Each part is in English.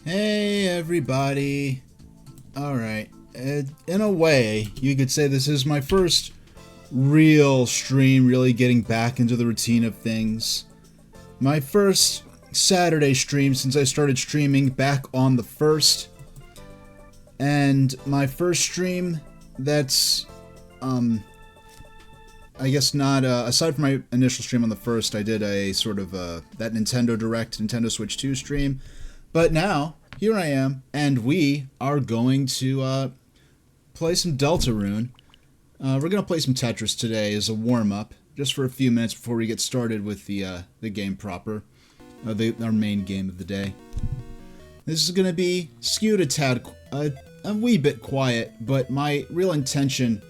Hey everybody. Alright, in a way, you could say this is my first real stream, really getting back into the routine of things. My first Saturday stream since I started streaming back on the 1st. And my first stream that's, I guess not, aside from my initial stream on the 1st, I did a sort of, that Nintendo Direct, Nintendo Switch 2 stream. But now, here I am, and we are going to play some Deltarune. We're going to play some Tetris today as a warm-up, just for a few minutes before we get started with the game proper, our main game of the day. This is going to be skewed a tad, a wee bit quiet, but my real intention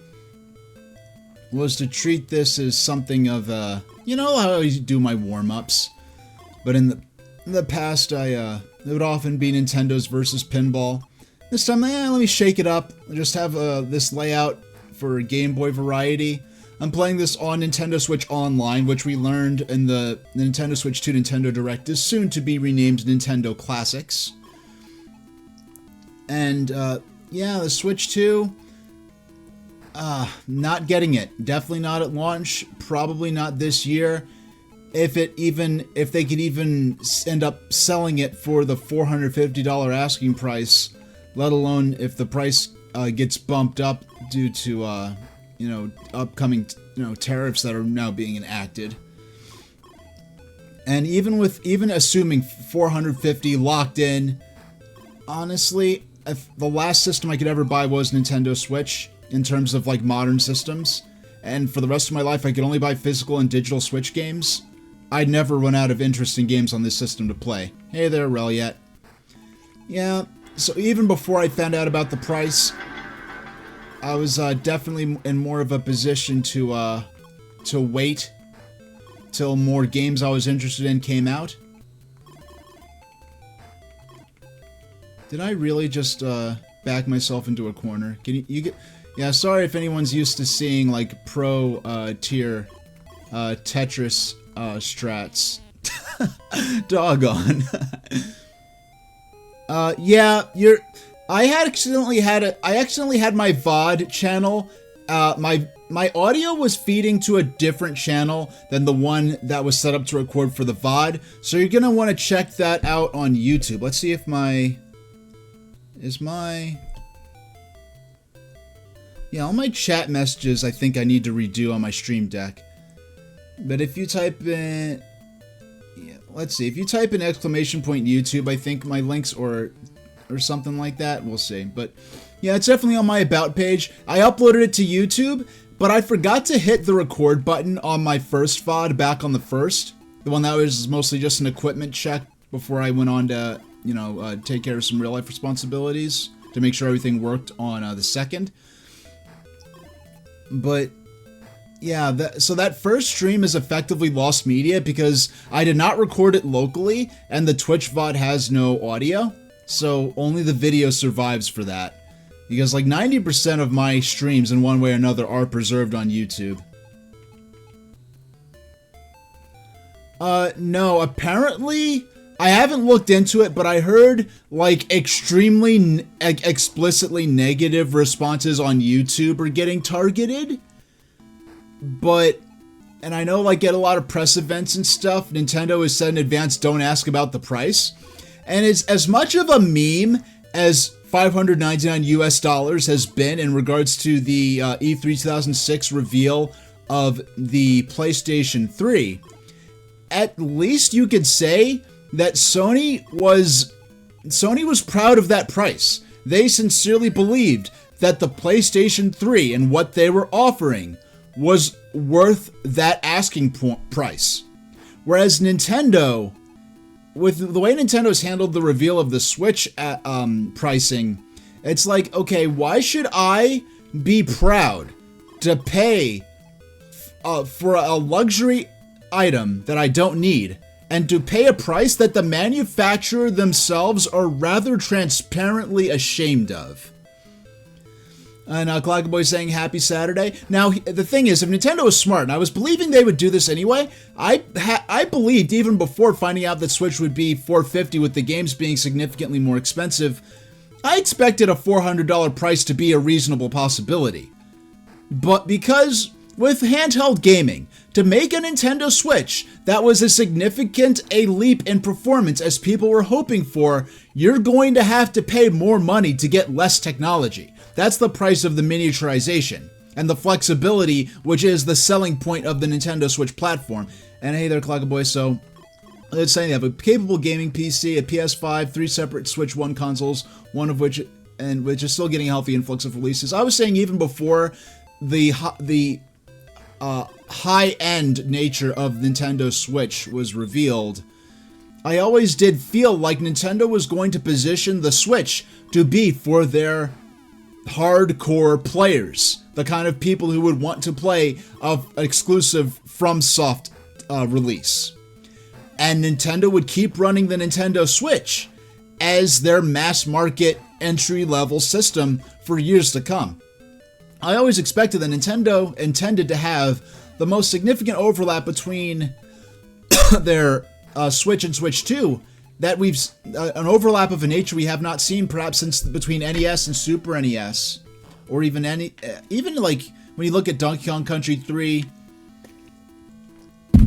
was to treat this as something of a, you know how I do my warm-ups, but in the past it would often be Nintendo's versus pinball. This time, let me shake it up. I just have this layout for Game Boy variety. I'm playing this on Nintendo Switch Online, which we learned in the Nintendo Switch 2 Nintendo Direct is soon to be renamed Nintendo Classics. And, yeah, the Switch 2, not getting it. Definitely not at launch. Probably not this year. If they could even end up selling it for the $450 asking price, let alone if the price gets bumped up due to upcoming tariffs that are now being enacted. And even assuming $450 locked in, honestly, if the last system I could ever buy was Nintendo Switch in terms of like modern systems, and for the rest of my life I could only buy physical and digital Switch games, I'd never run out of interesting games on this system to play. Hey there, Reliet. Yeah, so even before I found out about the price, I was definitely in more of a position to wait till more games I was interested in came out. Did I really just back myself into a corner? Can you get? Yeah, sorry if anyone's used to seeing like pro tier Tetris strats. Doggone. Yeah, I accidentally had my VOD channel. My audio was feeding to a different channel than the one that was set up to record for the VOD. So you're gonna want to check that out on YouTube. Let's see if yeah, all my chat messages I think I need to redo on my Stream Deck. But if you type in, yeah, let's see, if you type in !YouTube, I think my links or something like that, we'll see. But yeah, it's definitely on my About page. I uploaded it to YouTube, but I forgot to hit the record button on my first VOD back on the 1st. The one that was mostly just an equipment check before I went on to, take care of some real life responsibilities to make sure everything worked on the 2nd. But yeah, so that first stream is effectively lost media because I did not record it locally, and the Twitch VOD has no audio, so only the video survives for that. Because like 90% of my streams in one way or another are preserved on YouTube. No, apparently, I haven't looked into it, but I heard like extremely explicitly negative responses on YouTube are getting targeted. But, and I know like get a lot of press events and stuff, Nintendo has said in advance, don't ask about the price. And it's as much of a meme as $599 US has been in regards to the E3 2006 reveal of the PlayStation 3. At least you could say that Sony was proud of that price. They sincerely believed that the PlayStation 3 and what they were offering was worth that asking price. Whereas Nintendo, with the way Nintendo's handled the reveal of the Switch pricing, it's like, okay, why should I be proud to pay for a luxury item that I don't need, and to pay a price that the manufacturer themselves are rather transparently ashamed of? And Clackaboy saying happy Saturday. Now, the thing is, if Nintendo was smart, and I was believing they would do this anyway, I believed even before finding out that Switch would be $450 with the games being significantly more expensive, I expected a $400 price to be a reasonable possibility. But because with handheld gaming, to make a Nintendo Switch that was as significant a leap in performance as people were hoping for, you're going to have to pay more money to get less technology. That's the price of the miniaturization and the flexibility, which is the selling point of the Nintendo Switch platform. And hey there, Clackaboy, so it's saying they have a capable gaming PC, a PS5, 3 separate Switch 1 consoles, one of which is still getting a healthy influx of releases. I was saying even before the high-end nature of Nintendo Switch was revealed, I always did feel like Nintendo was going to position the Switch to be for their hardcore players, the kind of people who would want to play an exclusive FromSoft release. And Nintendo would keep running the Nintendo Switch as their mass market entry-level system for years to come. I always expected that Nintendo intended to have the most significant overlap between their Switch and Switch 2, that we've an overlap of a nature we have not seen perhaps since between NES and Super NES, or even like when you look at Donkey Kong Country 3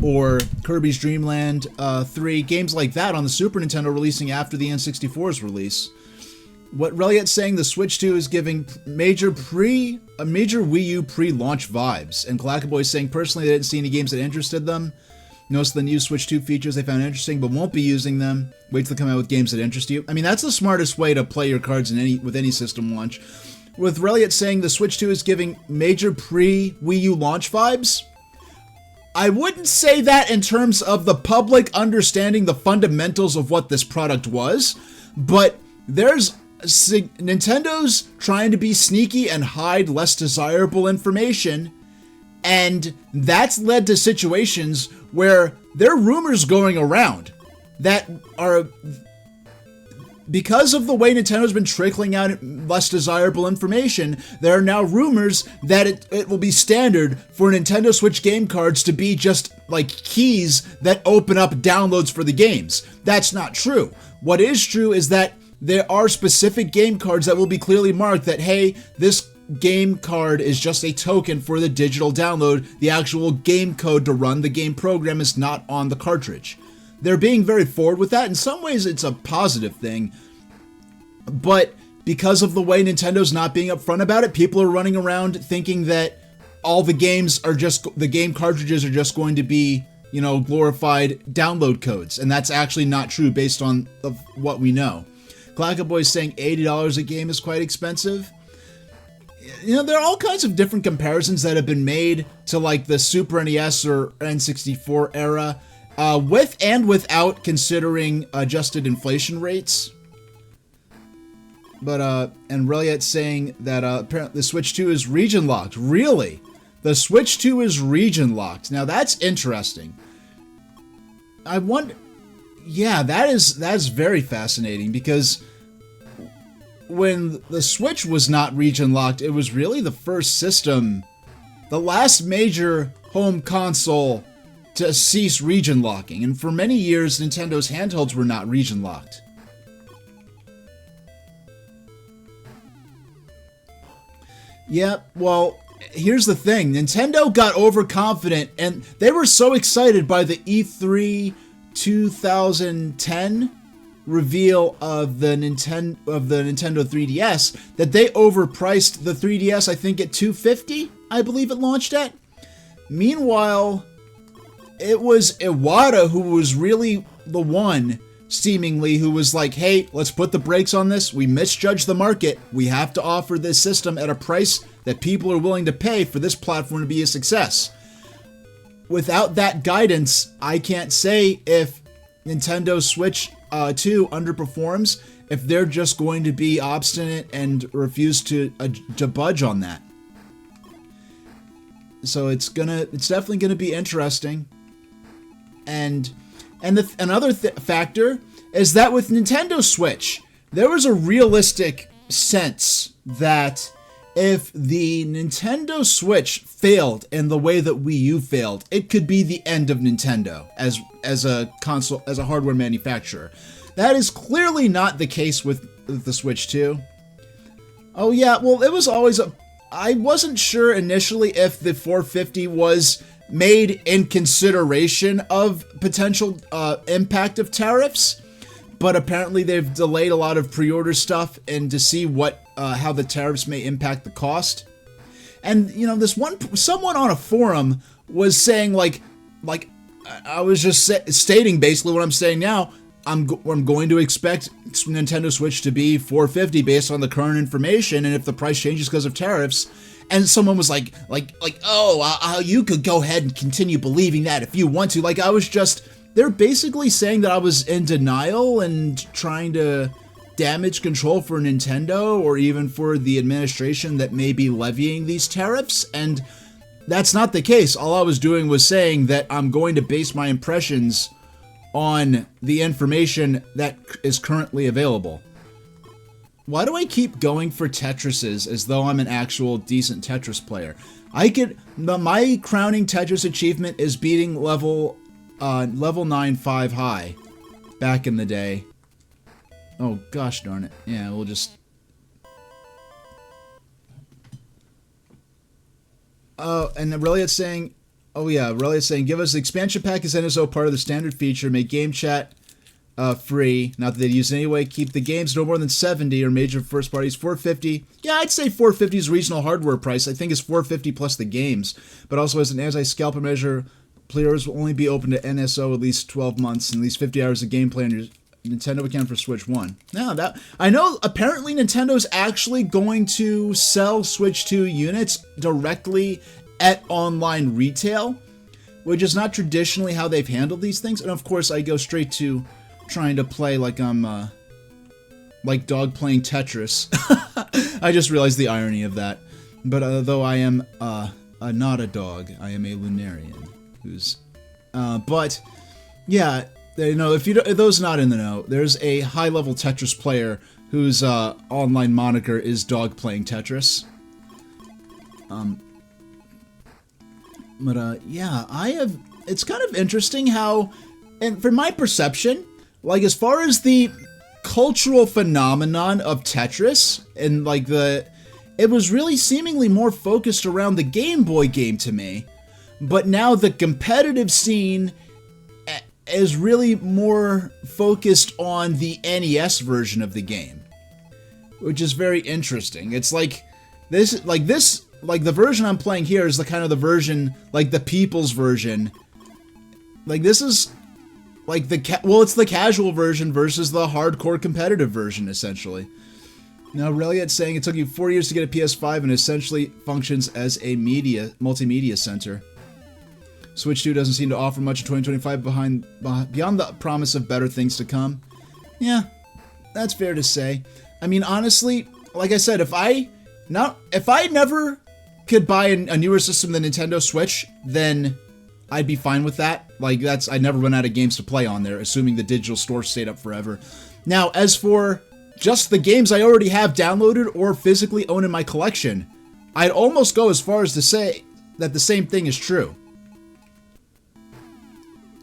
or Kirby's Dream Land 3, games like that on the Super Nintendo releasing after the N64's release. What Reliet's saying, the Switch 2 is giving major Wii U pre-launch vibes, and Clackaboy's saying personally they didn't see any games that interested them. Notice the new Switch 2 features they found interesting, but won't be using them. Wait till they come out with games that interest you. I mean, that's the smartest way to play your cards with any system launch. With Reliet saying the Switch 2 is giving major pre-Wii U launch vibes, I wouldn't say that in terms of the public understanding the fundamentals of what this product was, but Nintendo's trying to be sneaky and hide less desirable information, and that's led to situations where there are rumors going around that are, because of the way Nintendo's been trickling out less desirable information, there are now rumors that it will be standard for Nintendo Switch game cards to be just like keys that open up downloads for the games. That's not true. What is true is that there are specific game cards that will be clearly marked that, hey, this game card is just a token for the digital download. The actual game code to run the game program is not on the cartridge. They're being very forward with that. In some ways, it's a positive thing. But because of the way Nintendo's not being upfront about it, people are running around thinking that all the games are just, the game cartridges are just going to be, you know, glorified download codes. And that's actually not true based on what we know. Clackaboy's saying $80 a game is quite expensive. You know, there are all kinds of different comparisons that have been made to like the Super NES or N64 era, with and without considering adjusted inflation rates. But, and Reliet's saying that apparently the Switch 2 is region locked. Really? The Switch 2 is region locked. Now that's interesting. I wonder, yeah, that's very fascinating, because when the Switch was not region locked, it was really the first system, the last major home console to cease region locking. And for many years, Nintendo's handhelds were not region locked. Yeah, well, here's the thing. Nintendo got overconfident, and they were so excited by the E3 2010 reveal of the Nintendo 3DS that they overpriced the 3DS, I think at $250, I believe it launched at. Meanwhile, it was Iwata who was really the one, seemingly, who was like, hey, let's put the brakes on this. We misjudged the market. We have to offer this system at a price that people are willing to pay for this platform to be a success. Without that guidance, I can't say if Nintendo Switch 2 underperforms, if they're just going to be obstinate and refuse to budge on that. So it's definitely gonna be interesting. And another factor is that with Nintendo Switch, there was a realistic sense that if the Nintendo Switch failed in the way that Wii U failed, it could be the end of Nintendo as a console, as a hardware manufacturer. That is clearly not the case with the Switch 2. Oh yeah, well, it was always I wasn't sure initially if the 450 was made in consideration of potential impact of tariffs, but apparently they've delayed a lot of pre-order stuff and to see what how the tariffs may impact the cost. And you know, someone on a forum was saying like I was just stating basically what I'm saying now. I'm going to expect Nintendo Switch to be $450 based on the current information, and if the price changes because of tariffs. And someone was like, oh, you could go ahead and continue believing that if you want to. Like, they're basically saying that I was in denial and trying to damage control for Nintendo or even for the administration that may be levying these tariffs. And that's not the case. All I was doing was saying that I'm going to base my impressions on the information that is currently available. Why do I keep going for Tetrises as though I'm an actual decent Tetris player? My crowning Tetris achievement is beating level 9 5 high back in the day. Oh gosh darn it. Yeah, we'll just... Oh, and really it's saying... Oh yeah, really it's saying, give us the expansion pack as NSO part of the standard feature, make game chat free, not that they use it anyway, keep the games no more than 70 or major first parties, 450. Yeah, I'd say 450 is regional hardware price. I think it's 450 plus the games, but also as an anti-scalper measure, players will only be open to NSO at least 12 months and at least 50 hours of gameplay on your Nintendo account for Switch 1. Now that I know, apparently Nintendo's actually going to sell Switch 2 units directly at online retail, which is not traditionally how they've handled these things. And of course, I go straight to trying to play like I'm like dog playing Tetris. I just realized the irony of that. But though I am not a dog, I am a Lunarian who's but yeah, you know, if those not in the know, there's a high-level Tetris player whose online moniker is dog playing Tetris. But yeah, it's kind of interesting how, and from my perception, like as far as the cultural phenomenon of Tetris, and like it was really seemingly more focused around the Game Boy game to me, but now the competitive scene is really more focused on the NES version of the game, which is very interesting. It's like the version I'm playing here is the kind of the version, like the people's version. Like this is like it's the casual version versus the hardcore competitive version, essentially. Now, really, it's saying it took you 4 years to get a PS5 and essentially functions as a multimedia center. Switch 2 doesn't seem to offer much in 2025 beyond the promise of better things to come. Yeah, that's fair to say. I mean, honestly, like I said, if I never could buy a newer system than Nintendo Switch, then I'd be fine with that. Like, I'd never run out of games to play on there, assuming the digital store stayed up forever. Now, as for just the games I already have downloaded or physically own in my collection, I'd almost go as far as to say that the same thing is true.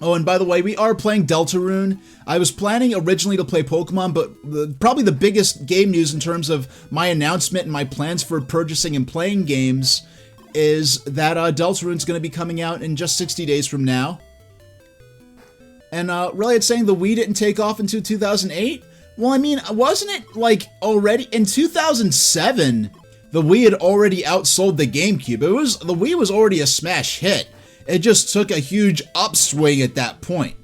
Oh, and by the way, we are playing Deltarune. I was planning originally to play Pokemon, but probably the biggest game news in terms of my announcement and my plans for purchasing and playing games is that Deltarune's going to be coming out in just 60 days from now. And really, it's saying the Wii didn't take off until 2008? Well, I mean, wasn't it like already in 2007? The Wii had already outsold the GameCube. The Wii was already a smash hit. It just took a huge upswing at that point.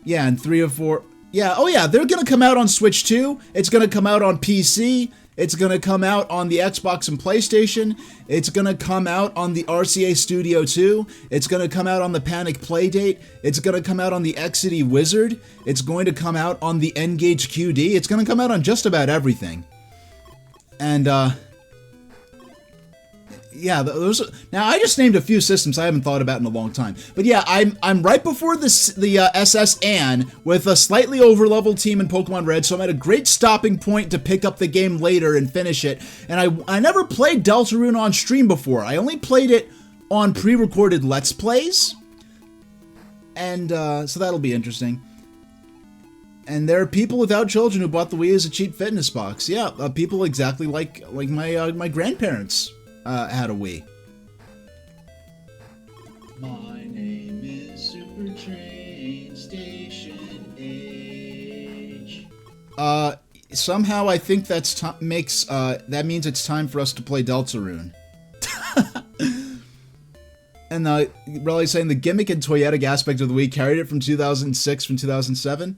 Yeah, and 3 or 4... Yeah, oh yeah, they're gonna come out on Switch 2. It's gonna come out on PC. It's gonna come out on the Xbox and PlayStation. It's gonna come out on the RCA Studio 2. It's gonna come out on the Panic Playdate. It's gonna come out on the Exidy Wizard. It's going to come out on the N-Gage QD. It's gonna come out on just about everything. And, yeah, those. Now I just named a few systems I haven't thought about in a long time. But yeah, I'm right before the SS Anne with a slightly over-leveled team in Pokemon Red, so I'm at a great stopping point to pick up the game later and finish it. And I never played Deltarune on stream before. I only played it on pre-recorded Let's Plays, and so that'll be interesting. And there are people without children who bought the Wii as a cheap fitness box. Yeah, people exactly like my grandparents had a Wii. My name is Super Train Station H. Somehow I think that means it's time for us to play Deltarune. And Relly's saying the gimmick and toyetic aspect of the Wii carried it from 2006, from 2007.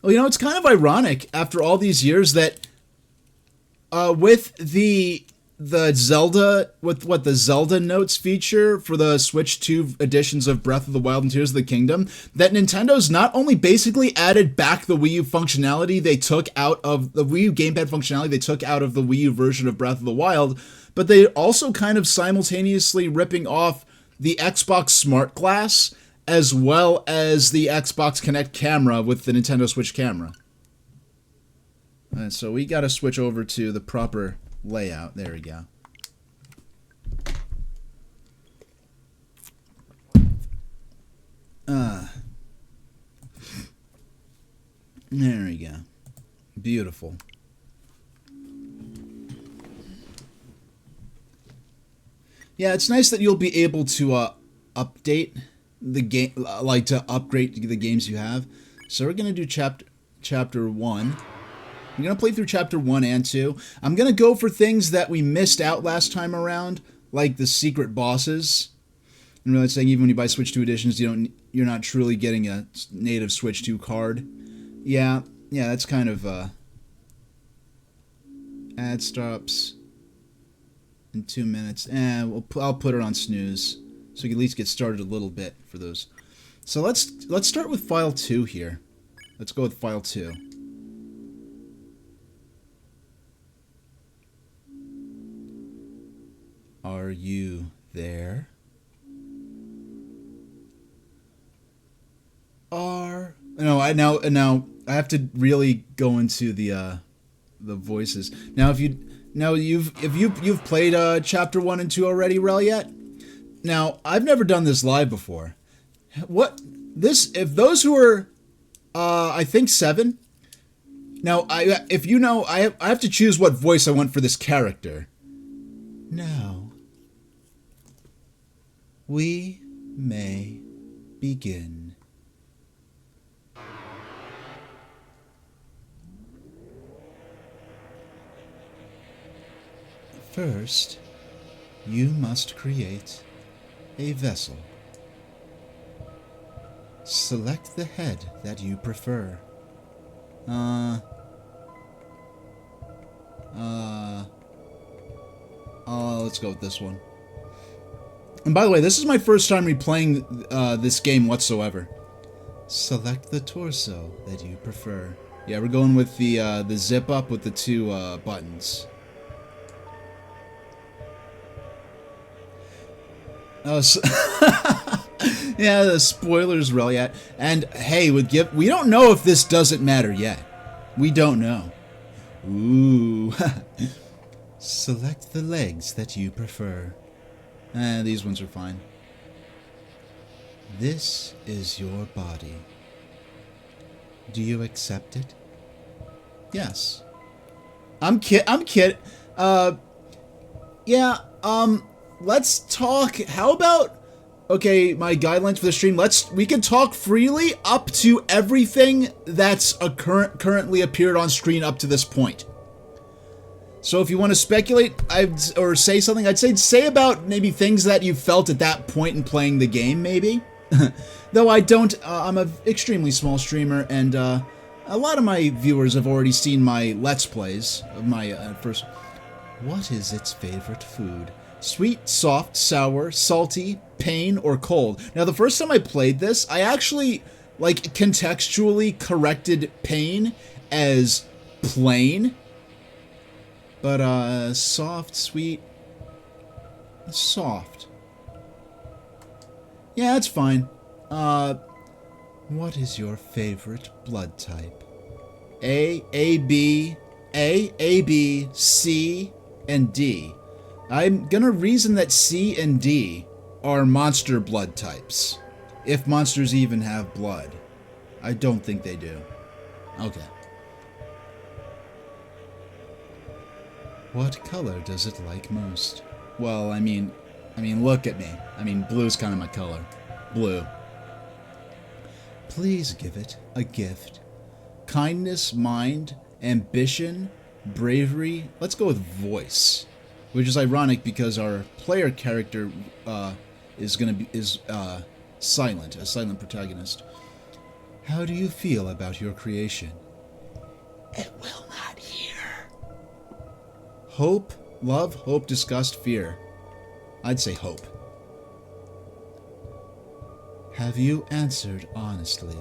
Well, you know, it's kind of ironic after all these years that with the Zelda, with the Zelda Notes feature for the Switch 2 editions of Breath of the Wild and Tears of the Kingdom, that Nintendo's not only basically added back the Wii U functionality they took out of the Wii U gamepad functionality they took out of the Wii U version of Breath of the Wild, but they also kind of simultaneously ripping off the Xbox Smart Glass as well as the Xbox Kinect camera with the Nintendo Switch camera. And so we got to switch over to the proper layout. There we go. There we go. Beautiful. Yeah, it's nice that you'll be able to update the game, like to upgrade the games you have. So we're gonna do chapter 1. I'm gonna play through chapter 1 and 2. I'm gonna go for things that we missed out last time around, like the secret bosses. And really saying even when you buy Switch 2 editions, you're not truly getting a native Switch 2 card. Yeah, that's kind of ad stops in 2 minutes. I'll put it on snooze, so we can at least get started a little bit for those. So let's start with file 2 here. Let's go with file 2. Are you there? No, I have to really go into the voices. Now if you've played chapter 1 and 2 already, Rel, yet? Now, I've never done this live before. If those who are I think 7. Now, I have to choose what voice I want for this character. Now, we may begin. First, you must create a vessel. Select the head that you prefer. Let's go with this one. And by the way, this is my first time replaying this game whatsoever. Select the torso that you prefer. Yeah, we're going with the zip up with the 2 buttons. Oh, so yeah, the spoilers, Rel, yet. And hey, we don't know if this doesn't matter yet. We don't know. Ooh. Select the legs that you prefer. These ones are fine. This is your body. Do you accept it? Yes. I'm kidding. Yeah, let's talk. How about, okay, my guidelines for the stream, we can talk freely up to everything that's currently appeared on screen up to this point. So if you want to speculate or say something, I'd say about maybe things that you felt at that point in playing the game, maybe. Though I don't, I'm an extremely small streamer, and a lot of my viewers have already seen my Let's Plays of my first. What is its favorite food? Sweet, soft, sour, salty, pain, or cold? Now, the first time I played this, I actually, contextually corrected pain as plain. But, soft, sweet, Soft. Yeah, that's fine. What is your favorite blood type? A, B, A, B, C, and D. I'm gonna reason that C and D are monster blood types. If monsters even have blood. I don't think they do. Okay. What color does it like most? Well, I mean, look at me. I mean, blue's kind of my color. Blue. Please give it a gift. Kindness, mind, ambition, bravery. Let's go with voice, which is ironic because our player character is silent, a silent protagonist. How do you feel about your creation? It will not hear. Hope, love, hope, disgust, fear. I'd say hope. Have you answered honestly?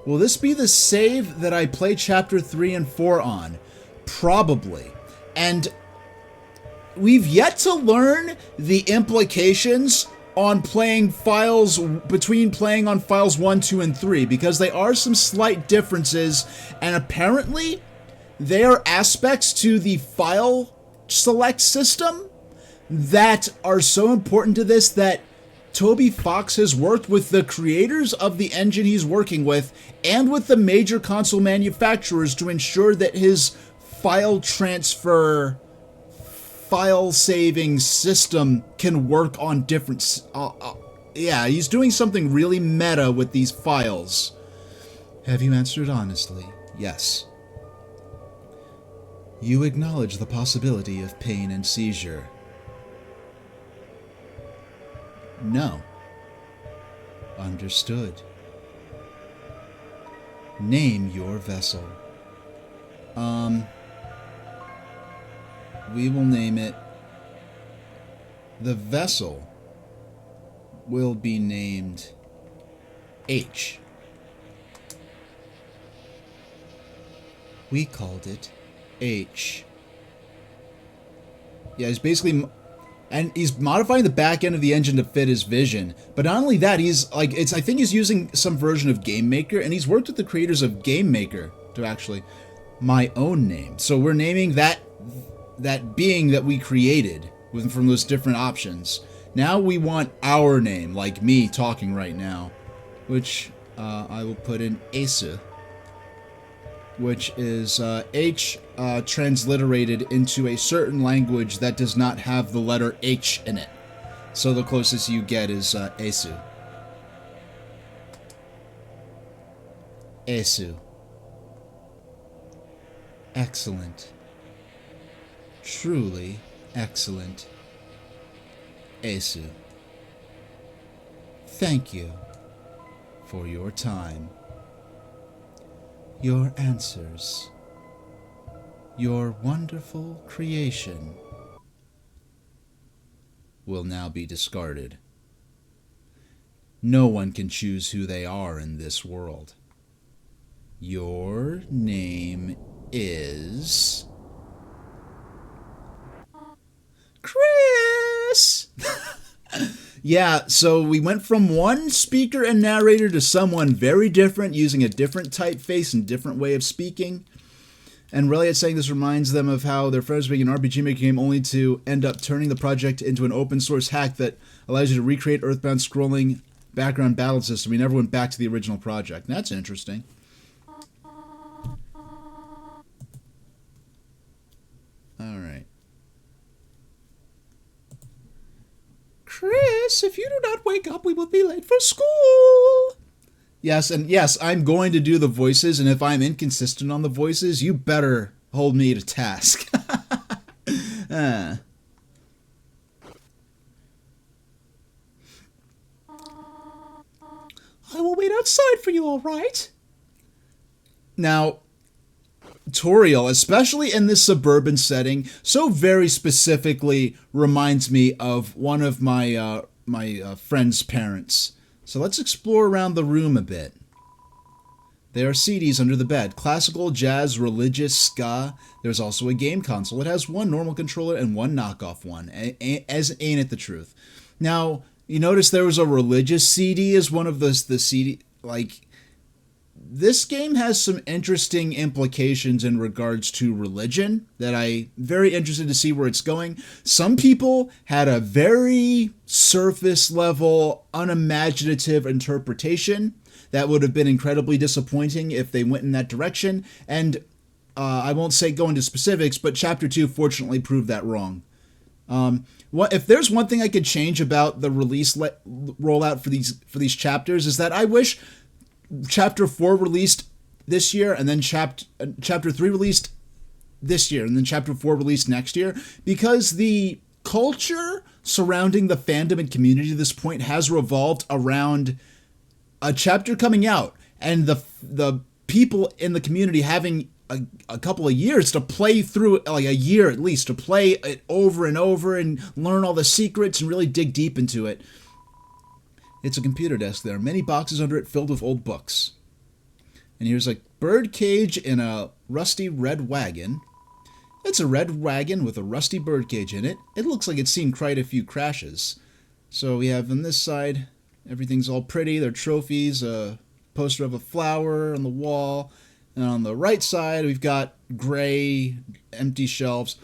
Will this be the save that I play chapter 3 and 4 on? Probably. And we've yet to learn the implications on playing files, between playing on files 1, 2, and 3, because there are some slight differences, and apparently there are aspects to the file select system that are so important to this that Toby Fox has worked with the creators of the engine he's working with and with the major console manufacturers to ensure that his file transfer, file saving system can work on different... yeah, he's doing something really meta with these files. Have you answered honestly? Yes. You acknowledge the possibility of pain and seizure. No. Understood. Name your vessel. We will name it... The vessel will be named H. We called it H. Yeah, it's basically... And he's modifying the back end of the engine to fit his vision. But not only that, he's like, I think he's using some version of Game Maker, and he's worked with the creators of Game Maker to actually my own name. So we're naming that being that we created from those different options. Now we want our name, like me talking right now, which I will put in Asu, which is H transliterated into a certain language that does not have the letter H in it. So the closest you get is Asu. Asu. Excellent. Truly excellent. Asu. Thank you for your time. Your answers. Your wonderful creation will now be discarded. No one can choose who they are in this world. Your name is... Chris! Yeah, so we went from one speaker and narrator to someone very different, using a different typeface and different way of speaking. And Reliant saying this reminds them of how their friends making an RPG Maker game only to end up turning the project into an open source hack that allows you to recreate Earthbound scrolling background battle system. We never went back to the original project. That's interesting. Alright. Chris, if you do not wake up, we will be late for school. Yes, and yes, I'm going to do the voices, and if I'm inconsistent on the voices, you better hold me to task. I will wait outside for you, all right? Now, Toriel, especially in this suburban setting, so very specifically reminds me of one of my friend's parents. So let's explore around the room a bit. There are CDs under the bed. Classical, jazz, religious, ska. There's also a game console. It has one normal controller and one knockoff one. As ain't it the truth? Now, you notice there was a religious CD as one of the CD, like, this game has some interesting implications in regards to religion that I'm very interested to see where it's going. Some people had a very surface level, unimaginative interpretation that would have been incredibly disappointing if they went in that direction. And I won't say go into specifics, but Chapter 2 fortunately proved that wrong. If there's one thing I could change about the release rollout for these chapters is that I wish Chapter 4 released this year, and then Chapter 3 released this year, and then Chapter 4 released next year, because the culture surrounding the fandom and community at this point has revolved around a chapter coming out, and the people in the community having a couple of years to play through, like a year at least, to play it over and over and learn all the secrets and really dig deep into it. It's a computer desk. There are many boxes under it filled with old books. And here's a bird cage in a rusty red wagon. It's a red wagon with a rusty bird cage in it. It looks like it's seen quite a few crashes. So we have on this side, everything's all pretty. There are trophies, a poster of a flower on the wall. And on the right side, we've got gray, empty shelves,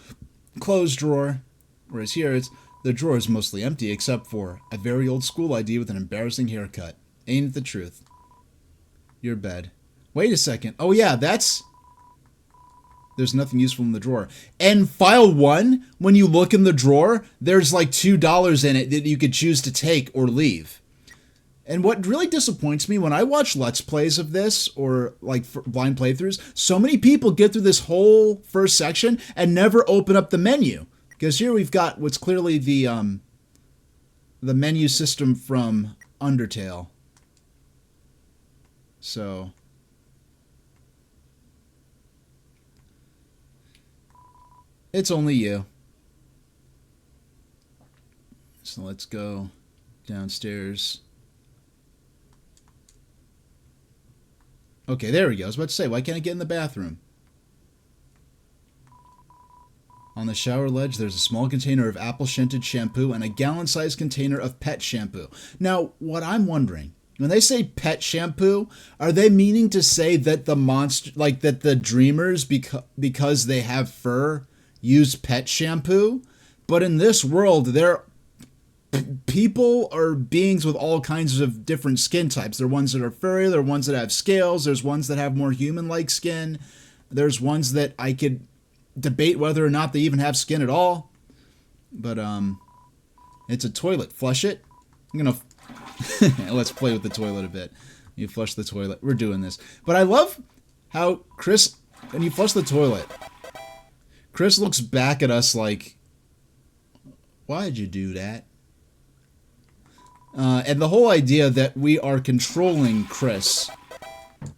closed drawer. Whereas here, the drawer is mostly empty, except for a very old school ID with an embarrassing haircut. Ain't it the truth? Your bed. Wait a second. Oh yeah, there's nothing useful in the drawer. And file 1, when you look in the drawer, there's like $2 in it that you could choose to take or leave. And what really disappoints me when I watch Let's Plays of this, or like blind playthroughs, so many people get through this whole first section and never open up the menu. Because here we've got what's clearly the menu system from Undertale. So it's only you. So let's go downstairs. Okay, there we go. I was about to say, why can't I get in the bathroom? On the shower ledge, there's a small container of apple-scented shampoo and a gallon-sized container of pet shampoo. Now, what I'm wondering, when they say pet shampoo, are they meaning to say that the monster, like that the dreamers, because they have fur, use pet shampoo? But in this world, people are beings with all kinds of different skin types. There are ones that are furry, there are ones that have scales, there's ones that have more human-like skin, there's ones that I could debate whether or not they even have skin at all. But it's a toilet. Flush it. I'm gonna let's play with the toilet a bit. You flush the toilet. We're doing this. But I love how Chris, when you flush the toilet, Chris looks back at us like, why'd you do that? And the whole idea that we are controlling Chris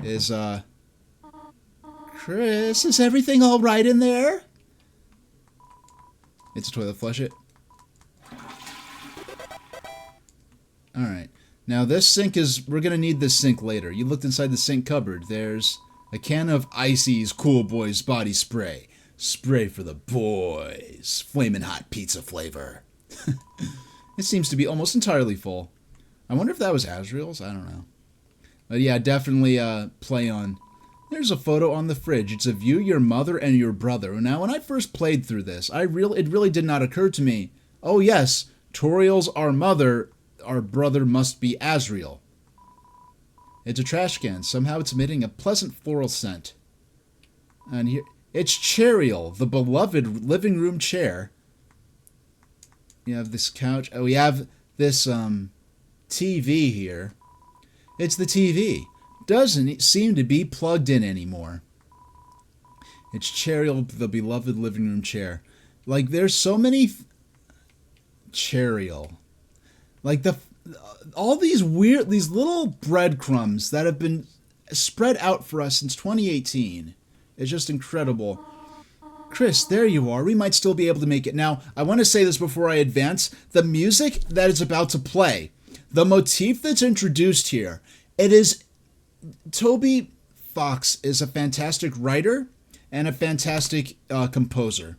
is Chris, is everything all right in there? It's a toilet, flush it. Alright. Now this sink we're gonna need this sink later. You looked inside the sink cupboard. There's a can of Icy's Cool Boys body spray. Spray for the boys. Flamin' hot pizza flavor. It seems to be almost entirely full. I wonder if that was Azrael's? I don't know. But yeah, definitely play on. There's a photo on the fridge. It's of you, your mother, and your brother. Now, when I first played through this, it really did not occur to me, oh yes, Toriel's our mother, our brother must be Azrael. It's a trash can. Somehow it's emitting a pleasant floral scent. And here, it's Cheriel, the beloved living room chair. You have this couch. Oh, we have this TV here. It's the TV. Doesn't seem to be plugged in anymore. It's Cheriel, the beloved living room chair. Like, there's so many Cheriel. Like, all these little breadcrumbs that have been spread out for us since 2018. It's just incredible. Chris, there you are. We might still be able to make it. Now, I want to say this before I advance. The music that is about to play, the motif that's introduced here, it is Toby Fox is a fantastic writer and a fantastic composer.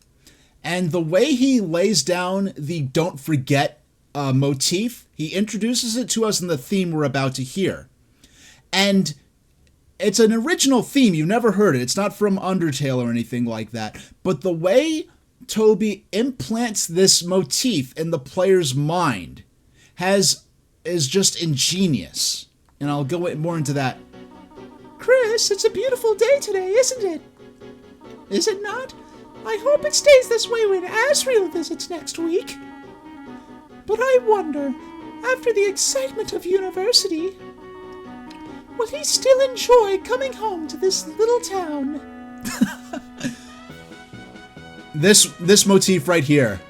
And the way he lays down the don't forget motif, he introduces it to us in the theme we're about to hear. And it's an original theme. You've never heard it. It's not from Undertale or anything like that. But the way Toby implants this motif in the player's mind is just ingenious. And I'll go more into that. Chris, it's a beautiful day today, isn't it? Is it not? I hope it stays this way when Asriel visits next week. But I wonder, after the excitement of university, will he still enjoy coming home to this little town? This motif right here.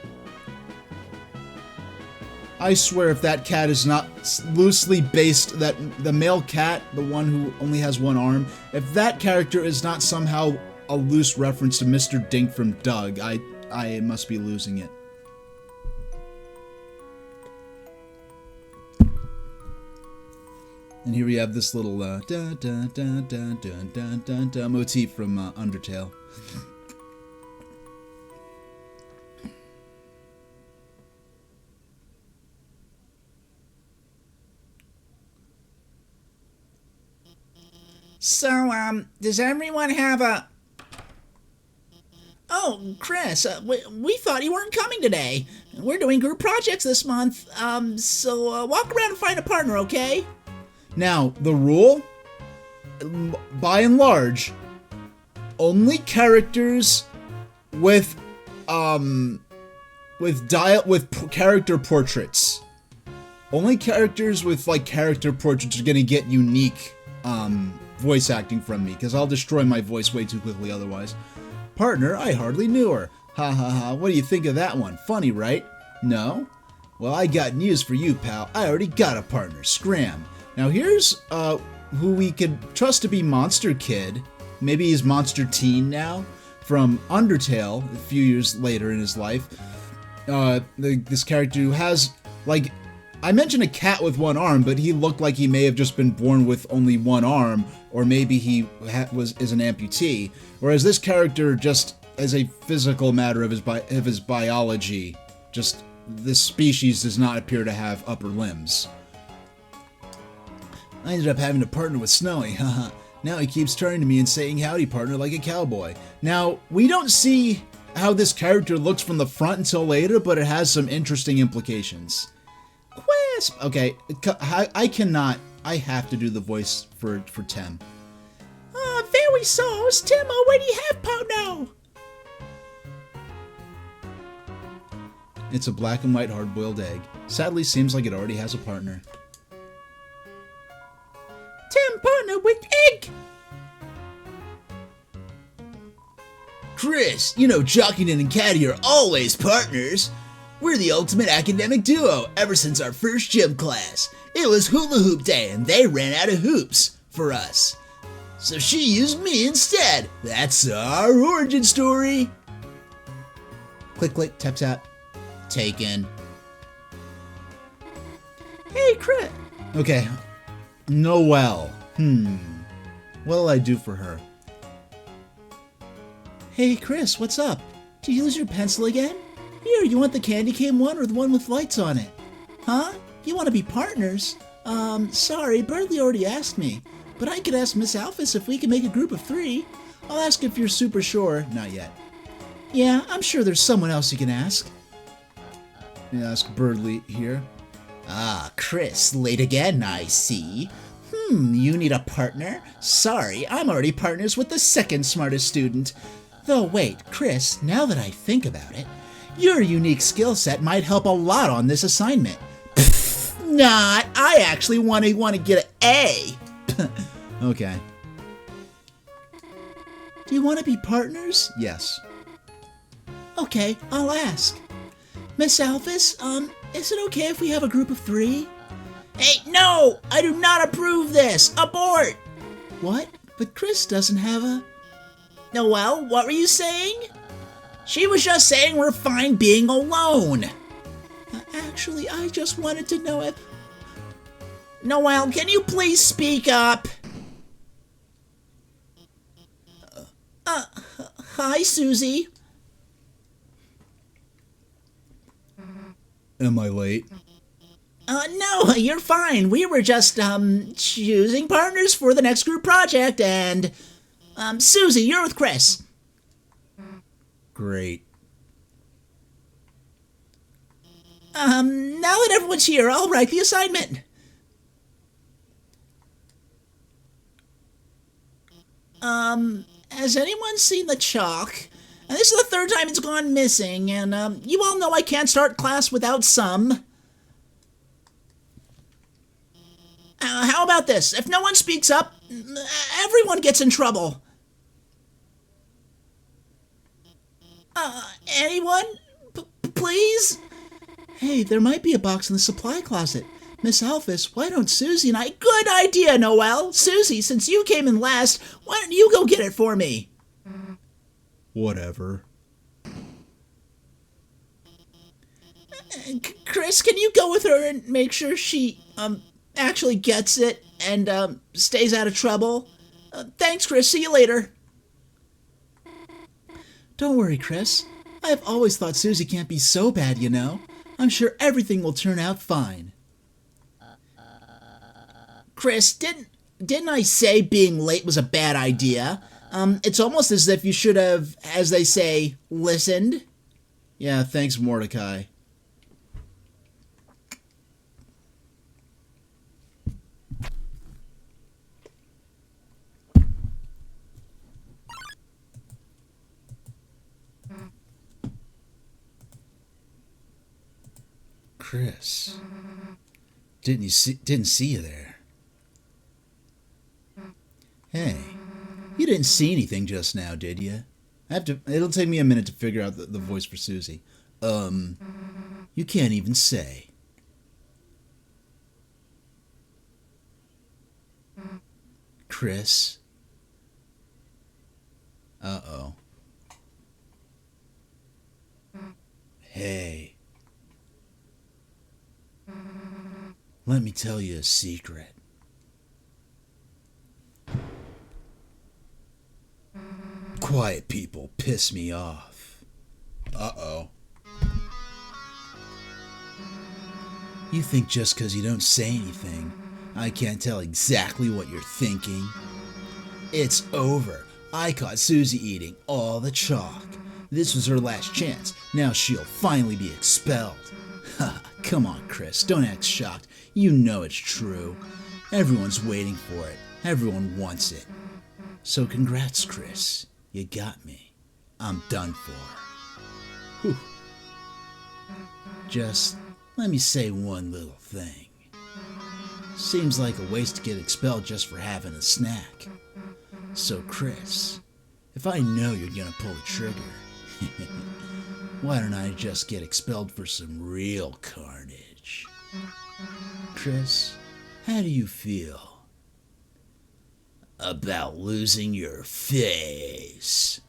I swear if that cat is not loosely based, that the male cat, the one who only has one arm, if that character is not somehow a loose reference to Mr. Dink from Doug, I must be losing it. And here we have this little motif from Undertale. So, does everyone have a... Oh, Chris, we thought you weren't coming today. We're doing group projects this month, so walk around and find a partner, okay? Now, the rule, by and large, only characters with character portraits. Only characters with, like, character portraits are gonna get unique, voice acting from me, because I'll destroy my voice way too quickly otherwise. Partner, I hardly knew her. Ha ha ha, what do you think of that one? Funny, right? No? Well, I got news for you, pal. I already got a partner, Scram. Now here's, who we could trust to be Monster Kid. Maybe he's Monster Teen now, from Undertale, a few years later in his life. This character who has, like, I mentioned a cat with one arm, but he looked like he may have just been born with only one arm, or maybe he is an amputee. Whereas this character, just as a physical matter of his biology, just this species does not appear to have upper limbs. I ended up having to partner with Snowy, haha. Now he keeps turning to me and saying howdy partner like a cowboy. Now, we don't see how this character looks from the front until later, but it has some interesting implications. Quisp! Okay, I have to do the voice for Tim. Very sauce, Tim already have partner. It's a black and white hard-boiled egg. Sadly, seems like it already has a partner. Tim partner with egg. Chris, you know Jockington and Caddy are always partners. We're the ultimate academic duo ever since our first gym class. It was hula hoop day and they ran out of hoops for us. So she used me instead. That's our origin story. Click, click, tap, tap. Taken. Hey, Chris. Okay. Noelle. What'll I do for her? Hey, Chris, what's up? Did you lose your pencil again? Here, you want the candy cane one or the one with lights on it? Huh? You want to be partners? Sorry, Birdley already asked me. But I could ask Miss Alphys if we can make a group of 3. I'll ask if you're super sure. Not yet. Yeah, I'm sure there's someone else you can ask. Ask Birdley here. Ah, Chris, late again, I see. You need a partner? Sorry, I'm already partners with the second smartest student. Though wait, Chris, now that I think about it, your unique skill set might help a lot on this assignment. Not. I actually want to get an A. Okay. Do you want to be partners? Yes. Okay, I'll ask. Miss Alphys, is it okay if we have a group of 3? Hey, no! I do not approve this! Abort! What? But Chris doesn't have a... Noelle, what were you saying? She was just saying we're fine being alone. Actually, I just wanted to know if... Noelle, can you please speak up? Hi, Susie. Am I late? No, you're fine. We were just, choosing partners for the next group project, and, Susie, you're with Chris. Great. Now that everyone's here, I'll write the assignment. Has anyone seen the chalk? And this is the third time it's gone missing, and, you all know I can't start class without some. How about this? If no one speaks up, everyone gets in trouble. Anyone? Please? Hey, there might be a box in the supply closet. Miss Alphys, why don't Susie and I... Good idea, Noelle! Susie, since you came in last, why don't you go get it for me? Whatever. Chris, can you go with her and make sure she, actually gets it and, stays out of trouble? Thanks, Chris. See you later. Don't worry, Chris. I've always thought Susie can't be so bad, you know. I'm sure everything will turn out fine. Chris, didn't I say being late was a bad idea? It's almost as if you should have, as they say, listened. Yeah, thanks, Mordecai. Chris, didn't see you there. Hey, you didn't see anything just now, did you? It'll take me a minute to figure out the voice for Susie. You can't even say. Chris? Uh-oh. Hey. Let me tell you a secret. Quiet people piss me off. Uh-oh. You think just because you don't say anything, I can't tell exactly what you're thinking? It's over. I caught Susie eating all the chalk. This was her last chance. Now she'll finally be expelled. Ha, come on, Chris. Don't act shocked. You know it's true. Everyone's waiting for it. Everyone wants it. So congrats, Chris. You got me. I'm done for. Whew. Just let me say one little thing. Seems like a waste to get expelled just for having a snack. So, Chris, if I know you're gonna pull the trigger, why don't I just get expelled for some real carnage? Chris, how do you feel about losing your face?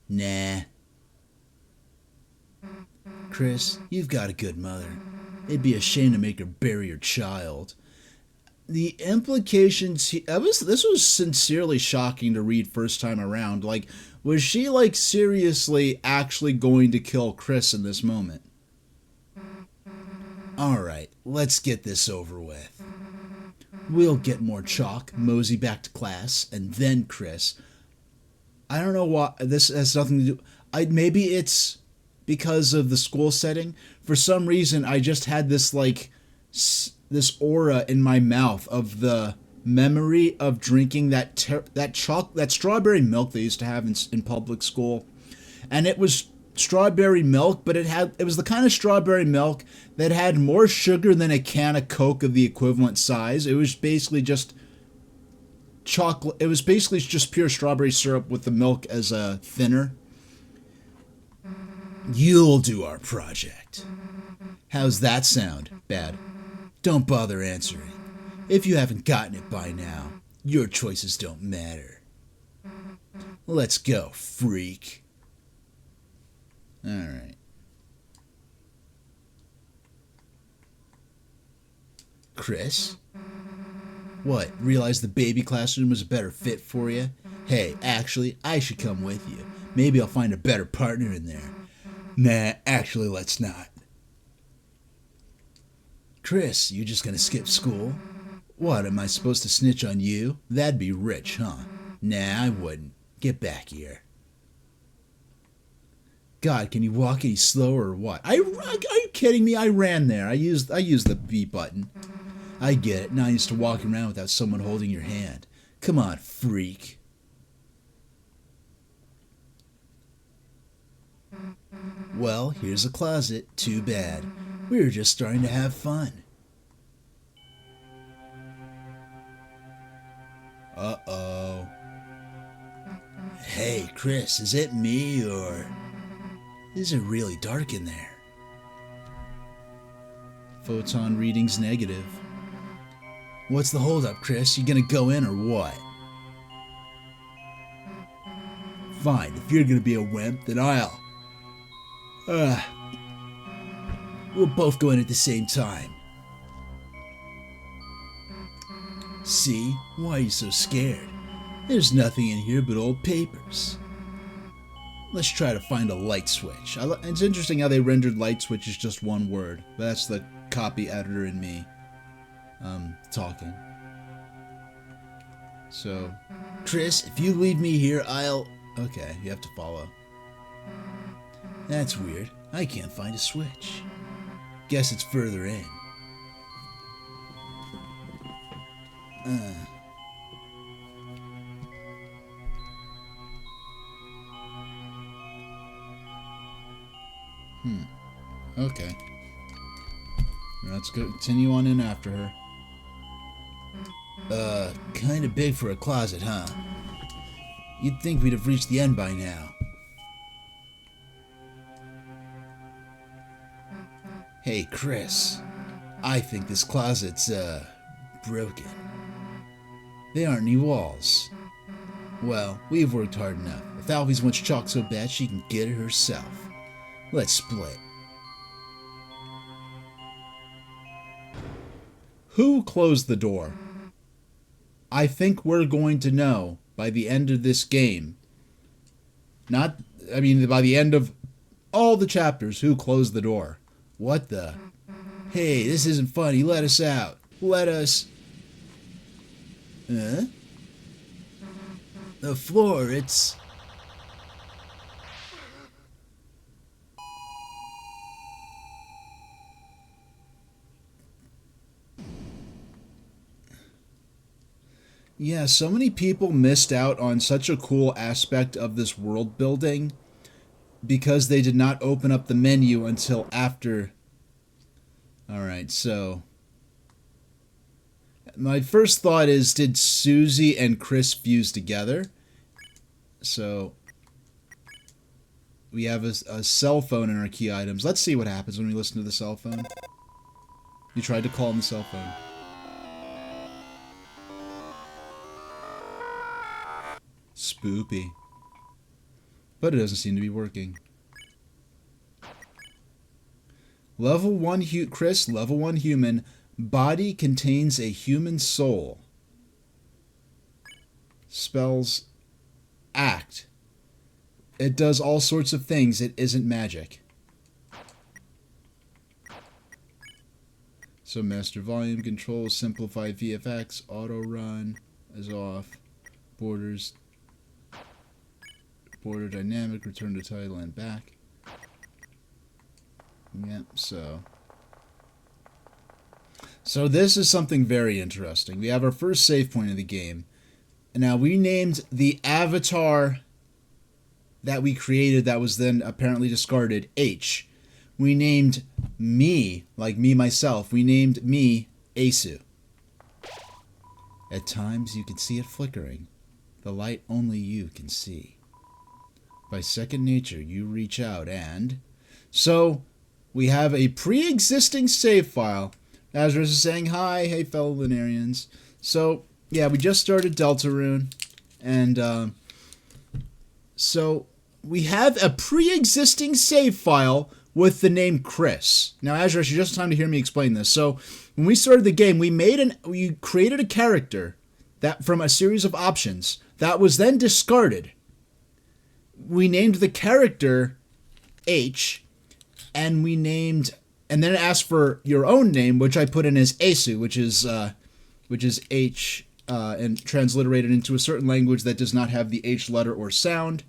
Nah. Chris, you've got a good mother. It'd be a shame to make her bury your child. The implications, this was sincerely shocking to read first time around. Like, was she, like, seriously actually going to kill Chris in this moment? Alright, let's get this over with. We'll get more chalk, mosey back to class, and then Chris. I don't know why, this has nothing to do, maybe it's because of the school setting. For some reason, I just had this, like, this aura in my mouth of the memory of drinking that strawberry milk they used to have in public school. And it was strawberry milk, but it was the kind of strawberry milk that had more sugar than a can of Coke of the equivalent size. It was basically just chocolate. It was basically just pure strawberry syrup with the milk as a thinner. You'll do our project. How's that sound? Bad. Don't bother answering. If you haven't gotten it by now, your choices don't matter. Let's go, freak. Alright. Chris? What, realize the baby classroom was a better fit for you? Hey, actually, I should come with you. Maybe I'll find a better partner in there. Nah, actually, let's not. Chris, you just gonna skip school? What, am I supposed to snitch on you? That'd be rich, huh? Nah, I wouldn't. Get back here. God, can you walk any slower or what? Are you kidding me? I ran there. I used the B button. I get it. Not used to walking around without someone holding your hand. Come on, freak. Well, here's a closet. Too bad. We were just starting to have fun. Uh-oh. Hey, Chris, is it me or... Is it really dark in there? Photon reading's negative. What's the holdup, Chris? You gonna go in or what? Fine, if you're gonna be a wimp, then I'll... We'll both go in at the same time. See? Why are you so scared? There's nothing in here but old papers. Let's try to find a light switch. It's interesting how they rendered light switch as just one word. That's the copy editor in me talking. So, Chris, if you leave me here, I'll... Okay, you have to follow. That's weird. I can't find a switch. Guess it's further in. Okay. Let's go continue on in after her. Kinda big for a closet, huh? You'd think we'd have reached the end by now. Hey, Chris. I think this closet's, broken. There aren't any walls. Well, we've worked hard enough. If Alvy's wants chalk so bad she can get it herself. Let's split. Who closed the door? I think we're going to know by the end of this game. By the end of all the chapters, who closed the door. What the? Hey, this isn't funny. Let us out. Let us... Huh? The floor, it's... Yeah, so many people missed out on such a cool aspect of this world building because they did not open up the menu until after. Alright, so... My first thought is, did Susie and Chris fuse together? So... We have a cell phone in our key items. Let's see what happens when we listen to the cell phone. You tried to call on the cell phone. Spoopy. But it doesn't seem to be working. Level 1 Chris, level 1 human. Body contains a human soul. Spells act. It does all sorts of things. It isn't magic. So master volume control, simplified VFX, auto run is off. Borders. Border dynamic, return to title and back. Yep, so this is something very interesting. We have our first save point of the game. And now we named the avatar that we created that was then apparently discarded H. We named me, like me myself, we named me Asu. At times you can see it flickering. The light only you can see. By second nature, you reach out and... So, we have a pre-existing save file. Azrael is saying, hi, hey fellow Lunarians. So, yeah, we just started Deltarune. And, so, we have a pre-existing save file with the name Chris. Now, Azrael, you just have time to hear me explain this. So, when we started the game, we created a character that from a series of options that was then discarded. We named the character H, and then it asked for your own name, which I put in as Asu, which is H, and transliterated into a certain language that does not have the H letter or sound.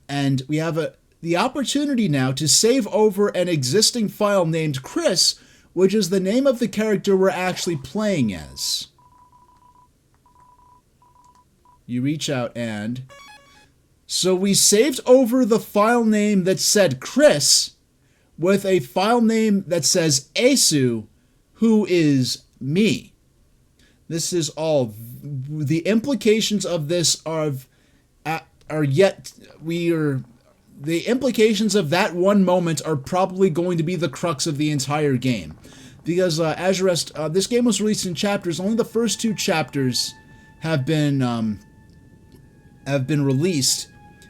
And we have the opportunity now to save over an existing file named Chris, which is the name of the character we're actually playing as. You reach out and... So we saved over the file name that said Chris with a file name that says Asu, who is me. This is all. The implications of this the implications of that one moment are probably going to be the crux of the entire game. Because Azure Rest, this game was released in chapters. Only the first 2 chapters have been released.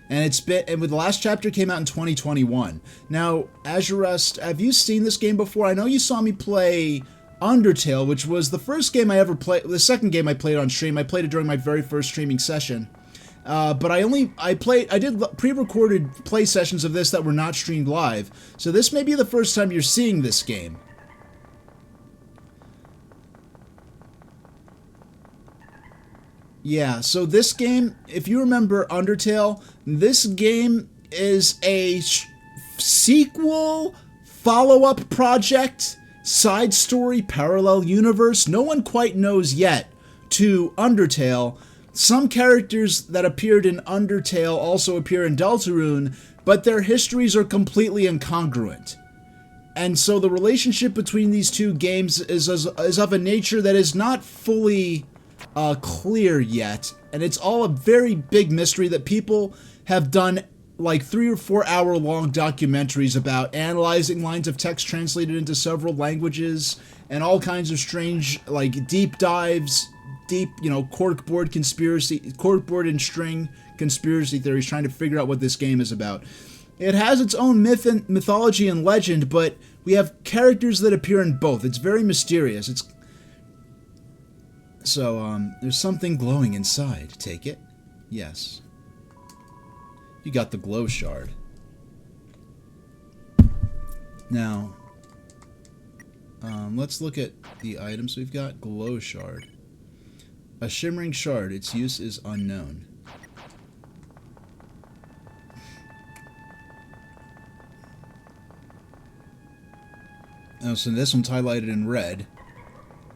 And the last chapter came out in 2021. Now, Azure Rest, have you seen this game before? I know you saw me play Undertale, which was the first game I ever played, the second game I played on stream. I played it during my very first streaming session. But I did pre-recorded play sessions of this that were not streamed live. So this may be the first time you're seeing this game. Yeah, so this game, if you remember Undertale, this game is a sequel, follow-up project, side story, parallel universe. No one quite knows yet to Undertale. Some characters that appeared in Undertale also appear in Deltarune, but their histories are completely incongruent. And so the relationship between these two games is of a nature that is not fully clear yet, and it's all a very big mystery that people have done like 3 or 4 hour long documentaries about, analyzing lines of text translated into several languages and all kinds of strange like deep dives, corkboard and string conspiracy theories, trying to figure out what this game is about. It has its own mythology and legend, but we have characters that appear in both. It's very mysterious. There's something glowing inside. Take it? Yes. You got the glow shard. Now, let's look at the items we've got. Glow shard. A shimmering shard. Its use is unknown. Oh, so this one's highlighted in red.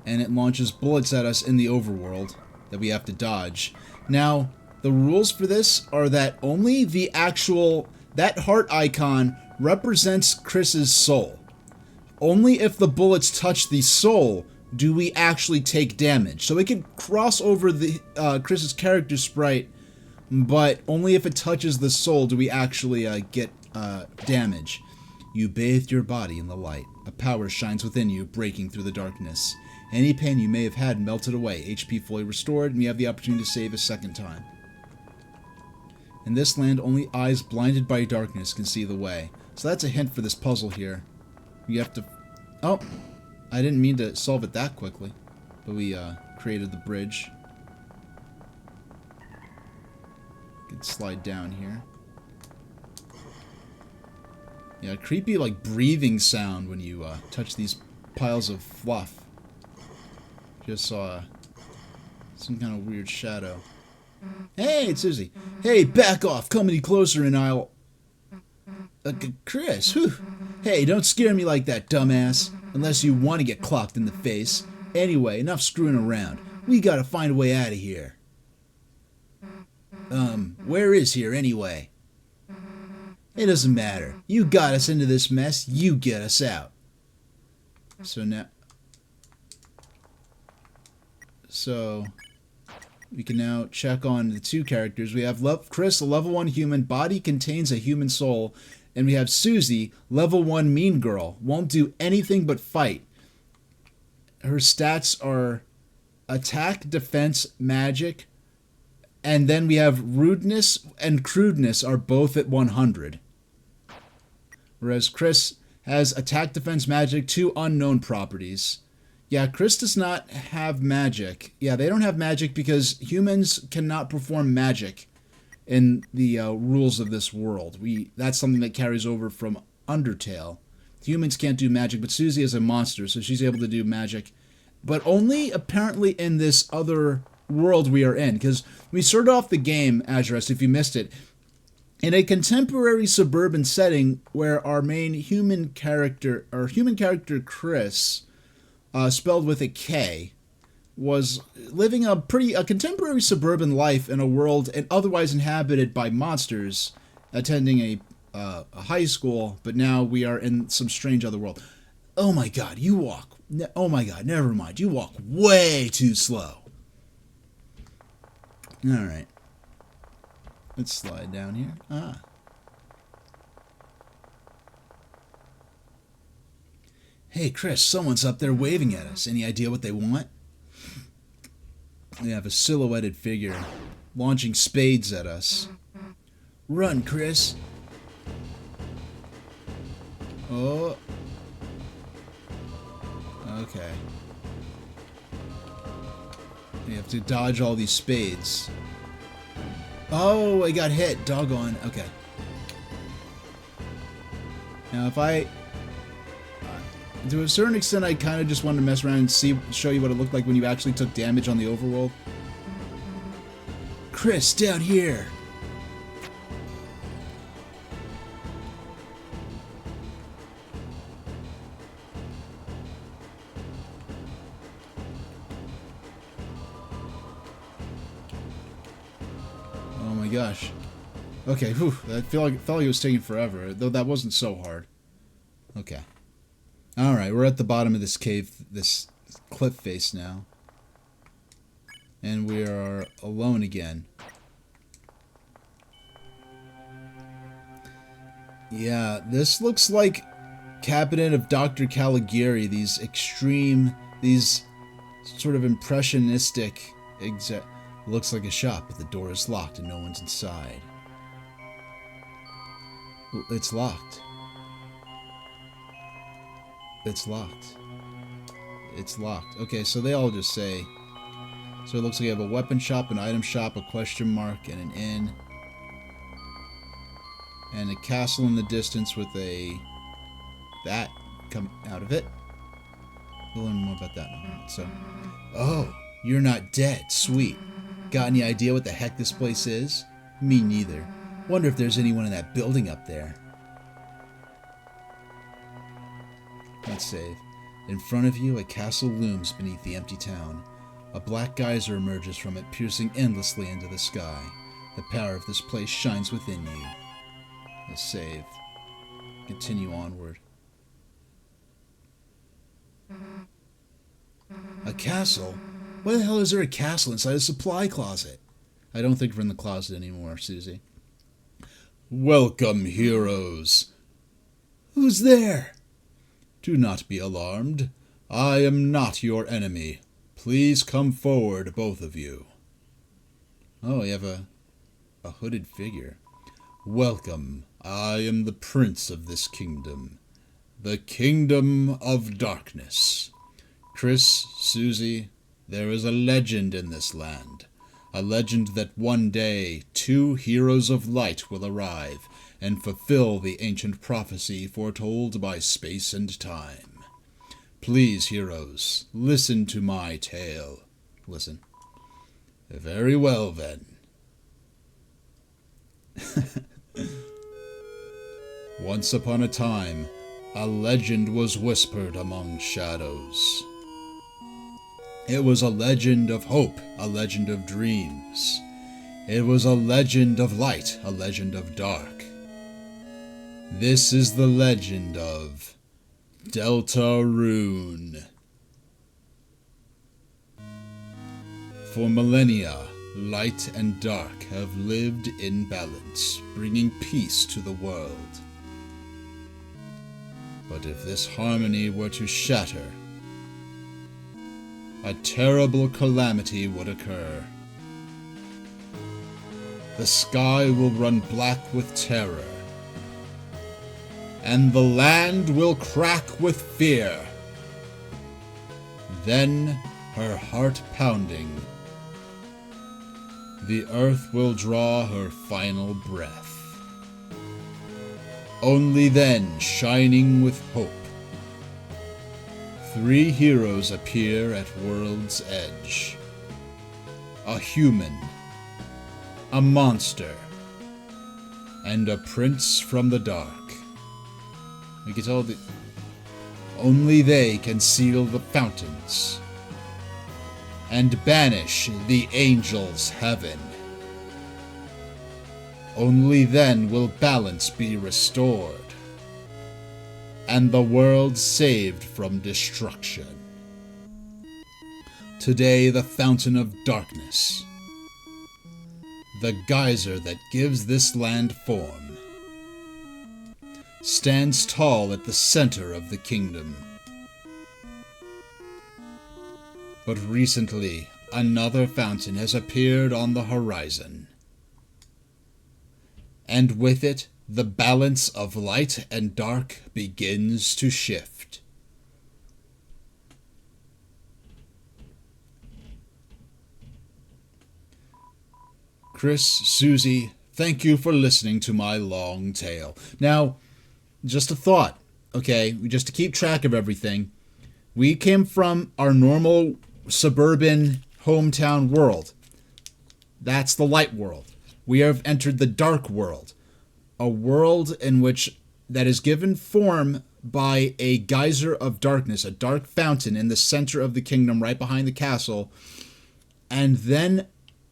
And it launches bullets at us in the overworld that we have to dodge. Now, the rules for this are that only that heart icon represents Chris's soul. Only if the bullets touch the soul do we actually take damage. So it can cross over the Chris's character sprite, but only if it touches the soul do we actually get damage. You bathed your body in the light. A power shines within you, breaking through the darkness. Any pain you may have had melted away, HP fully restored, and you have the opportunity to save a second time. In this land, only eyes blinded by darkness can see the way. So that's a hint for this puzzle here. You have to... Oh! I didn't mean to solve it that quickly. But we created the bridge. Could slide down here. Yeah, creepy like breathing sound when you touch these piles of fluff. Just saw some kind of weird shadow. Hey, it's Susie. Hey, back off. Come any closer and I'll... Chris, whew. Hey, don't scare me like that, dumbass. Unless you want to get clocked in the face. Anyway, enough screwing around. We gotta find a way out of here. Where is here anyway? It doesn't matter. You got us into this mess, you get us out. So we can now check on the 2 characters. We have Chris, a level 1 human, body contains a human soul. And we have Susie, level 1 mean girl, won't do anything but fight. Her stats are attack, defense, magic. And then we have rudeness and crudeness are both at 100. Whereas Chris has attack, defense, magic, 2 unknown properties. Yeah, Chris does not have magic. Yeah, they don't have magic because humans cannot perform magic in the rules of this world. That's something that carries over from Undertale. Humans can't do magic, but Susie is a monster, so she's able to do magic. But only apparently in this other world we are in. Because we started off the game, Azurest, if you missed it, in a contemporary suburban setting where our main human character, Chris, spelled with a K, was living a contemporary suburban life in a world otherwise inhabited by monsters, attending a high school, but now we are in some strange other world. Oh my god, you walk. Oh my god, never mind. You walk way too slow. Alright. Let's slide down here. Hey, Chris, someone's up there waving at us. Any idea what they want? They have a silhouetted figure launching spades at us. Run, Chris. Oh. Okay. You have to dodge all these spades. Oh, I got hit. Doggone. Okay. Now, if I... to a certain extent, I kind of just wanted to mess around and show you what it looked like when you actually took damage on the overworld. Chris, down here! Oh my gosh. Okay, whew, that felt like it was taking forever, though that wasn't so hard. Okay. Alright, we're at the bottom of this cave, this cliff face now. And we are alone again. Yeah, this looks like Cabinet of Dr. Caligari, these sort of impressionistic, looks like a shop, but the door is locked and no one's inside. It's locked. It's locked. It's locked. Okay, so they all just say... So it looks like you have a weapon shop, an item shop, a question mark, and an inn. And a castle in the distance with that come out of it. We'll learn more about that in a moment. So, oh, you're not dead. Sweet. Got any idea what the heck this place is? Me neither. Wonder if there's anyone in that building up there. Let's save. In front of you, a castle looms beneath the empty town. A black geyser emerges from it, piercing endlessly into the sky. The power of this place shines within you. Let's save. Continue onward. A castle? Why the hell is there a castle inside a supply closet? I don't think we're in the closet anymore, Susie. Welcome, heroes. Who's there? Do not be alarmed. I am not your enemy. Please come forward, both of you. Oh, you have a hooded figure. Welcome. I am the prince of this kingdom. The kingdom of darkness. Chris, Susie, there is a legend in this land. A legend that one day 2 heroes of light will arrive and fulfill the ancient prophecy foretold by space and time. Please, heroes, listen to my tale. Listen. Very well, then. Once upon a time, a legend was whispered among shadows. It was a legend of hope, a legend of dreams. It was a legend of light, a legend of dark. This is the legend of Deltarune. For millennia, light and dark have lived in balance, bringing peace to the world. But if this harmony were to shatter, a terrible calamity would occur. The sky will run black with terror, and the land will crack with fear. Then, her heart pounding, the earth will draw her final breath. Only then, shining with hope, 3 heroes appear at world's edge. A human, a monster, and a prince from the dark. We can tell that only they can seal the fountains and banish the angels' heaven. Only then will balance be restored and the world saved from destruction. Today, the fountain of darkness, the geyser that gives this land form, stands tall at the center of the kingdom. But recently, another fountain has appeared on the horizon, and with it, the balance of light and dark begins to shift. Chris, Susie, thank you for listening to my long tale. Now, just a thought, okay? Just to keep track of everything. We came from our normal suburban hometown world. That's the light world. We have entered the dark world. A world in which that is given form by a geyser of darkness, a dark fountain in the center of the kingdom right behind the castle. And then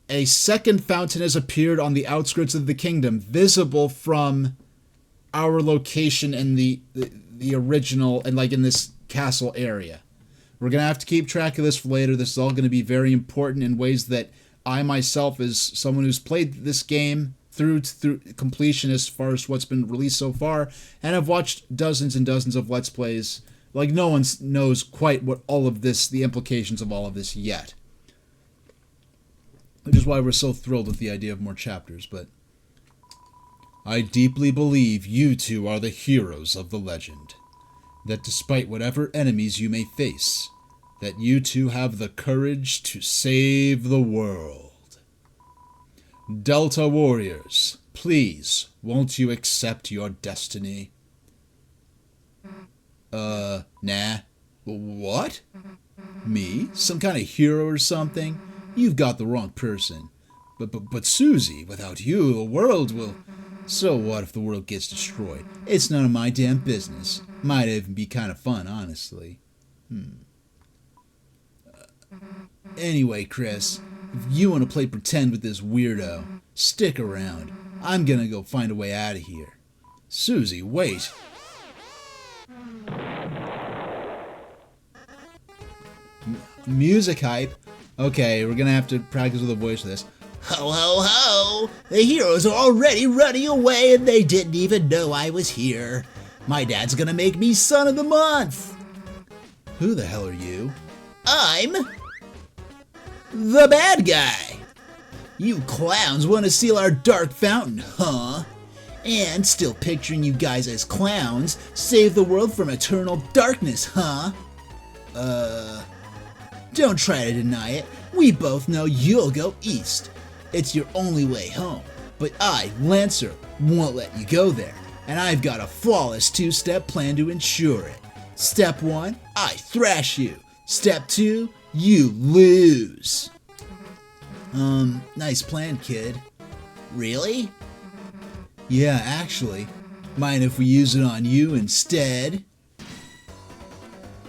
a second fountain has appeared on the outskirts of the kingdom, visible from our location in the original, and like in this castle area. We're going to have to keep track of this for later. This is all going to be very important in ways that I myself, as someone who's played this game through completion as far as what's been released so far, and I've watched dozens and dozens of Let's Plays, like no one knows quite what all of this, the implications of all of this yet. Which is why we're so thrilled with the idea of more chapters, but I deeply believe you two are the heroes of the legend. That despite whatever enemies you may face, that you two have the courage to save the world. Delta Warriors, please, won't you accept your destiny? Nah. What? Me? Some kind of hero or something? You've got the wrong person. But Susie, without you, the world will... So what if the world gets destroyed? It's none of my damn business. Might even be kind of fun, honestly. Anyway, Chris, if you want to play pretend with this weirdo, stick around. I'm gonna go find a way out of here. Susie, wait. Music hype? Okay, we're gonna have to practice with a voice for this. Ho, ho, ho! The heroes are already running away and they didn't even know I was here. My dad's gonna make me son of the month. Who the hell are you? I'm the bad guy. You clowns want to steal our dark fountain, huh? And still picturing you guys as clowns, save the world from eternal darkness, huh? Don't try to deny it. We both know you'll go east. It's your only way home. But I, Lancer, won't let you go there. And I've got a flawless 2-step plan to ensure it. Step 1, I thrash you. Step 2, you lose. Nice plan, kid. Really? Yeah, actually. Mind if we use it on you instead?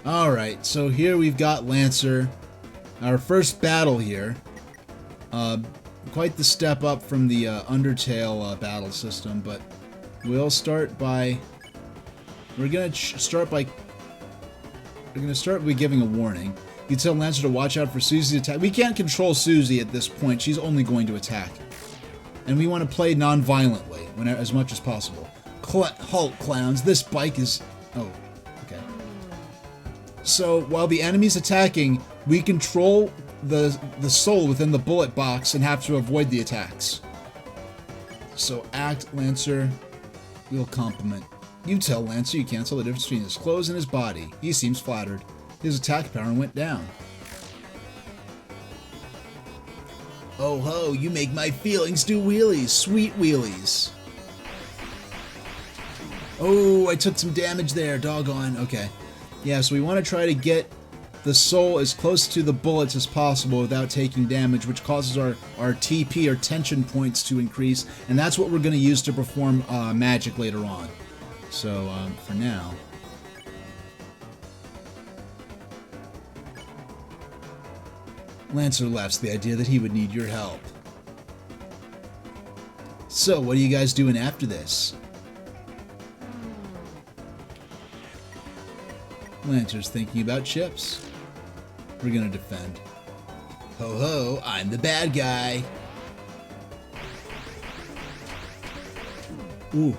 Alright, so here we've got Lancer. Our first battle here. Quite the step up from the Undertale battle system, but we'll start by... We're gonna start by giving a warning. You tell Lancer to watch out for Susie's attack. We can't control Susie at this point. She's only going to attack. And we want to play non-violently as much as possible. Halt, clowns. This bike is... Oh, okay. So, while the enemy's attacking, we control the soul within the bullet box and have to avoid the attacks. So, act, Lancer. We'll compliment. You tell Lancer you can't tell the difference between his clothes and his body. He seems flattered. His attack power went down. Oh ho, you make my feelings do wheelies, sweet wheelies. Oh, I took some damage there, doggone. Okay. Yeah, so we want to try to get the soul as close to the bullets as possible without taking damage, which causes our TP, or tension points, to increase, and that's what we're going to use to perform magic later on. So, for now... Lancer laughs at the idea that he would need your help. So, what are you guys doing after this? Lancer's thinking about chips. We're gonna defend. Ho ho, I'm the bad guy. Ooh.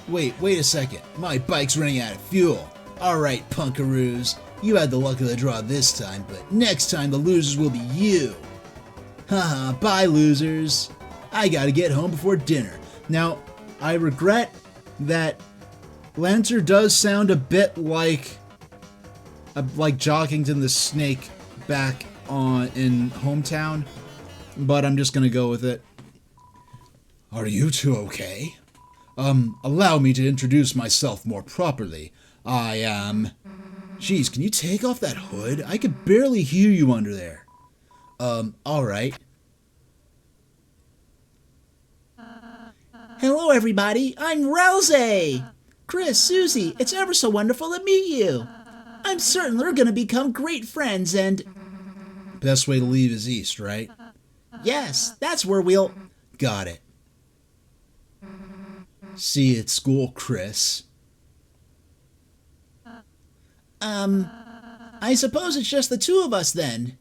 Wait a second. My bike's running out of fuel. Alright, punkaroos. You had the luck of the draw this time, but next time the losers will be you. Haha, bye losers. I gotta get home before dinner. Now, I regret that Lancer does sound a bit like Jockington the Snake back in Hometown, but I'm just gonna go with it. Are you two okay? Allow me to introduce myself more properly. I am... Jeez, can you take off that hood? I could barely hear you under there. Alright. Hello, everybody. I'm Rousey. Chris, Susie, it's ever so wonderful to meet you. I'm certain we're going to become great friends and... Best way to leave is east, right? Yes, that's where we'll... Got it. See you at school, Chris. I suppose it's just the two of us then.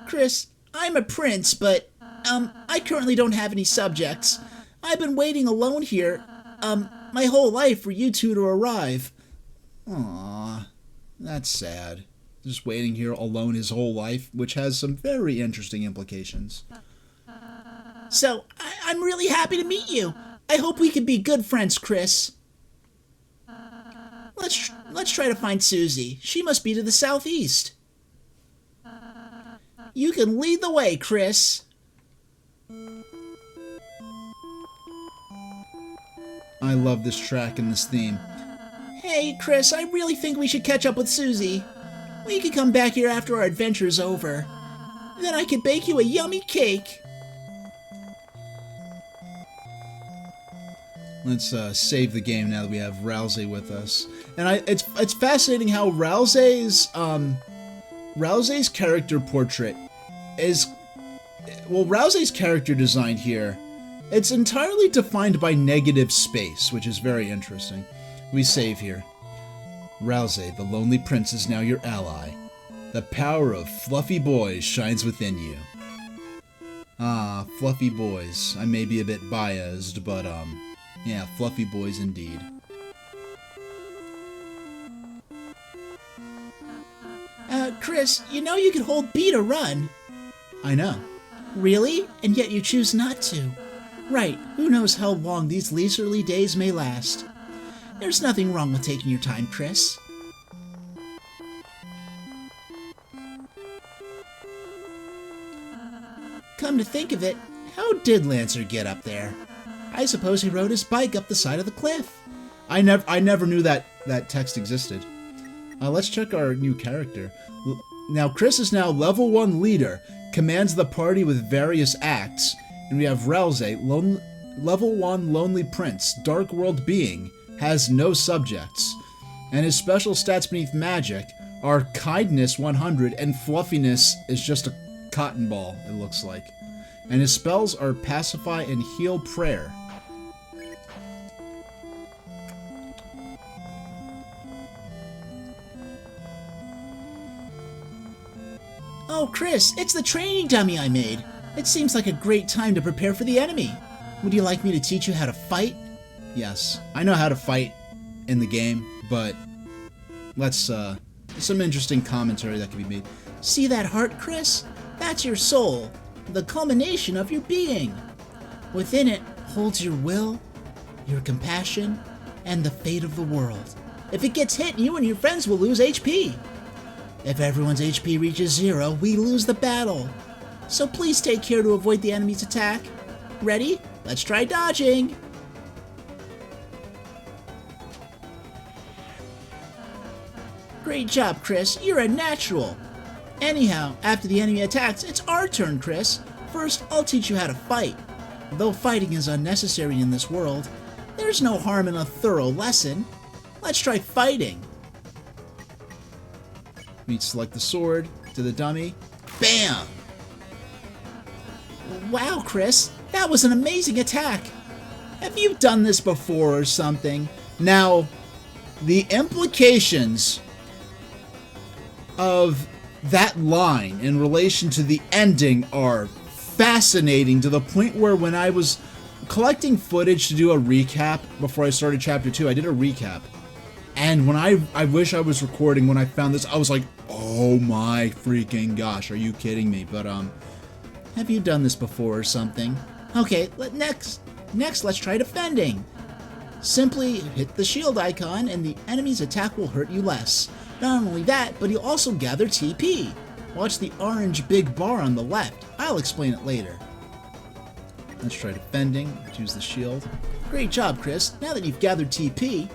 Chris, I'm a prince, but, I currently don't have any subjects. I've been waiting alone here, my whole life for you two to arrive. Aww, that's sad. Just waiting here alone his whole life, which has some very interesting implications. So, I'm really happy to meet you. I hope we can be good friends, Chris. Let's try to find Susie. She must be to the southeast. You can lead the way, Chris. I love this track and this theme. Hey, Chris, I really think we should catch up with Susie. We could come back here after our adventure's over. Then I could bake you a yummy cake. Let's save the game now that we have Rousey with us. And it's fascinating how Rousey's character portrait is... Well, Rousey's character design here, it's entirely defined by negative space, which is very interesting. We save here. Rousey, the lonely prince, is now your ally. The power of fluffy boys shines within you. Ah, fluffy boys. I may be a bit biased, but, yeah, fluffy boys indeed. Chris, you know you could hold B to run. I know. Really? And yet you choose not to. Right, who knows how long these leisurely days may last. There's nothing wrong with taking your time, Chris. Come to think of it, how did Lancer get up there? I suppose he rode his bike up the side of the cliff. I never knew that text existed. Let's check our new character. Now, Chris is now level 1 leader, commands the party with various acts, and we have Rousey, level 1 lonely prince, dark world being, has no subjects, and his special stats beneath magic are kindness 100 and fluffiness is just a cotton ball, it looks like. And his spells are pacify and heal prayer. Oh, Chris, it's the training dummy I made. It seems like a great time to prepare for the enemy. Would you like me to teach you how to fight? Yes, I know how to fight in the game, but let's, some interesting commentary that can be made. See that heart, Chris? That's your soul, the culmination of your being. Within it holds your will, your compassion, and the fate of the world. If it gets hit, you and your friends will lose HP. If everyone's HP reaches 0, we lose the battle. So please take care to avoid the enemy's attack. Ready? Let's try dodging. Great job, Chris. You're a natural. Anyhow, after the enemy attacks, it's our turn, Chris. First, I'll teach you how to fight. Though fighting is unnecessary in this world, there's no harm in a thorough lesson. Let's try fighting. We select the sword to the dummy. Bam! Wow, Chris, that was an amazing attack. Have you done this before or something? Now, the implications of that line in relation to the ending are fascinating, to the point where when I was collecting footage to do a recap before I started chapter 2, I did a recap. And when I wish I was recording when I found this, I was like, oh my freaking gosh, are you kidding me? But have you done this before or something? Okay, next let's try defending. Simply hit the shield icon and the enemy's attack will hurt you less. Not only that, but you'll also gather TP. Watch the orange big bar on the left. I'll explain it later. Let's try defending. Choose the shield. Great job, Chris. Now that you've gathered TP,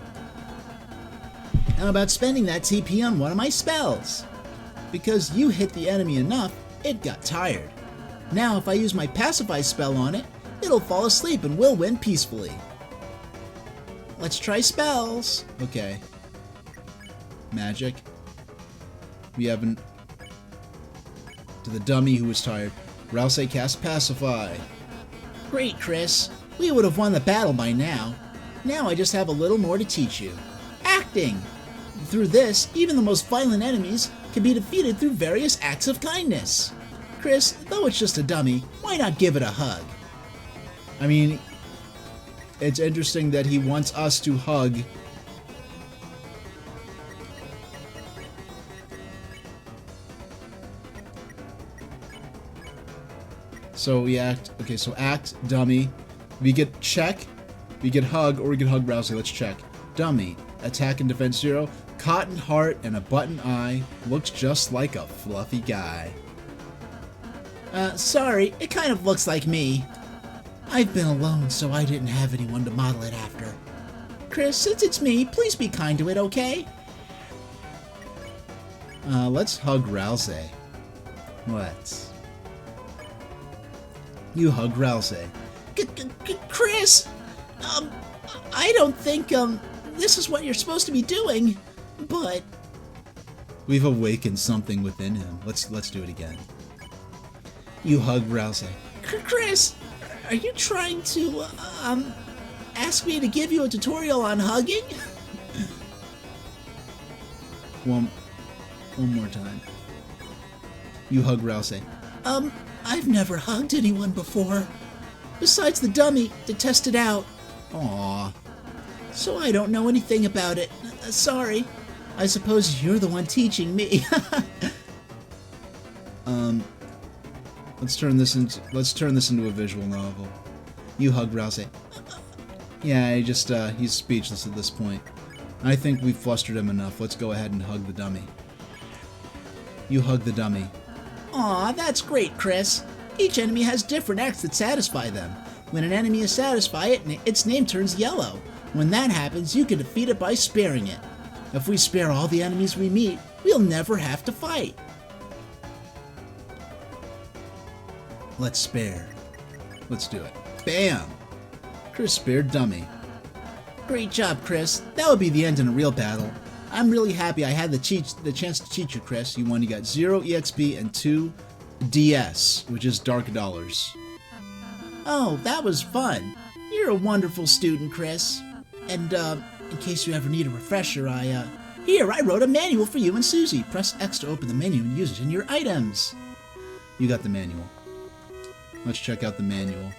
how about spending that TP on one of my spells? Because you hit the enemy enough, it got tired. Now if I use my pacify spell on it, it'll fall asleep and we'll win peacefully. Let's try spells. Okay. Magic. We haven't... To the dummy who was tired. Rouse cast Pacify. Great, Chris. We would have won the battle by now. Now I just have a little more to teach you. Acting! Through this, even the most violent enemies can be defeated through various acts of kindness. Chris, though it's just a dummy, why not give it a hug? I mean, it's interesting that he wants us to hug. So we act, okay, so act, dummy. We get check, we get hug, or we get hug Rousey. Let's check. Dummy, attack and defense 0, cotton heart and a button eye, looks just like a fluffy guy. Sorry, it kind of looks like me. I've been alone, so I didn't have anyone to model it after. Chris, since it's me, please be kind to it, okay? Let's hug Rousey. Let's. You hug Rousey. Chris! I don't think, this is what you're supposed to be doing, but... We've awakened something within him. Let's do it again. You hug Rousey. Chris, are you trying to, ask me to give you a tutorial on hugging? One more time. You hug Rousey. I've never hugged anyone before. Besides the dummy to test it out. Aww. So I don't know anything about it. Sorry. I suppose you're the one teaching me. Let's turn this into a visual novel. You hug Rousey. Yeah, he's speechless at this point. I think we've flustered him enough. Let's go ahead and hug the dummy. You hug the dummy. Aw, that's great, Chris. Each enemy has different acts that satisfy them. When an enemy is satisfied, its name turns yellow. When that happens, you can defeat it by sparing it. If we spare all the enemies we meet, we'll never have to fight. Let's spare. Let's do it. Bam! Chris spared dummy. Great job, Chris. That would be the end in a real battle. I'm really happy I had the chance to teach you, Chris. You won. You got 0 EXP and 2 DS, which is Dark Dollars. Oh, that was fun. You're a wonderful student, Chris. And, in case you ever need a refresher, here, I wrote a manual for you and Susie. Press X to open the menu and use it in your items. You got the manual. Let's check out the manual.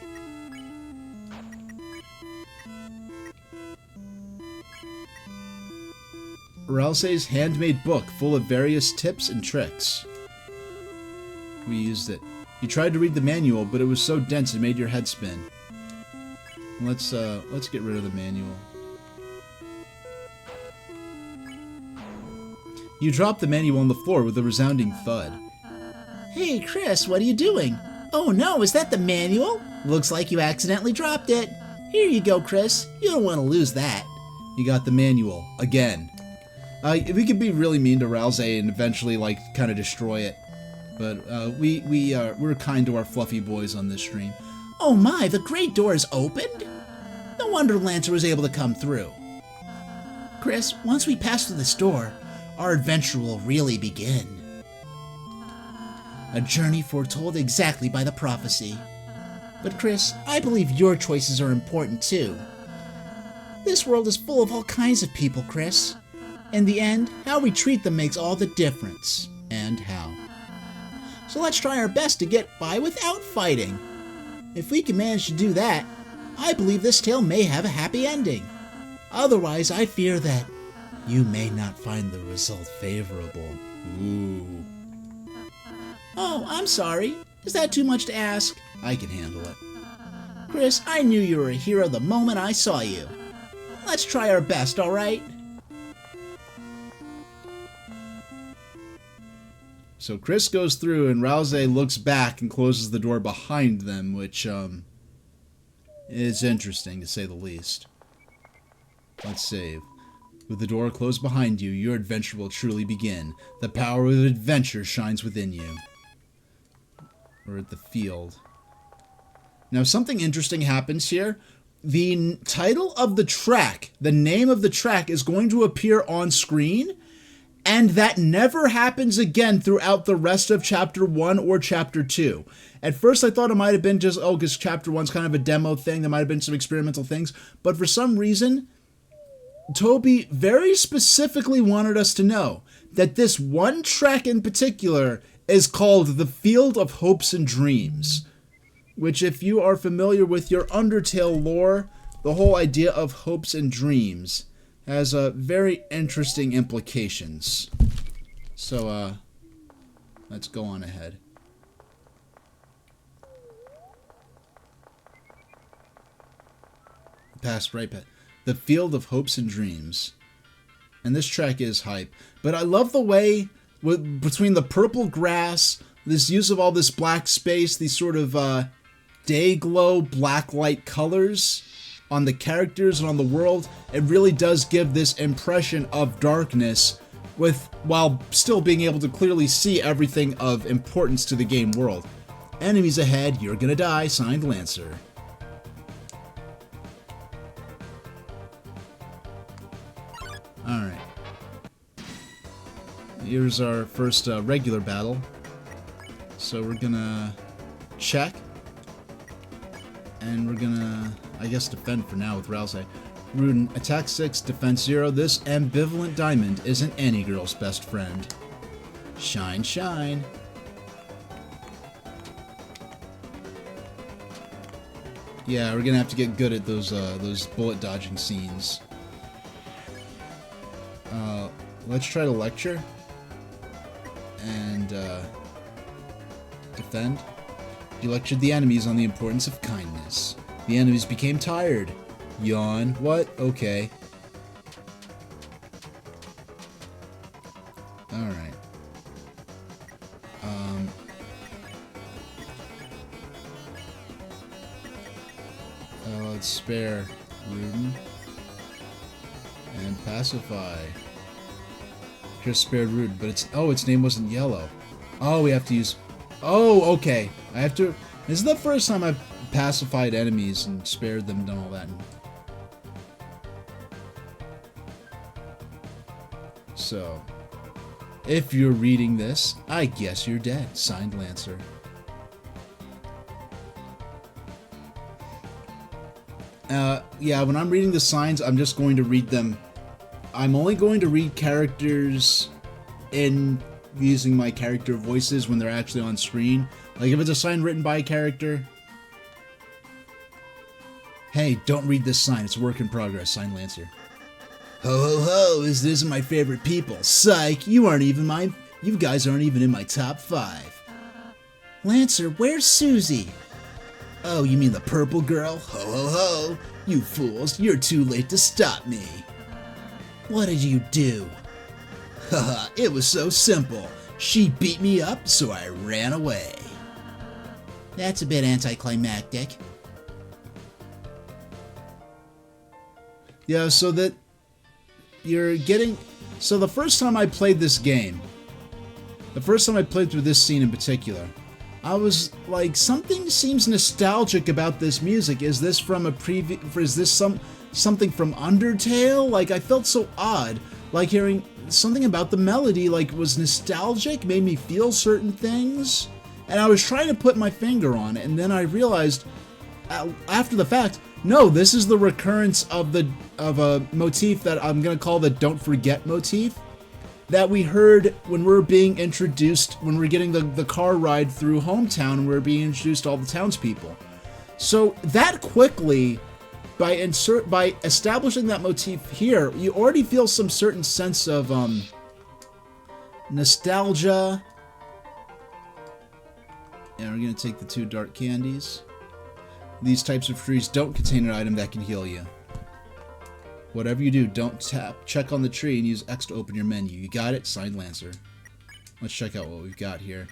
Rousey's handmade book full of various tips and tricks. We used it. You tried to read the manual, but it was so dense it made your head spin. Let's get rid of the manual. You drop the manual on the floor with a resounding thud. Hey, Chris, what are you doing? Oh no, is that the manual? Looks like you accidentally dropped it. Here you go, Chris. You don't want to lose that. You got the manual again. We could be really mean to Rousey and eventually, like, kind of destroy it. But we're kind to our fluffy boys on this stream. Oh my, the great door is opened? No wonder Lancer was able to come through. Chris, once we pass through this door, our adventure will really begin. A journey foretold exactly by the prophecy. But Chris, I believe your choices are important too. This world is full of all kinds of people, Chris. In the end, how we treat them makes all the difference. And how. So let's try our best to get by without fighting. If we can manage to do that, I believe this tale may have a happy ending. Otherwise, I fear that you may not find the result favorable. Ooh. Oh, I'm sorry. Is that too much to ask? I can handle it. Chris, I knew you were a hero the moment I saw you. Let's try our best, alright? So Chris goes through and Rousey looks back and closes the door behind them, which, is interesting to say the least. Let's save. With the door closed behind you, your adventure will truly begin. The power of adventure shines within you. We're at the field. Now, something interesting happens here. The title of the track, the name of the track, is going to appear on screen, and that never happens again throughout the rest of Chapter 1 or Chapter 2. At first, I thought it might have been just, because Chapter 1's kind of a demo thing, there might have been some experimental things, but for some reason, Toby very specifically wanted us to know that this one track in particular is called The Field of Hopes and Dreams, which, if you are familiar with your Undertale lore, the whole idea of hopes and dreams has very interesting implications. So, let's go on ahead. Past right past. The Field of Hopes and Dreams. And this track is hype. But I love the way, between the purple grass, this use of all this black space, these sort of day glow black light colors on the characters and on the world, it really does give this impression of darkness while still being able to clearly see everything of importance to the game world. Enemies ahead, you're gonna die, signed Lancer. Alright. Here's our first regular battle. So we're gonna check. And we're gonna, I guess, defend for now with Rousey. Rudin, attack 6, defense 0. This ambivalent diamond isn't any girl's best friend. Shine, shine. Yeah, we're gonna have to get good at those bullet dodging scenes. Let's try to lecture and defend. You lectured the enemies on the importance of kindness. The enemies became tired. Yawn. What? Okay. Alright. Let's spare Rudin and pacify. Just spared Rudin, but its name wasn't yellow. Oh, we have to use. Oh, okay. I have to. This is the first time I've pacified enemies and spared them, done all that. So, if you're reading this, I guess you're dead. Signed, Lancer. Yeah, when I'm reading the signs, I'm just going to read them. I'm only going to read characters in using my character voices when they're actually on screen. Like if it's a sign written by a character. Hey, don't read this sign. It's a work in progress. Signed, Lancer. Ho ho ho! This isn't my favorite people. Psych! You guys aren't even in my top 5. Lancer, where's Susie? Oh, you mean the purple girl? Ho ho ho! You fools! You're too late to stop me. What did you do? Haha, it was so simple. She beat me up, so I ran away. That's a bit anticlimactic. Yeah, so that you're getting... So the first time I played this game, the first time I played through this scene in particular, I was like, something seems nostalgic about this music. Is this from a is this something from Undertale? Like, I felt so odd. Like, hearing something about the melody, like, was nostalgic, made me feel certain things. And I was trying to put my finger on it, and then I realized, after the fact, no, this is the recurrence of a motif that I'm gonna call the "Don't Forget" motif that we heard when we were being introduced, when we were getting the car ride through Hometown, and we were being introduced to all the townspeople. So that quickly, by establishing that motif here, you already feel some certain sense of nostalgia. And we're gonna take the 2 dark candies. These types of trees don't contain an item that can heal you. Whatever you do, don't check on the tree and use X to open your menu. You got it? Signed, Lancer. Let's check out what we've got here.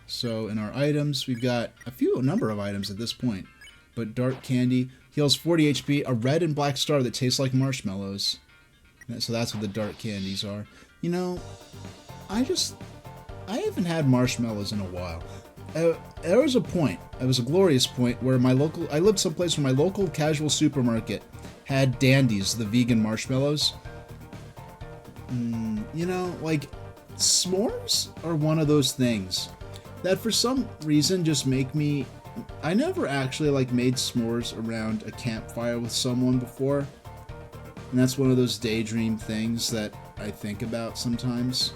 So in our items, we've got a number of items at this point. But dark candy heals 40 HP, a red and black star that tastes like marshmallows. So that's what the dark candies are. You know, I haven't had marshmallows in a while. There was a point, it was a glorious point, where I lived someplace where my local casual supermarket had Dandies, the vegan marshmallows. You know, like, s'mores are one of those things that for some reason just make me... I never actually, like, made s'mores around a campfire with someone before. And that's one of those daydream things that I think about sometimes.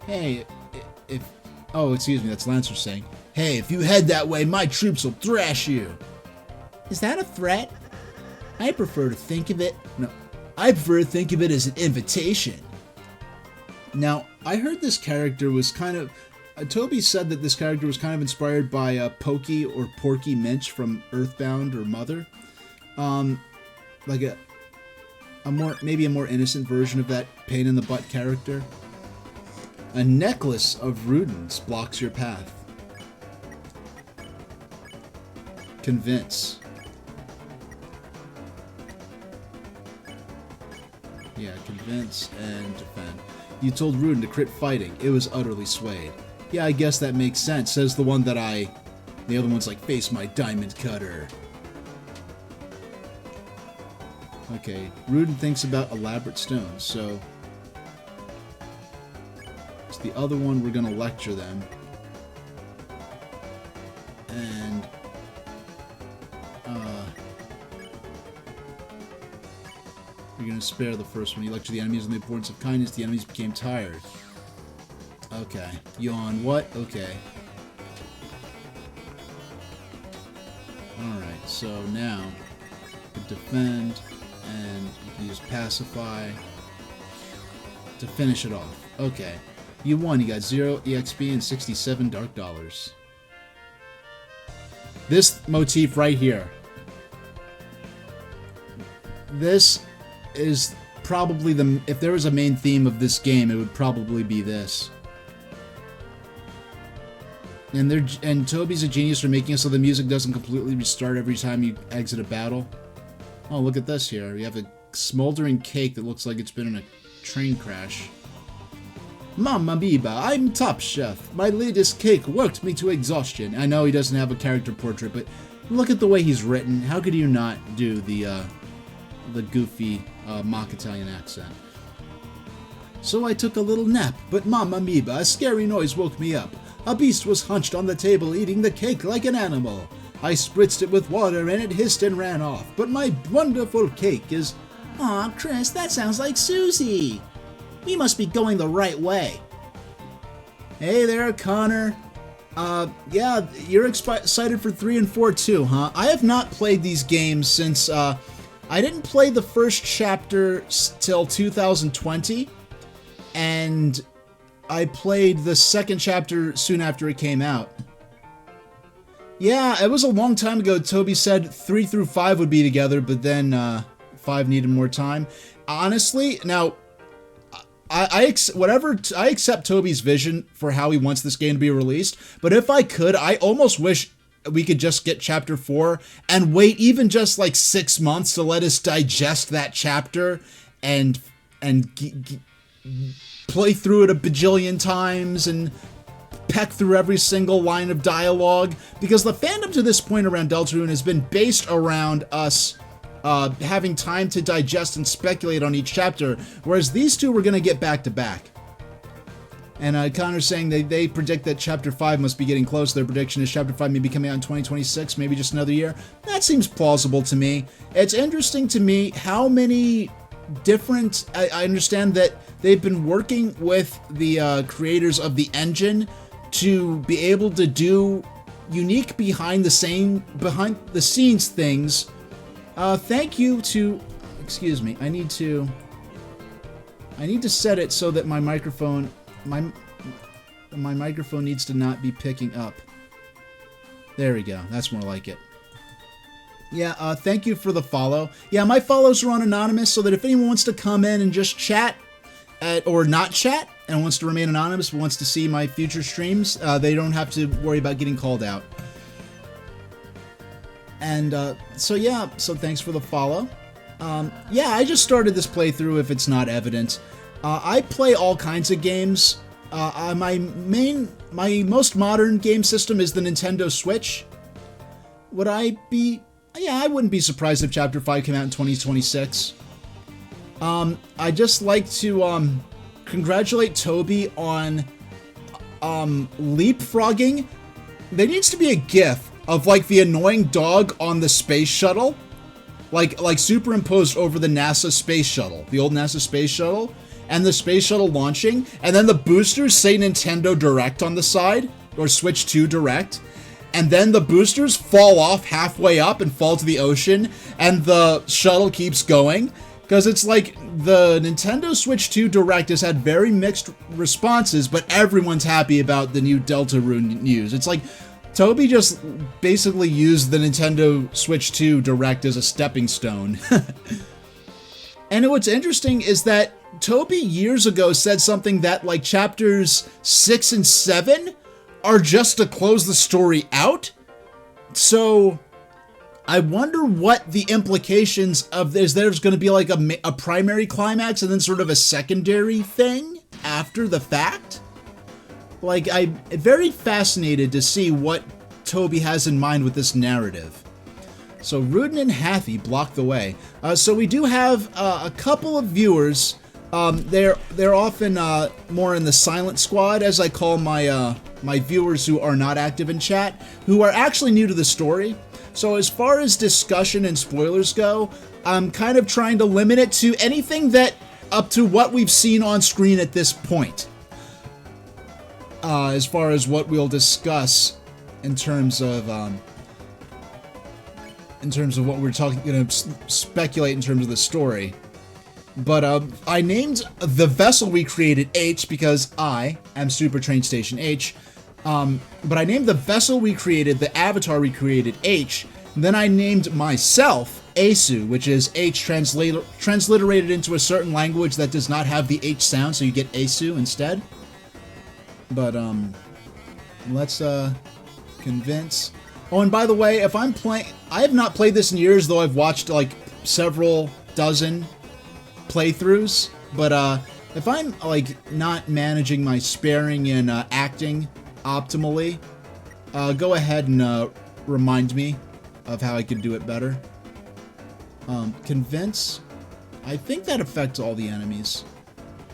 Hey, oh, excuse me, that's Lancer saying, "Hey, if you head that way, my troops will thrash you." Is that a threat? I prefer to think of it... No, I prefer to think of it as an invitation. Now, I heard this character was kind of... Toby said that this character was kind of inspired by Pokey or Porky Minch from Earthbound or Mother. Like maybe a more innocent version of that pain-in-the-butt character. A necklace of rudens blocks your path. Convince. Yeah, convince and defend. You told Ruden to crit fighting. It was utterly swayed. Yeah, I guess that makes sense, says the one that the other one's like, "Face my diamond cutter." Okay, Ruden thinks about elaborate stones, so... The other one, we're gonna lecture them. And we're gonna spare the first one. You lecture the enemies on the importance of kindness. The enemies became tired. Okay. Yawn. What? Okay. Alright, so now you defend and you can use pacify to finish it off. Okay. You won. You got 0 EXP and 67 dark dollars. This motif right here. This is probably if there was a main theme of this game, it would probably be this. And Toby's a genius for making it so the music doesn't completely restart every time you exit a battle. Oh, look at this here. You have a smoldering cake that looks like it's been in a train crash. Mamma Biba, I'm top chef. My latest cake worked me to exhaustion. I know he doesn't have a character portrait, but look at the way he's written. How could you not do the goofy mock Italian accent? So I took a little nap, but Mamma Biba, a scary noise woke me up. A beast was hunched on the table eating the cake like an animal. I spritzed it with water and it hissed and ran off, but my wonderful cake is... Aw, Chris, that sounds like Susie. We must be going the right way. Hey there, Connor. Yeah, you're excited for 3 and 4 too, huh? I have not played these games since, I didn't play the first chapter till 2020, and I played the second chapter soon after it came out. Yeah, it was a long time ago. Toby said 3 through 5 would be together, but then, 5 needed more time. Honestly, now... I accept Toby's vision for how he wants this game to be released, but if I could, I almost wish we could just get chapter 4 and wait even just like 6 months to let us digest that chapter and play through it a bajillion times and peck through every single line of dialogue, because the fandom to this point around Deltarune has been based around us having time to digest and speculate on each chapter, whereas these two were going to get back to back. And Connor's saying they predict that Chapter 5 must be getting close. Their prediction is Chapter 5 may be coming out in 2026, maybe just another year. That seems plausible to me. It's interesting to me how many different... I understand that they've been working with the creators of the engine to be able to do unique behind the scenes things. Thank you to... Excuse me, I need to set it so that my microphone... My microphone needs to not be picking up. There we go. That's more like it. Yeah, thank you for the follow. Yeah, my follows are on anonymous, so that if anyone wants to come in and just chat, or not chat, and wants to remain anonymous, but wants to see my future streams, they don't have to worry about getting called out. And, so thanks for the follow. Yeah, I just started this playthrough, if it's not evident. I play all kinds of games. My most modern game system is the Nintendo Switch. I wouldn't be surprised if Chapter 5 came out in 2026. I'd just like to congratulate Toby on leapfrogging. There needs to be a GIF of like the annoying dog on the space shuttle, like superimposed over the NASA space shuttle, the old NASA space shuttle, and the space shuttle launching, and then the boosters say Nintendo Direct on the side, or Switch 2 Direct, and then the boosters fall off halfway up and fall to the ocean, and the shuttle keeps going, because it's like the Nintendo Switch 2 Direct has had very mixed responses, but everyone's happy about the new Deltarune news. It's like Toby just basically used the Nintendo Switch 2 Direct as a stepping stone. And what's interesting is that Toby years ago said something that like chapters 6 and 7 are just to close the story out. So I wonder what the implications of this. There's going to be like a primary climax and then sort of a secondary thing after the fact. Like, I'm very fascinated to see what Toby has in mind with this narrative. So Rudin and Hathi block the way. So we do have a couple of viewers. They're often more in the silent squad, as I call my my viewers who are not active in chat, who are actually new to the story. So as far as discussion and spoilers go, I'm kind of trying to limit it to anything that up to what we've seen on screen at this point. As far as what we'll discuss in terms of what we're going to speculate in terms of the story. But I named the vessel we created H because I am Super Train Station H. But I named the vessel we created, the avatar we created, H. Then I named myself Asu, which is H transliterated into a certain language that does not have the H sound, so you get Asu instead. But let's convince. Oh, and by the way, if I'm playing, I have not played this in years, though I've watched like several dozen playthroughs. But if I'm like not managing my sparing and acting optimally, go ahead and remind me of how I can do it better. Convince. I think that affects all the enemies.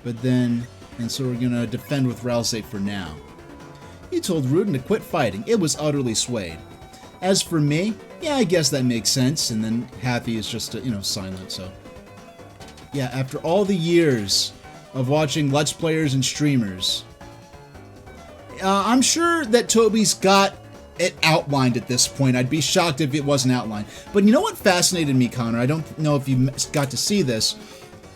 But then, and so we're gonna defend with Ralsei for now. You told Rudin to quit fighting. It was utterly swayed. As for me, yeah, I guess that makes sense. And then Hathi is just, silent, so. Yeah, after all the years of watching Let's Players and streamers, I'm sure that Toby's got it outlined at this point. I'd be shocked if it wasn't outlined. But you know what fascinated me, Connor? I don't know if you got to see this.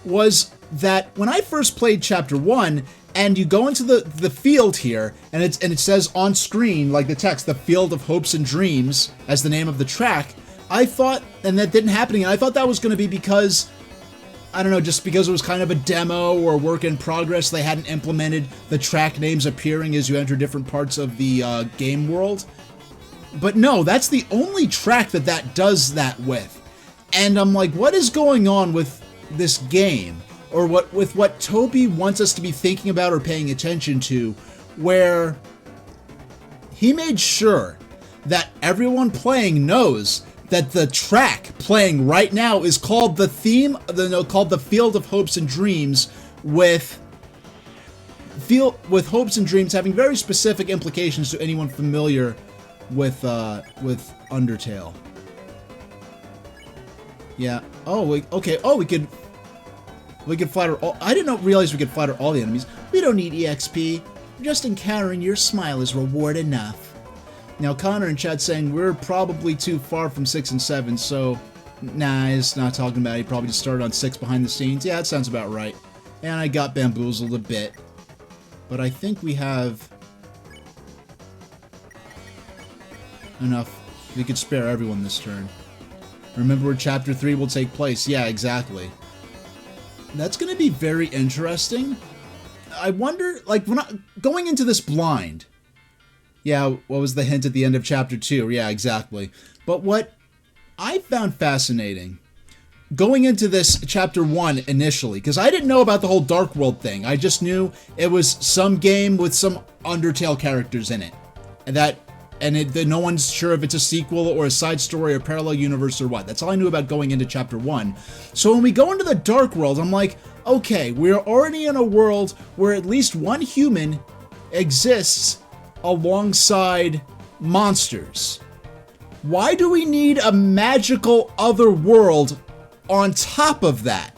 Was that when I first played Chapter 1, and you go into the field here, and it says on screen, like the text, the Field of Hopes and Dreams, as the name of the track, I thought, and that didn't happen, and I thought that was going to be because I don't know, just because it was kind of a demo or work in progress, they hadn't implemented the track names appearing as you enter different parts of the game world. But no, that's the only track that does that with. And I'm like, what is going on with this game? Or with what Toby wants us to be thinking about or paying attention to, where he made sure that everyone playing knows that the track playing right now is called the Field of Hopes and Dreams, with hopes and dreams having very specific implications to anyone familiar with Undertale. Yeah. Oh, okay. Oh, we could flatter all. I didn't realize we could flatter all the enemies. We don't need EXP. Just encountering your smile is reward enough. Now, Connor in chat saying we're probably too far from 6 and 7, so nah, he's not talking about it. He probably just started on 6 behind the scenes. Yeah, that sounds about right. And I got bamboozled a bit. But I think we have enough. We could spare everyone this turn. Remember where Chapter 3 will take place. Yeah, exactly. That's going to be very interesting. I wonder, like, going into this blind. Yeah, what was the hint at the end of Chapter 2? Yeah, exactly. But what I found fascinating, going into this Chapter 1 initially, because I didn't know about the whole Dark World thing. I just knew it was some game with some Undertale characters in it. And no one's sure if it's a sequel or a side story or parallel universe or what. That's all I knew about going into Chapter 1. So when we go into the Dark World, I'm like, okay, we're already in a world where at least one human exists alongside monsters. Why do we need a magical other world on top of that?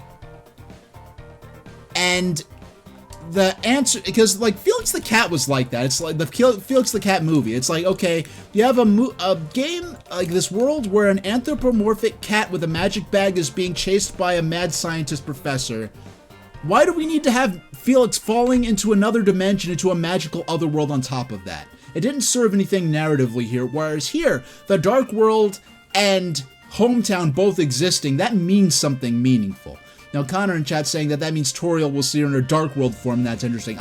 And the answer, because like Felix the Cat was like that. It's like the Felix the Cat movie. It's like, okay, you have a game like this world where an anthropomorphic cat with a magic bag is being chased by a mad scientist professor. Why do we need to have Felix falling into another dimension, into a magical other world on top of that? It didn't serve anything narratively here, whereas here, the Dark World and Hometown both existing, that means something meaningful. Now, Connor in chat saying that means Toriel will see her in her Dark World form. That's interesting.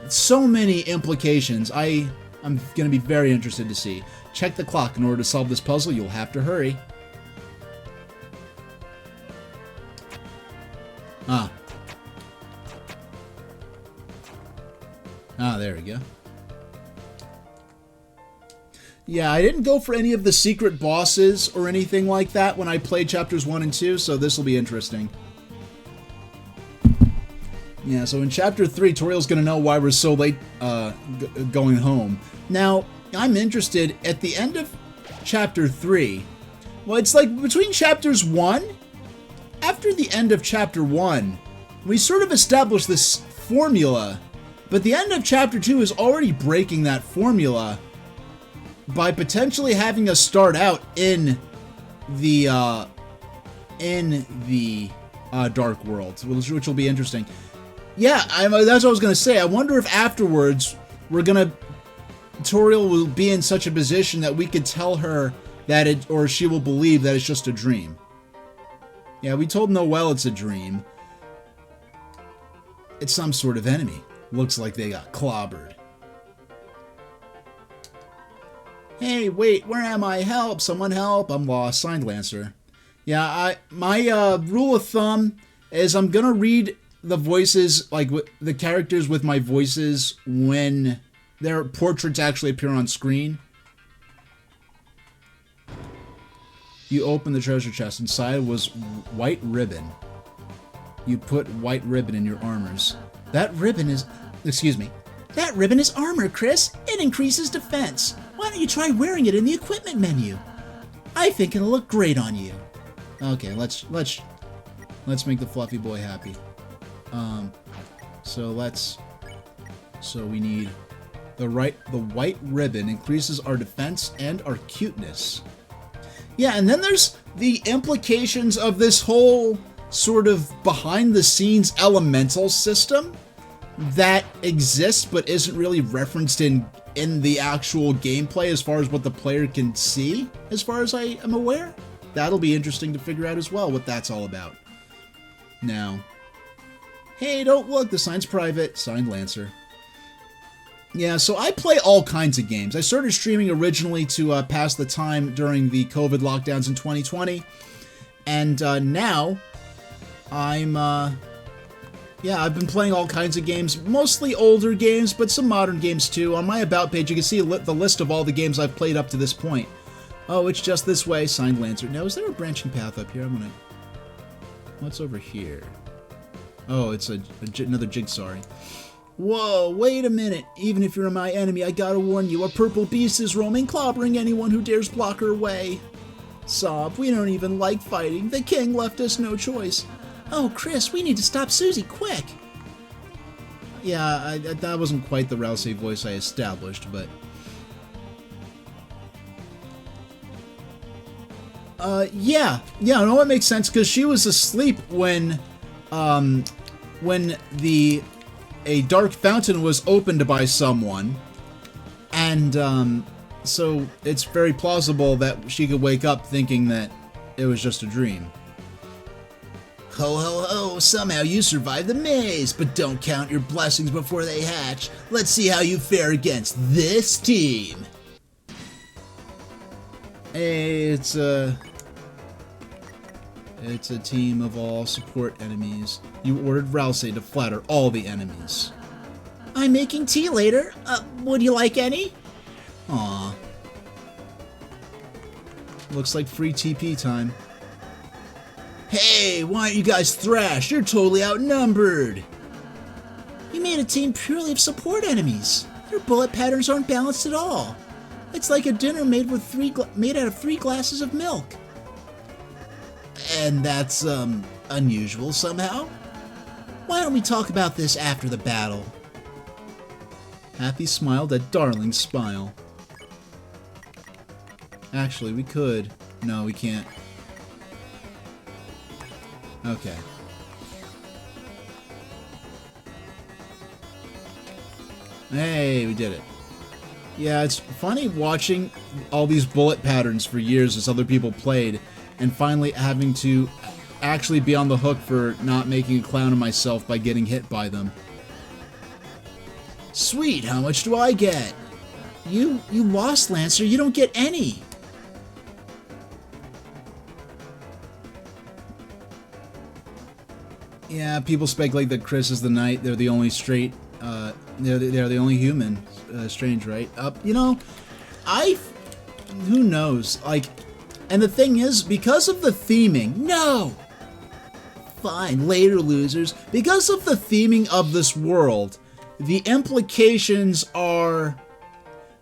So many implications. I'm going to be very interested to see. Check the clock. In order to solve this puzzle, you'll have to hurry. There we go. Yeah, I didn't go for any of the secret bosses or anything like that when I played Chapters 1 and 2, so this will be interesting. Yeah, so in Chapter 3, Toriel's going to know why we're so late going home. Now, I'm interested, at the end of Chapter 3, well, it's like between Chapters 1, after the end of Chapter 1, we sort of established this formula, but the end of Chapter 2 is already breaking that formula by potentially having us start out in the Dark World, which will be interesting. Yeah, that's what I was going to say. I wonder if afterwards Toriel will be in such a position that we could tell her that or she will believe that it's just a dream. Yeah, we told Noelle it's a dream. It's some sort of enemy. Looks like they got clobbered. Hey, wait, where am I? Help! Someone help! I'm lost. Signed, Lancer. Yeah, my rule of thumb is I'm gonna read the voices, like the characters with my voices when their portraits actually appear on screen. You open the treasure chest. Inside was white ribbon. You put white ribbon in your armors. That ribbon is... Excuse me. That ribbon is armor, Chris. It increases defense. Why don't you try wearing it in the equipment menu? I think it'll look great on you. Okay, let's make the fluffy boy happy. So we need the white ribbon increases our defense and our cuteness. Yeah, and then there's the implications of this whole sort of behind the scenes elemental system that exists but isn't really referenced in the actual gameplay as far as what the player can see, as far as I am aware. That'll be interesting to figure out as well, what that's all about. now. Hey, don't look, the sign's private. Signed, Lancer. Yeah, so I play all kinds of games. I started streaming originally to pass the time during the COVID lockdowns in 2020. And now, yeah, I've been playing all kinds of games, mostly older games, but some modern games too. On my About page, you can see the list of all the games I've played up to this point. Oh, it's just this way, signed Lancer. Now, is there a branching path up here? What's over here? Oh, it's another jigsaw. Whoa, wait a minute. Even if you're my enemy, I gotta warn you, a purple beast is roaming, clobbering anyone who dares block her way. Sob, we don't even like fighting. The king left us no choice. Oh, Chris, we need to stop Susie, quick! Yeah, that wasn't quite the Rousey voice I established, but... yeah, no, it makes sense, because she was asleep when a dark fountain was opened by someone, and, so it's very plausible that she could wake up thinking that it was just a dream. Ho ho ho, somehow you survived the maze, but don't count your blessings before they hatch. Let's see how you fare against this team. Hey, it's a team of all support enemies. You ordered Rousey to flatter all the enemies. I'm making tea later. Would you like any? Aw. Looks like free TP time. Hey, why don't you guys thrash? You're totally outnumbered. You made a team purely of support enemies. Your bullet patterns aren't balanced at all. It's like a dinner made out of 3 glasses of milk. And that's, unusual somehow? Why don't we talk about this after the battle? Happy smiled, a darling smile. Actually, we could. No, we can't. Okay. Hey, we did it. Yeah, it's funny watching all these bullet patterns for years as other people played, and finally having to actually be on the hook for not making a clown of myself by getting hit by them. Sweet, how much do I get? You lost, Lancer. You don't get any. Yeah, people speculate that Chris is the knight. They're the only straight. They're the only human. Strange, right? You know, who knows? Like, and the thing is, because of the theming. No. Fine, later, losers. Because of the theming of this world, the implications are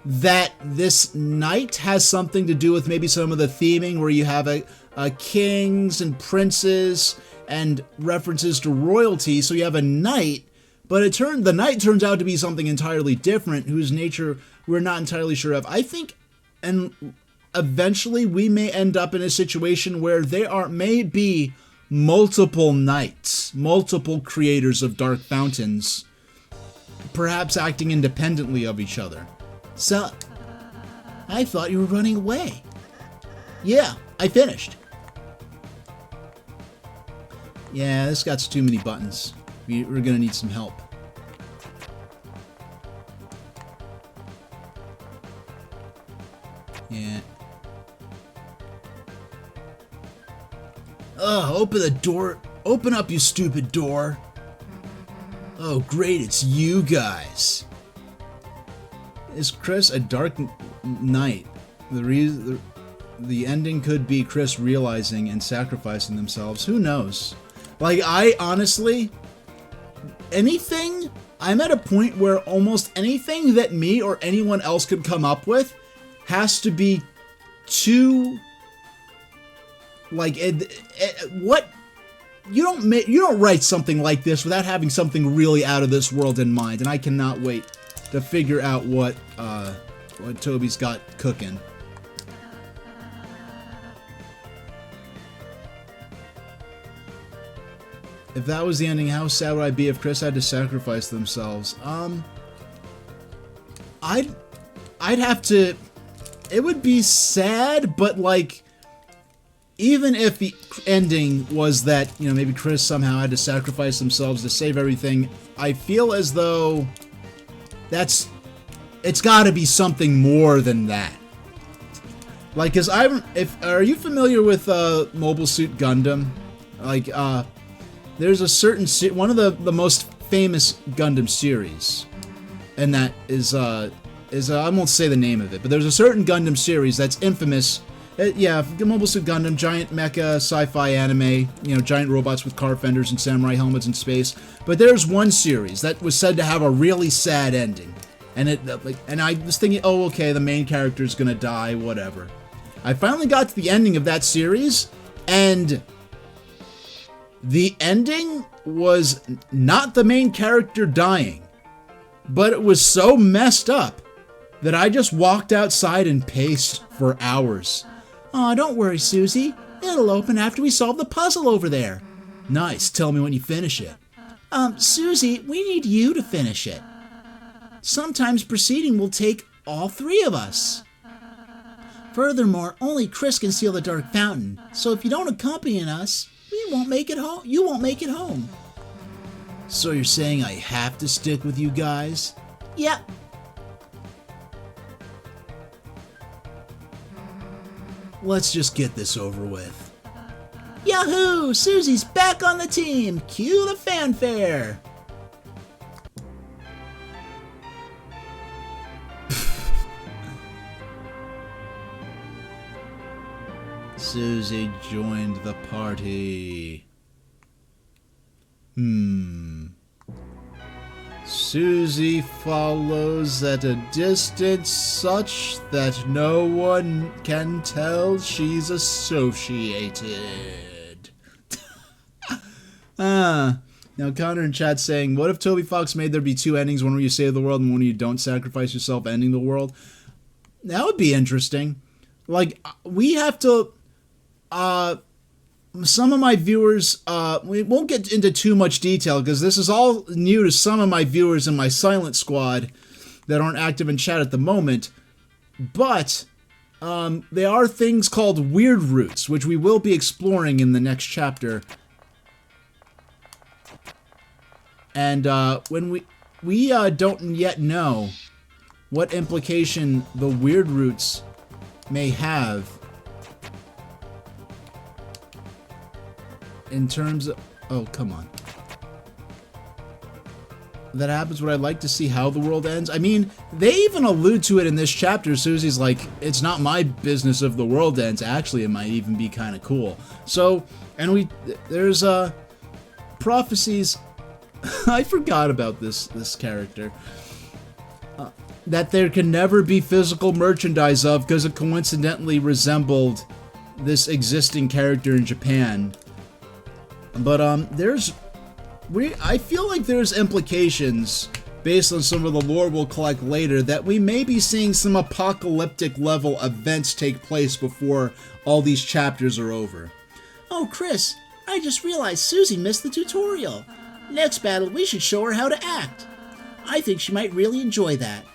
that this knight has something to do with maybe some of the theming, where you have kings and princes and references to royalty. So you have a knight, but the knight turns out to be something entirely different, whose nature we're not entirely sure of. I think, and eventually we may end up in a situation where there may be multiple knights, multiple creators of dark fountains, perhaps acting independently of each other. So, I thought you were running away. Yeah, I finished. Yeah, this got too many buttons. We're gonna need some help. Yeah. Ugh, open the door. Open up, you stupid door. Oh, great, it's you guys. Is Chris a dark knight? The ending could be Chris realizing and sacrificing themselves. Who knows? Like, I honestly, I'm at a point where almost anything that me or anyone else could come up with has to be too, like, what? You don't write something like this without having something really out of this world in mind, and I cannot wait to figure out what Toby's got cooking. If that was the ending, how sad would I be if Chris had to sacrifice themselves? I'd have to. It would be sad, but like, even if the ending was that, you know, maybe Chris somehow had to sacrifice themselves to save everything, I feel as though it's got to be something more than that. Like, cause are you familiar with Mobile Suit Gundam? Like, there's a certain one of the most famous Gundam series, and that is I won't say the name of it, but there's a certain Gundam series that's infamous. Yeah, Mobile Suit Gundam, giant mecha sci-fi anime, you know, giant robots with car fenders and samurai helmets in space. But there's one series that was said to have a really sad ending, and and I was thinking, oh, okay, the main character's gonna die, whatever. I finally got to the ending of that series, and the ending was not the main character dying, but it was so messed up that I just walked outside and paced for hours. Aw, don't worry, Susie. It'll open after we solve the puzzle over there. Nice, tell me when you finish it. Susie, we need you to finish it. Sometimes proceeding will take all three of us. Furthermore, only Chris can seal the Dark Fountain, so if you don't accompany us, you won't make it home. So you're saying I have to stick with you guys? Yep. Let's just get this over with. Yahoo! Susie's back on the team! Cue the fanfare! Susie joined the party. Susie follows at a distance such that no one can tell she's associated. Now Connor in chat saying, what if Toby Fox made there be two endings, one where you save the world and one where you don't sacrifice yourself, ending the world? That would be interesting. Like, we have to... some of my viewers, we won't get into too much detail because this is all new to some of my viewers in my silent squad that aren't active in chat at the moment, but there are things called weird roots, which we will be exploring in the next chapter. And when we don't yet know what implication the weird roots may have in terms of... Oh, come on. That happens when I'd like to see how the world ends. I mean, they even allude to it in this chapter. Susie's like, it's not my business if the world ends. Actually, it might even be kind of cool. So, and there's prophecies... I forgot about this character. That there can never be physical merchandise of because it coincidentally resembled this existing character in Japan. But I feel like there's implications based on some of the lore we'll collect later that we may be seeing some apocalyptic level events take place before all these chapters are over. Oh, Chris, I just realized Susie missed the tutorial. Next battle, we should show her how to act. I think she might really enjoy that.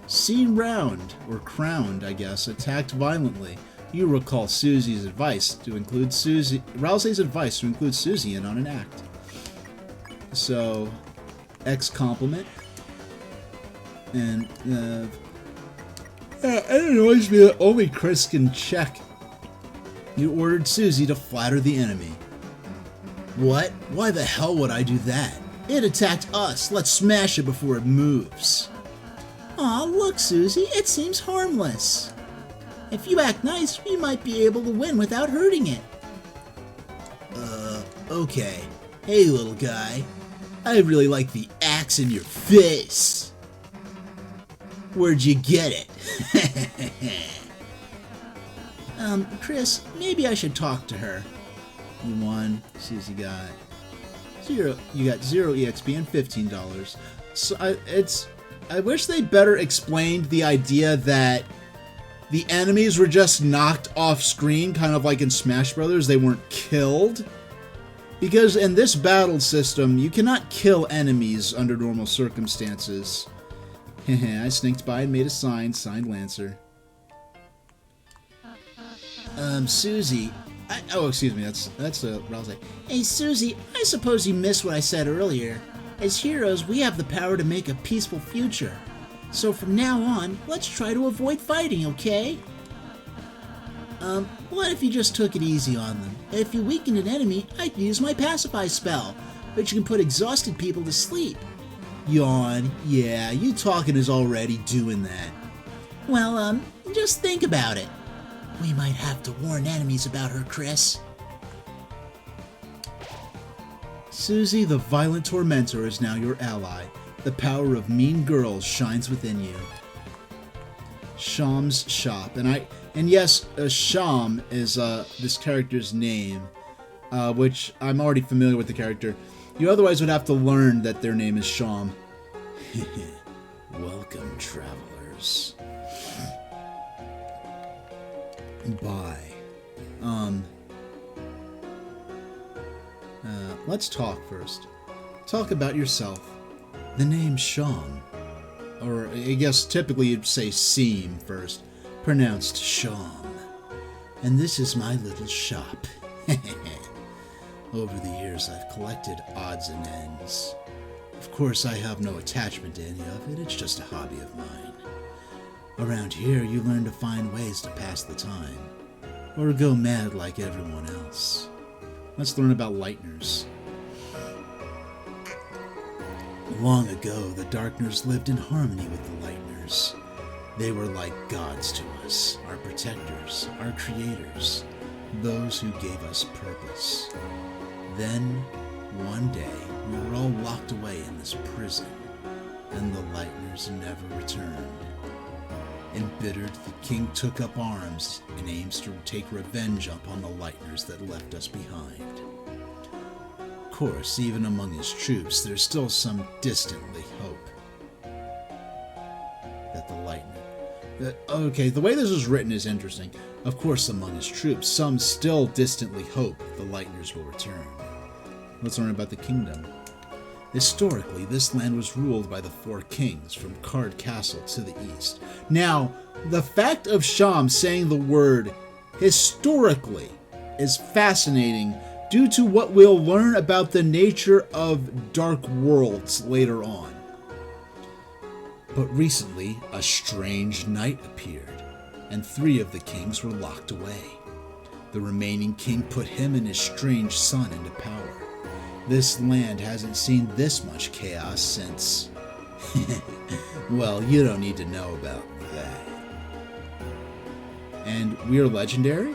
Seen round, or crowned, I guess, attacked violently. You recall Susie's advice to include Rousey's advice to include Susie in on an act. So, X compliment. And, it annoys me that only Chris can check. You ordered Susie to flatter the enemy. What? Why the hell would I do that? It attacked us. Let's smash it before it moves. Aw, look, Susie, it seems harmless. If you act nice, we might be able to win without hurting it. Okay. Hey, little guy. I really like the axe in your face. Where'd you get it? Chris, maybe I should talk to her. You won. Susie got 0. You got 0 EXP and $15. So I wish they better explained the idea that the enemies were just knocked off screen, kind of like in Smash Brothers. They weren't killed. Because in this battle system, you cannot kill enemies under normal circumstances. I sneaked by and made a sign, signed Lancer. Susie. Excuse me, that's Ralsei. Hey, Susie, I suppose you missed what I said earlier. As heroes, we have the power to make a peaceful future. So from now on, let's try to avoid fighting, okay? What if you just took it easy on them? If you weakened an enemy, I'd use my pacify spell, which can put exhausted people to sleep. Yawn. Yeah, you talking is already doing that. Well, just think about it. We might have to warn enemies about her, Chris. Susie, the violent tormentor, is now your ally. The power of mean girls shines within you. Sham's shop, and yes, Sham is this character's name, which I'm already familiar with the character. You otherwise would have to learn that their name is Sham. Welcome, travelers. Bye. Let's talk first. Talk about yourself. The name Sham, or I guess typically you'd say Seam first, pronounced Sham. And this is my little shop. Over the years I've collected odds and ends. Of course I have no attachment to any of it, it's just a hobby of mine. Around here you learn to find ways to pass the time, or go mad like everyone else. Let's learn about Lightners. Long ago, the Darkners lived in harmony with the Lightners. They were like gods to us, our protectors, our creators, those who gave us purpose. Then, one day, we were all locked away in this prison, and the Lightners never returned. Embittered, the king took up arms and aims to take revenge upon the Lightners that left us behind. Of course, even among his troops, there's still some distantly hope that the Lightner... okay, the way this is written is interesting. Of course, among his troops, some still distantly hope the Lightners will return. Let's learn about the kingdom. Historically, this land was ruled by the four kings from Card Castle to the east. Now, the fact of Sham saying the word historically is fascinating due to what we'll learn about the nature of dark worlds later on. But recently, a strange knight appeared, and 3 of the kings were locked away. The remaining king put him and his strange son into power. This land hasn't seen this much chaos since... well, you don't need to know about that. And we're legendary?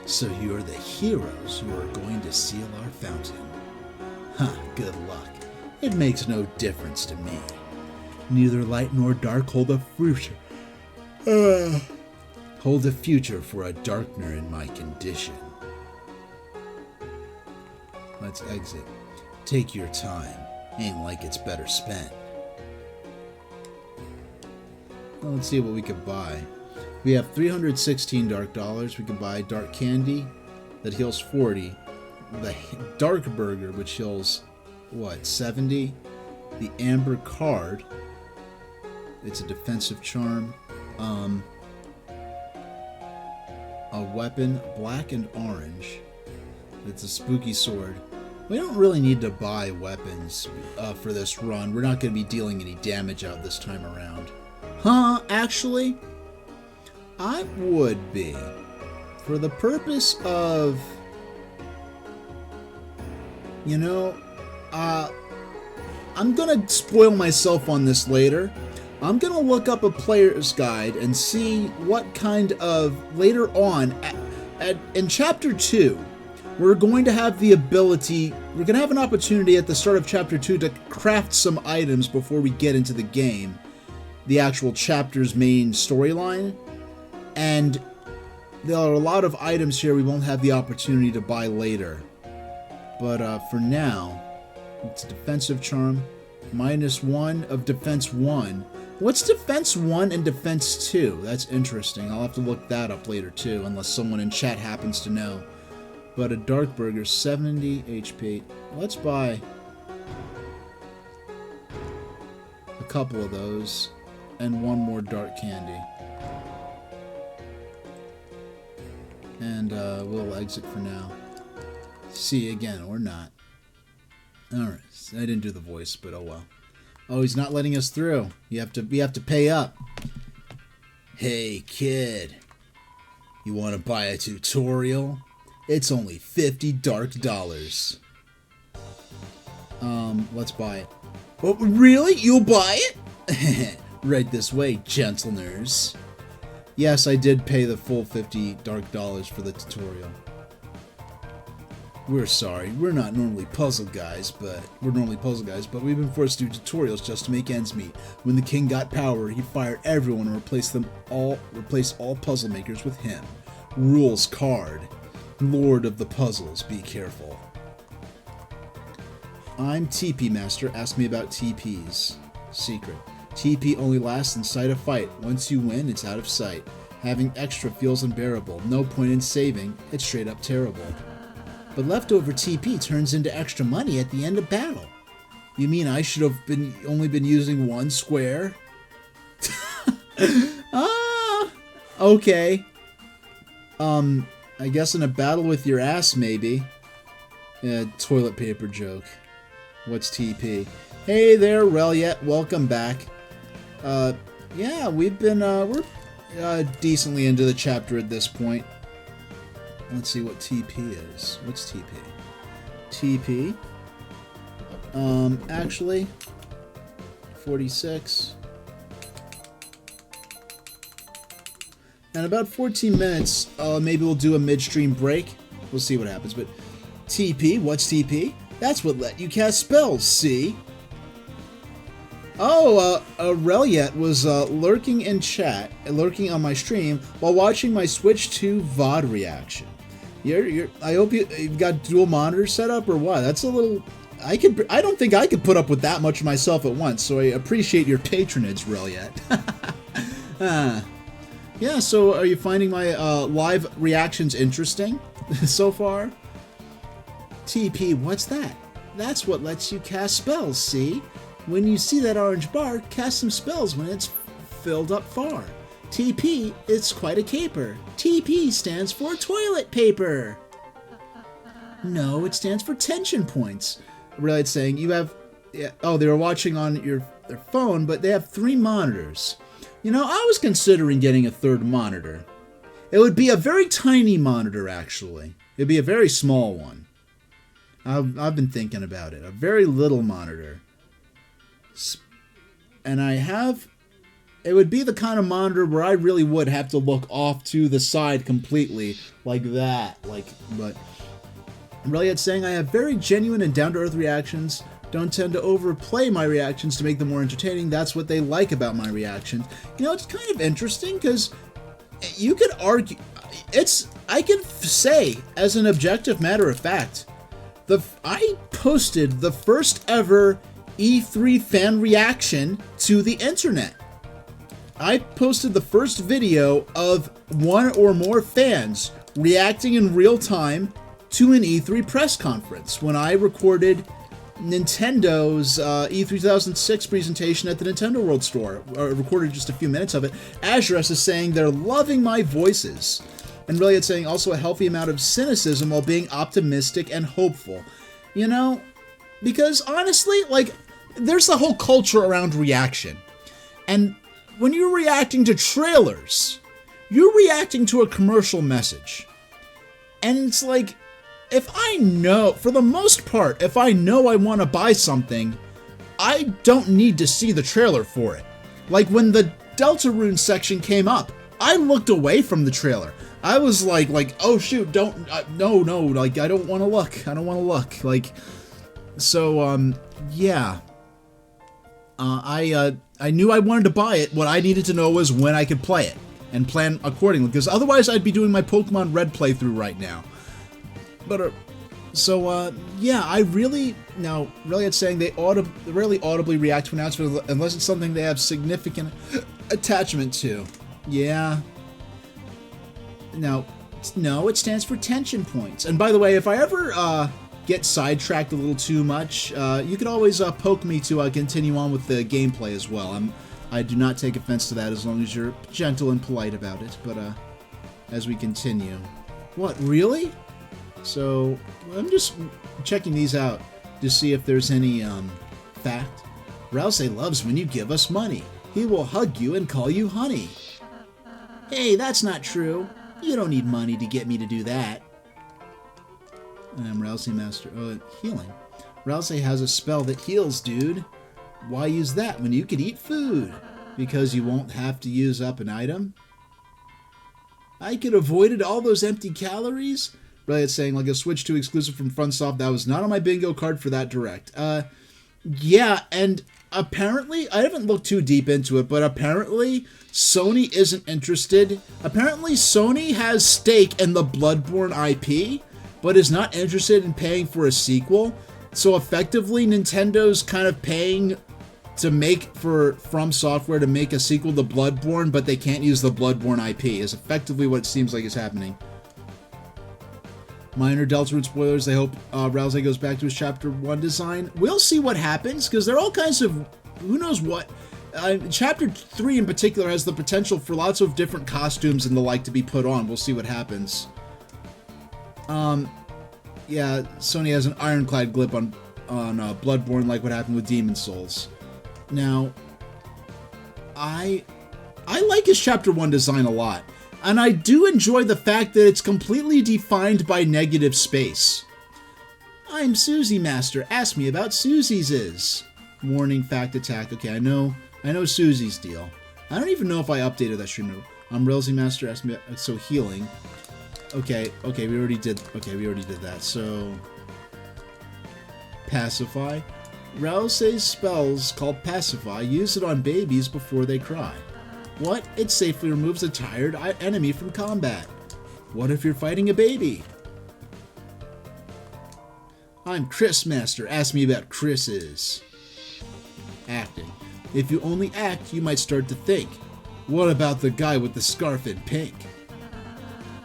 So you're the heroes who are going to seal our fountain. Huh, good luck. It makes no difference to me. Neither light nor dark hold a future. Hold a future for a darkner in my condition. Let's exit. Take your time. Ain't like it's better spent. Well, let's see what we could buy. We have 316 dark dollars. We could buy dark candy that heals 40. The dark burger, which heals, what, 70? The amber card. It's a defensive charm. A weapon, black and orange. It's a spooky sword. We don't really need to buy weapons for this run. We're not going to be dealing any damage out this time around. Huh, actually, I would be. For the purpose of, you know, I'm going to spoil myself on this later. I'm going to look up a player's guide and see what kind of, later on, in Chapter 2, we're going to have the ability, we're going to have an opportunity at the start of Chapter 2 to craft some items before we get into the game, the actual chapter's main storyline, and there are a lot of items here we won't have the opportunity to buy later. But for now, it's a defensive charm, -1 of defense 1. What's defense 1 and defense 2? That's interesting. I'll have to look that up later too, unless someone in chat happens to know. But a dark burger, 70 HP. Let's buy a couple of those and one more dark candy. And we'll exit for now. See you again, or not. Alright, I didn't do the voice, but oh well. Oh, he's not letting us through. We have to pay up. Hey, kid. You want to buy a tutorial? It's only $50 dark dollars. Let's buy it. Oh, really? You'll buy it? Right this way, gentleners. Yes, I did pay the full $50 dark dollars for the tutorial. We're sorry. We're normally puzzle guys, but we've been forced to do tutorials just to make ends meet. When the king got power, he fired everyone and replaced all puzzle makers with him. Rules card. Lord of the puzzles, be careful. I'm TP Master. Ask me about TPs. Secret. TP only lasts inside a fight. Once you win, it's out of sight. Having extra feels unbearable. No point in saving. It's straight up terrible. But leftover TP turns into extra money at the end of battle. You mean I should have only been using one square? Okay. I guess in a battle with your ass, maybe. Yeah, toilet paper joke. What's TP? Hey there, Reliet. Welcome back. Yeah, we've been, we're decently into the chapter at this point. Let's see what TP is. What's TP? TP. Actually, 46. In about 14 minutes, maybe we'll do a midstream break. We'll see what happens. But TP, what's TP? That's what let you cast spells, see? Oh, Reliet was lurking in chat, lurking on my stream while watching my Switch 2 VOD reaction. I hope you've got dual monitors set up or what? That's a little. I don't think I could put up with that much myself at once. So I appreciate your patronage, Reliet. Yeah. So are you finding my live reactions interesting so far? TP, what's that? That's what lets you cast spells. See? When you see that orange bar, cast some spells when it's filled up far. TP, it's quite a caper. TP stands for toilet paper. No, it stands for tension points. Really, it's saying you have... Yeah, oh, they were watching on their phone, but they have 3 monitors. You know, I was considering getting a 3rd monitor. It would be a very tiny monitor, actually. It'd be a very small one. I've been thinking about it. A very little monitor. And I have... It would be the kind of monitor where I really would have to look off to the side completely, like that. But really, it's saying I have very genuine and down-to-earth reactions. Don't tend to overplay my reactions to make them more entertaining. That's what they like about my reactions. You know, it's kind of interesting because you could argue. I can say, as an objective matter of fact, I posted the first ever E3 fan reaction to the internet. I posted the first video of one or more fans reacting in real time to an E3 press conference when I recorded Nintendo's E3 2006 presentation at the Nintendo World Store. I recorded just a few minutes of it. Azurus is saying they're loving my voices. And really it's saying also a healthy amount of cynicism while being optimistic and hopeful. You know, because honestly, there's the whole culture around reaction. And when you're reacting to trailers, you're reacting to a commercial message. And it's like, if I know, for the most part, if I know I want to buy something, I don't need to see the trailer for it. Like when the Deltarune section came up, I looked away from the trailer. I was like, oh shoot, no, I don't want to look. I don't want to look. Yeah. I knew I wanted to buy it. What I needed to know was when I could play it and plan accordingly, because otherwise I'd be doing my Pokemon Red playthrough right now. But yeah, I really it's saying they rarely audibly react to announcements unless it's something they have significant attachment to. Yeah. No, it stands for tension points. And by the way, if I ever get sidetracked a little too much, you can always poke me to continue on with the gameplay as well. I do not take offense to that as long as you're gentle and polite about it. But as we continue, What, really? So, I'm just checking these out to see if there's any, fact. Rousey loves when you give us money. He will hug you and call you honey. Hey, that's not true. You don't need money to get me to do that. Rousey Master, healing. Rousey has a spell that heals, dude. Why use that when you could eat food? Because you won't have to use up an item? I could avoided all those empty calories? Really, it's saying like a Switch 2 exclusive from FromSoft. That was not on my bingo card for that direct. Yeah, and apparently, I haven't looked too deep into it, but apparently Sony isn't interested. Apparently Sony has stake in the Bloodborne IP, but is not interested in paying for a sequel. So effectively, Nintendo's kind of paying to make for From Software to make a sequel to Bloodborne, but they can't use the Bloodborne IP, is effectively what it seems like is happening. Minor Deltarune spoilers. I hope Rousey goes back to his Chapter 1 design. We'll see what happens, because there are all kinds of... who knows what... Chapter 3 in particular has the potential for lots of different costumes and the like to be put on. We'll see what happens. Yeah, Sony has an ironclad grip on Bloodborne, like what happened with Demon Souls. Now, I like his Chapter 1 design a lot. And I do enjoy the fact that it's completely defined by negative space. I'm Susie Master. Ask me about Susie's is. Warning, fact, attack. Okay, I know Susie's deal. I don't even know if I updated that stream. I'm Rousey Master. Ask me about, so healing. Okay, we already did that. So pacify. Rousey's spells called pacify. Use it on babies before they cry. What? It safely removes a tired enemy from combat. What if you're fighting a baby? I'm Chris Master. Ask me about Chris's. Acting. If you only act, you might start to think. What about the guy with the scarf in pink?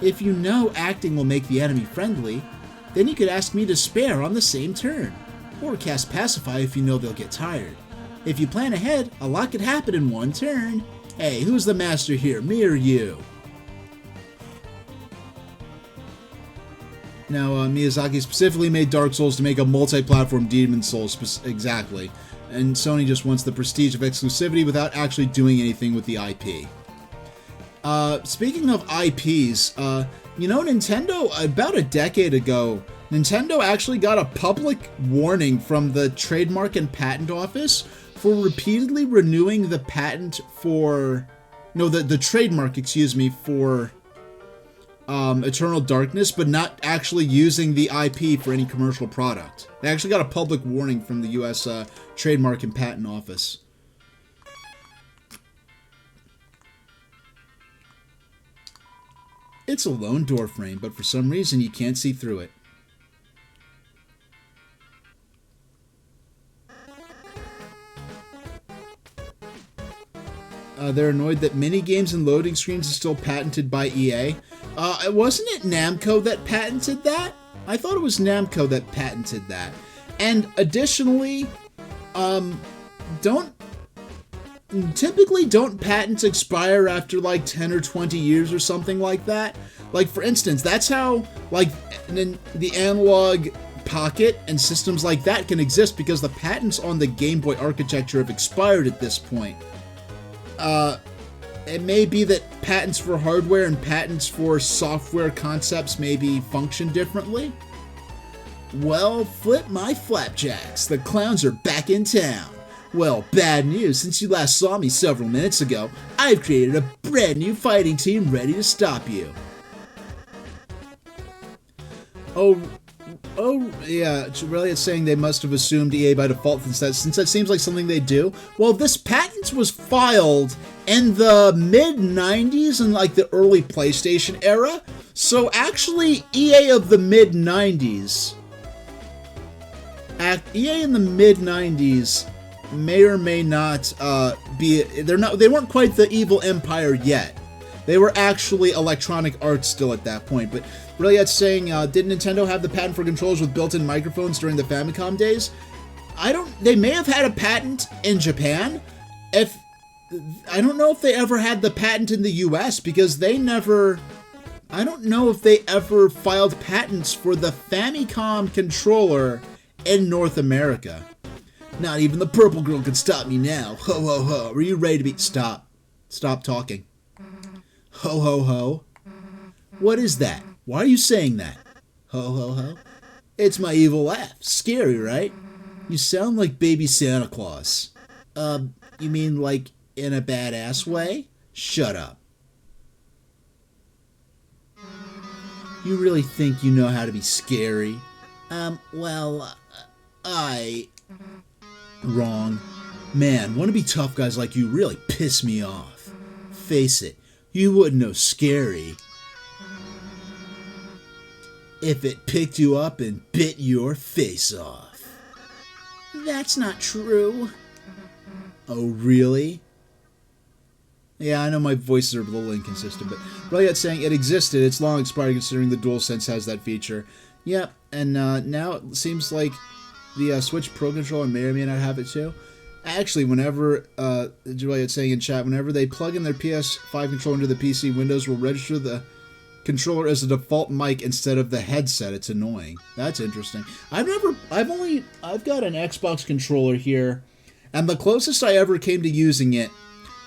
If you know acting will make the enemy friendly, then you could ask me to spare on the same turn. Or cast Pacify if you know they'll get tired. If you plan ahead, a lot could happen in one turn. Hey, who's the master here, me or you? Now, Miyazaki specifically made Dark Souls to make a multi-platform Demon Souls, exactly. And Sony just wants the prestige of exclusivity without actually doing anything with the IP. Speaking of IPs, you know, Nintendo, about a decade ago, Nintendo actually got a public warning from the Trademark and Patent Office for repeatedly renewing the patent for... no, the trademark, excuse me, for Eternal Darkness, but not actually using the IP for any commercial product. They actually got a public warning from the US Trademark and Patent Office. It's a lone door frame, but for some reason you can't see through it. They're annoyed that minigames and loading screens are still patented by EA. Wasn't it Namco that patented that? I thought it was Namco that patented that. And additionally, typically don't patents expire after like 10 or 20 years or something like that? Like, for instance, that's how like the analog Pocket and systems like that can exist, because the patents on the Game Boy architecture have expired at this point. It may be that patents for hardware and patents for software concepts maybe function differently. Well, flip my flapjacks. The clowns are back in town. Well, bad news. Since you last saw me several minutes ago, I've created a brand new fighting team ready to stop you. Oh, yeah, really it's saying they must have assumed EA by default since that seems like something they do. Well, this patent was filed in the mid-90s and like the early PlayStation era. So actually, EA of the mid-90s, EA in the mid-90s may or may not they weren't quite the evil empire yet. They were actually Electronic Arts still at that point, but really it's saying, did Nintendo have the patent for controllers with built-in microphones during the Famicom days? They may have had a patent in Japan. I don't know if they ever had the patent in the US, because they never I don't know if they ever filed patents for the Famicom controller in North America. Not even the purple girl could stop me now. Ho ho ho. Are you ready to be... Stop. Stop talking. Ho ho ho. What is that? Why are you saying that? Ho ho ho. It's my evil laugh. Scary, right? You sound like baby Santa Claus. You mean like in a badass way? Shut up. You really think you know how to be scary? Wrong. Man, wanna be tough guys like you really piss me off. Face it, you wouldn't know scary if it picked you up and bit your face off. That's not true. Oh, really? Yeah, I know my voices are a little inconsistent, but really it's saying it existed. It's long expired considering the DualSense has that feature. Yep, and now it seems like the Switch Pro Controller may or may not have it too. Actually, whenever, Juliet's saying in chat, whenever they plug in their PS5 controller into the PC, Windows will register the controller as a default mic instead of the headset. It's annoying. That's interesting. I've got an Xbox controller here, and the closest I ever came to using it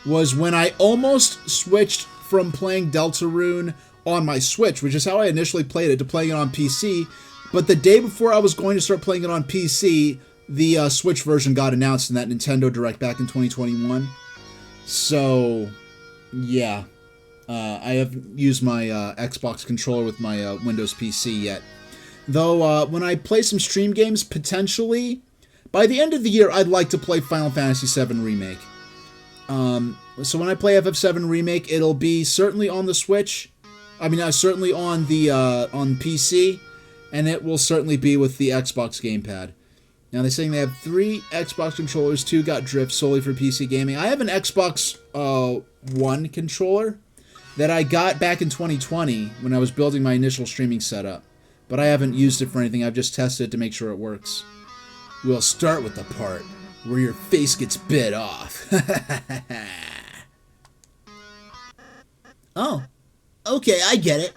was when I almost switched from playing Deltarune on my Switch, which is how I initially played it, to playing it on PC. But the day before I was going to start playing it on PC, the Switch version got announced in that Nintendo Direct back in 2021. So, yeah. I haven't used my Xbox controller with my Windows PC yet. Though, when I play some stream games, potentially, by the end of the year, I'd like to play Final Fantasy VII Remake. So when I play FF7 Remake, it'll be certainly on the Switch. I mean, certainly on the on PC, and it will certainly be with the Xbox gamepad. Now they're saying they have 3 Xbox controllers, 2 got drift solely for PC gaming. I have an Xbox One controller that I got back in 2020 when I was building my initial streaming setup, but I haven't used it for anything. I've just tested it to make sure it works. We'll start with the part where your face gets bit off. Oh, okay, I get it.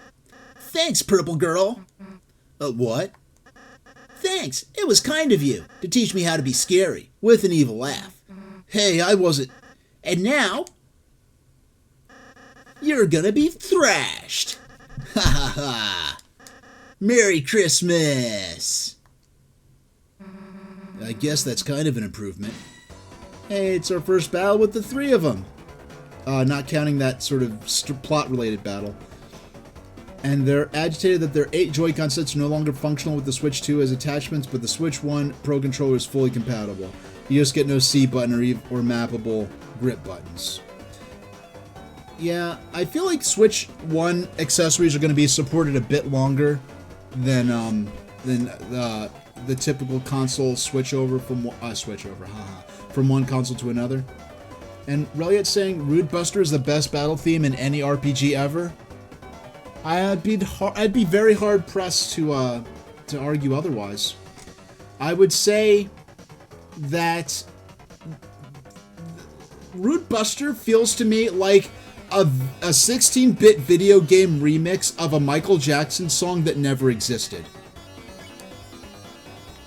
Thanks, Purple Girl. What? Thanks, it was kind of you to teach me how to be scary with an evil laugh. Hey, I wasn't... And now, you're gonna be thrashed. Ha ha ha. Merry Christmas. I guess that's kind of an improvement. Hey, it's our first battle with the 3 of them. Not counting that sort of plot-related battle. And they're agitated that their 8 Joy-Con sets are no longer functional with the Switch 2 as attachments, but the Switch 1 Pro Controller is fully compatible. You just get no C button or mappable grip buttons. Yeah, I feel like Switch 1 accessories are going to be supported a bit longer than the typical console switchover from one console to another. And Reliot's saying Rude Buster is the best battle theme in any RPG ever. I'd be very hard pressed to argue otherwise. I would say that Rude Buster feels to me like a 16-bit video game remix of a Michael Jackson song that never existed.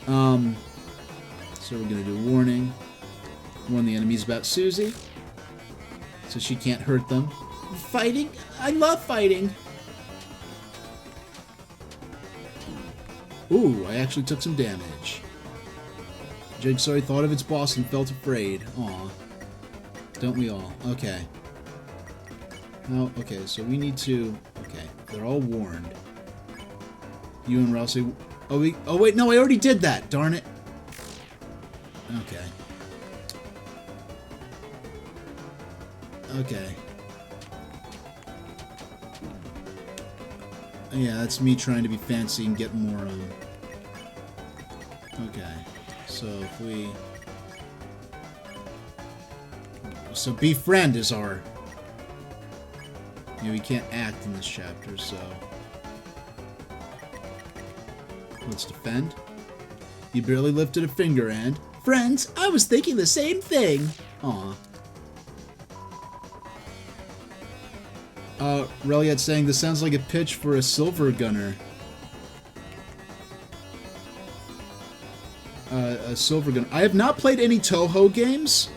So we're gonna do a warning. Warn the enemies about Susie, so she can't hurt them. Fighting? I love fighting. Ooh, I actually took some damage. Jigsaw thought of its boss and felt afraid. Aw. Don't we all? Okay. Oh, okay, so we need to... Okay, they're all warned. You and Rousey... Oh, wait, no, I already did that! Darn it. Okay. Okay. Yeah, that's me trying to be fancy and get more, Okay. So, if we... So, befriend is our... Yeah, we can't act in this chapter, so... Let's defend. You barely lifted a finger, and... Friends, I was thinking the same thing. Aw. Reliet saying this sounds like a pitch for a silver gunner. A silver gunner. I have not played any Toho games,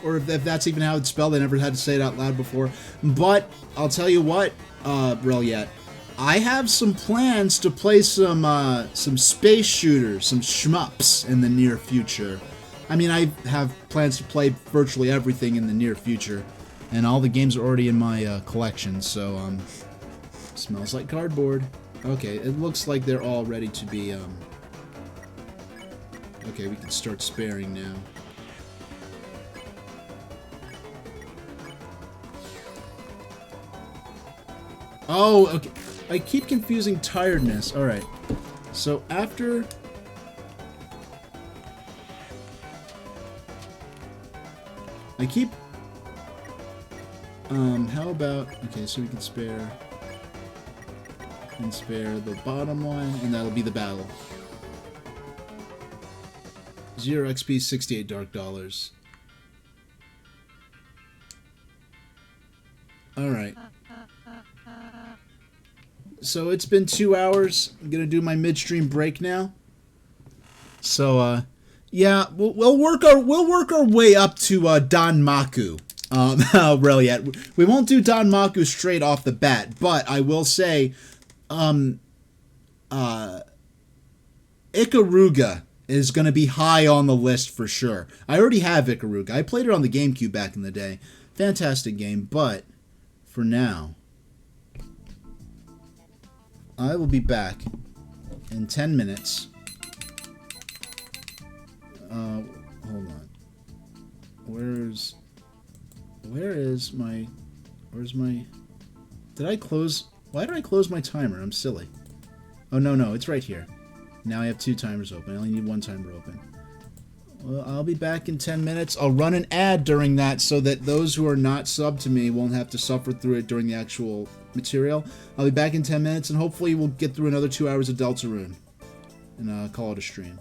or if that's even how it's spelled. I never had to say it out loud before. But I'll tell you what, Reliet, I have some plans to play some space shooters, some shmups in the near future. I mean, I have plans to play virtually everything in the near future, and all the games are already in my collection, so, smells like cardboard. Okay, it looks like they're all ready to be, okay, we can start sparing now. Oh, okay. I keep confusing tiredness. Alright. So after... I keep... how about... Okay, so we can spare... And spare the bottom one, and that'll be the battle. 0 XP, 68 dark dollars. Alright. So it's been 2 hours. I'm gonna do my midstream break now. So, yeah, we'll work our way up to Danmaku. Really, we won't do Danmaku straight off the bat, but I will say, Ikaruga is gonna be high on the list for sure. I already have Ikaruga. I played it on the GameCube back in the day. Fantastic game, but for now, I will be back in 10 minutes. Hold on. Where's my... Did I close... Why did I close my timer? I'm silly. Oh, no, it's right here. Now I have 2 timers open. I only need 1 timer open. Well, I'll be back in 10 minutes. I'll run an ad during that so that those who are not subbed to me won't have to suffer through it during the actual material. I'll be back in 10 minutes, and hopefully we'll get through another 2 hours of Deltarune and call it a stream.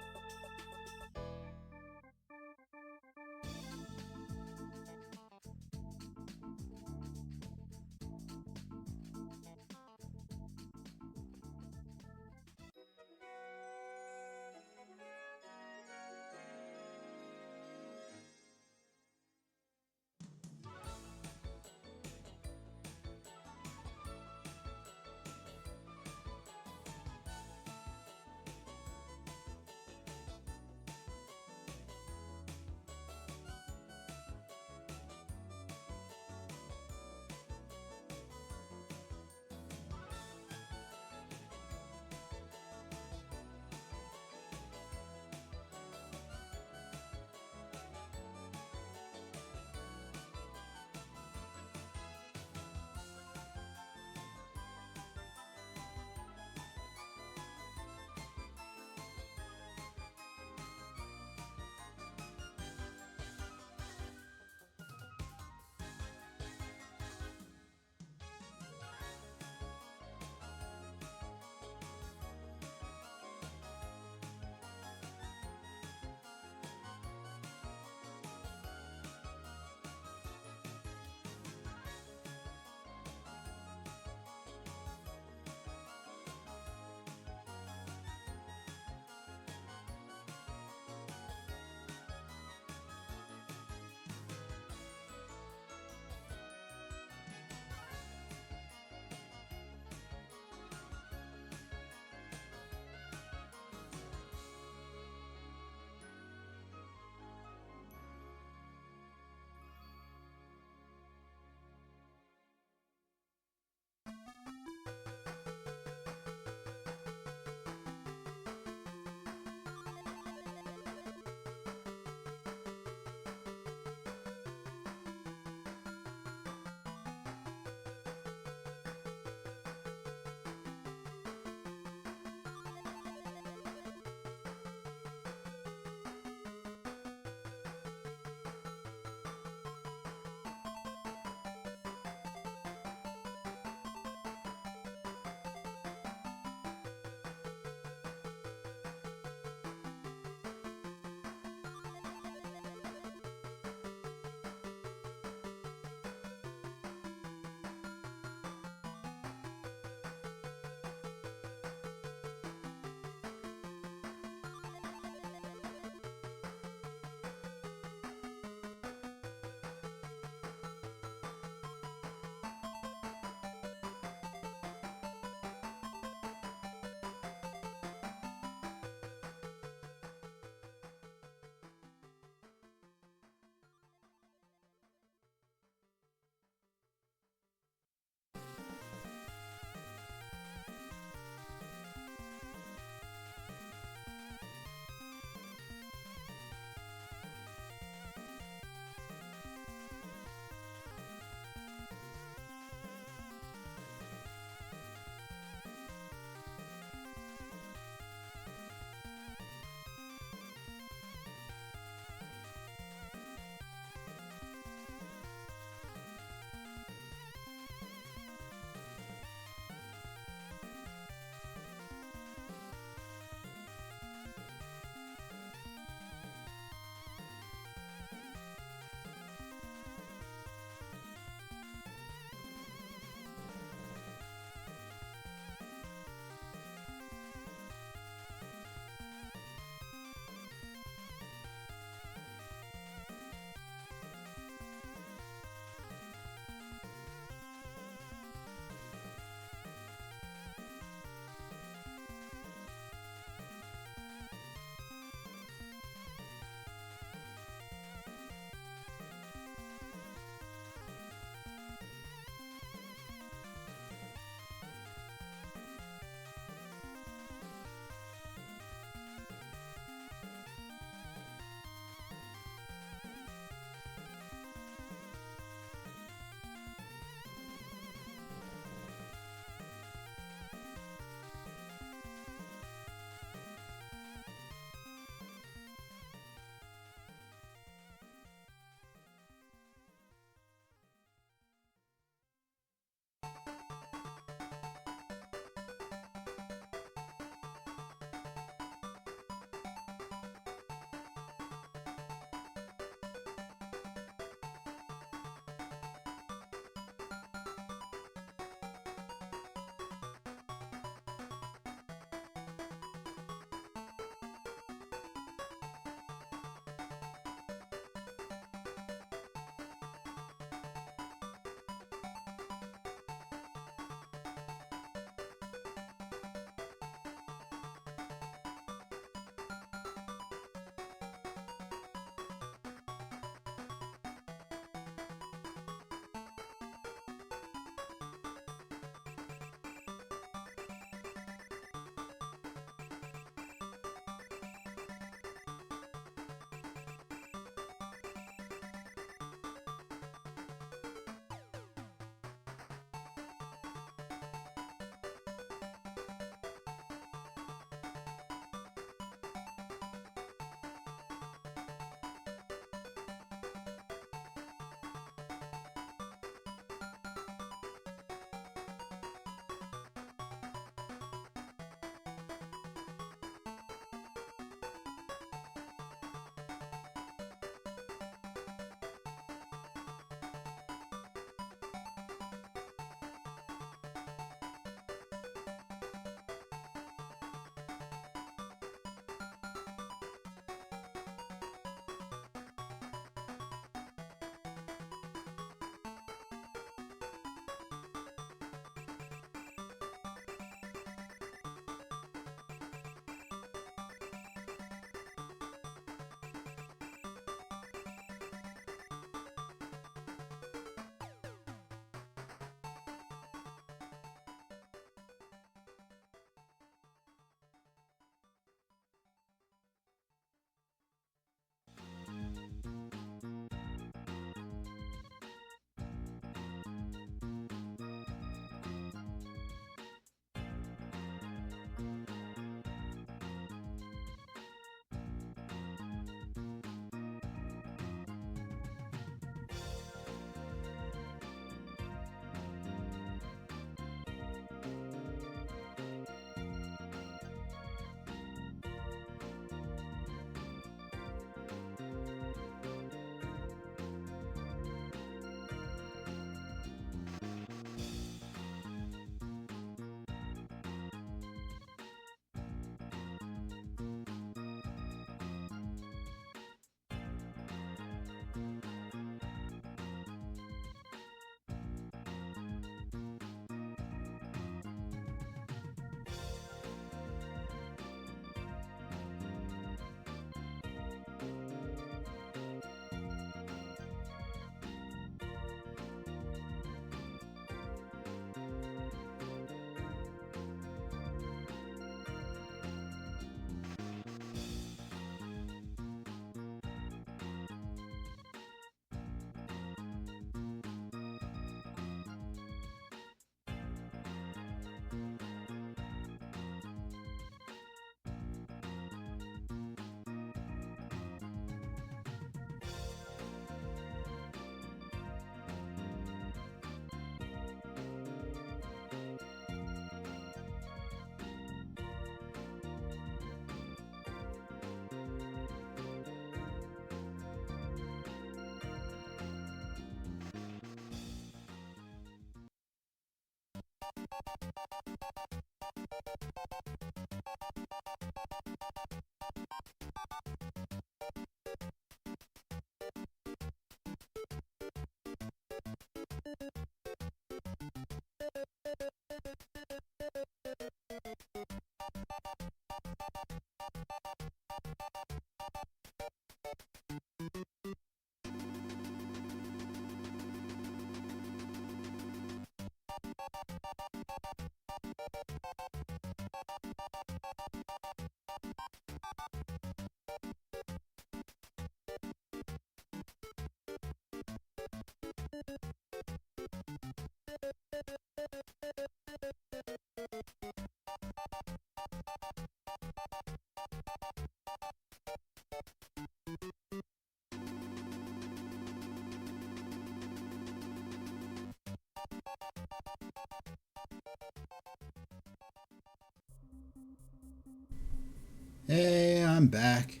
Hey, I'm back.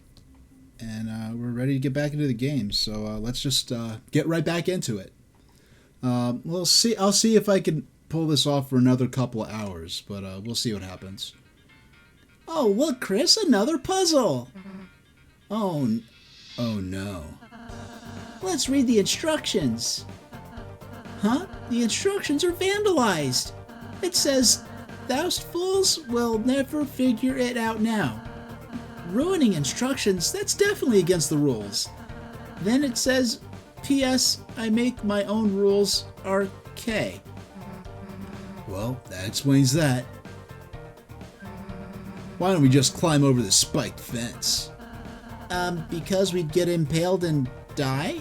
And we're ready to get back into the game. So let's just get right back into it. We'll see. I'll see if I can pull this off for another couple of hours, but we'll see what happens. Oh, look, Chris, another puzzle. Oh no. Let's read the instructions. Huh? The instructions are vandalized. It says, "Thous fools will never figure it out now." Ruining instructions, that's definitely against the rules. Then it says, "P.S. I make my own rules, RK." Well, that explains that. Why don't we just climb over the spiked fence? Because we'd get impaled and die?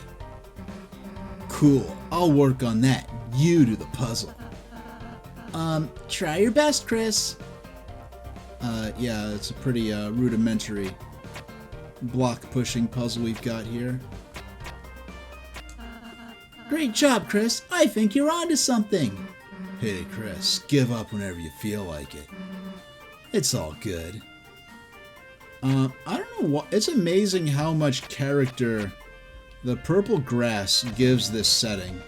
Cool. I'll work on that. You do the puzzle. Try your best, Chris. Yeah, it's a pretty rudimentary block pushing puzzle we've got here. Great job, Chris. I think you're onto something. Hey, Chris, give up whenever you feel like it. It's all good. I don't know what. It's amazing how much character the purple grass gives this setting.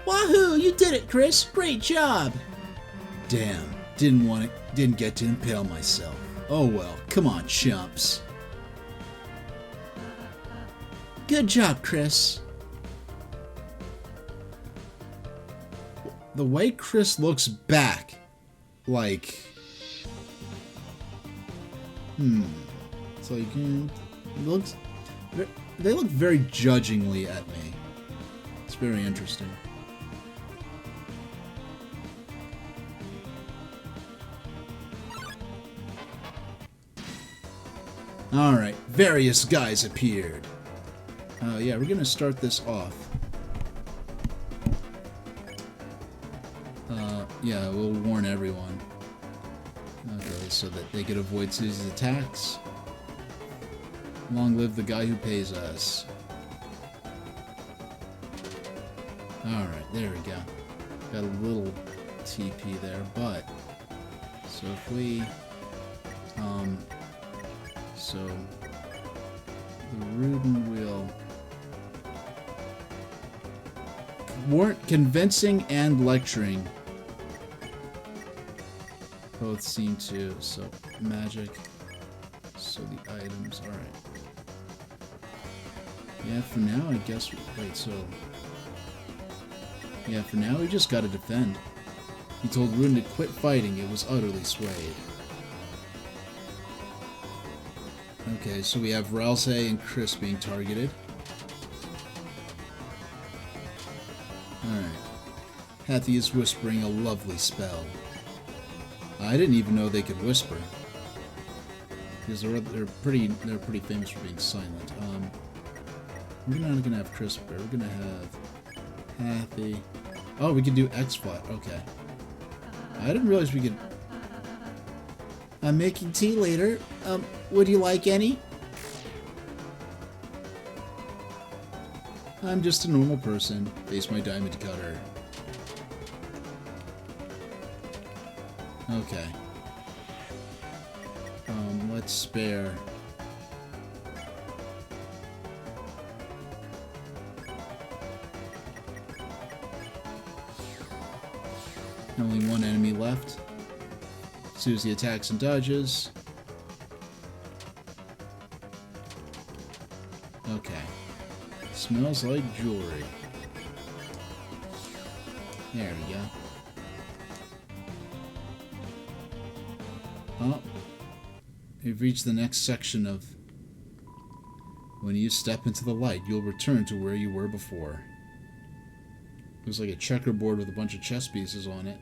Wahoo! You did it, Chris. Great job. Damn, didn't get to impale myself. Oh well, come on, chumps. Good job, Chris. The way Chris looks back, like, it's like, they look very judgingly at me. It's very interesting. Alright, various guys appeared. Yeah, we're gonna start this off. Yeah, we'll warn everyone. Okay, so that they could avoid Susie's attacks. Long live the guy who pays us. Alright, there we go. Got a little TP there, but... So if we... So... The Ruden wheel... Weren't convincing and lecturing. Both seem to, so magic. So the items, alright. Yeah, for now, I guess. Wait, so. Yeah, for now, we just gotta defend. He told Ruden to quit fighting, it was utterly swayed. Okay, so we have Ralse and Chris being targeted. Alright. Hathy is whispering a lovely spell. I didn't even know they could whisper. Because they're pretty famous for being silent. We're not gonna have Chris Bear, we're gonna have Hathy. Oh, we could do X-Flat, okay. I didn't realize we could. I'm making tea later. Would you like any? I'm just a normal person. Face my diamond cutter. Okay. Let's spare. Only one enemy left. Susie attacks and dodges. Okay. Smells like jewelry. There we go. Oh. We've reached the next section of... When you step into the light, you'll return to where you were before. Looks like a checkerboard with a bunch of chess pieces on it.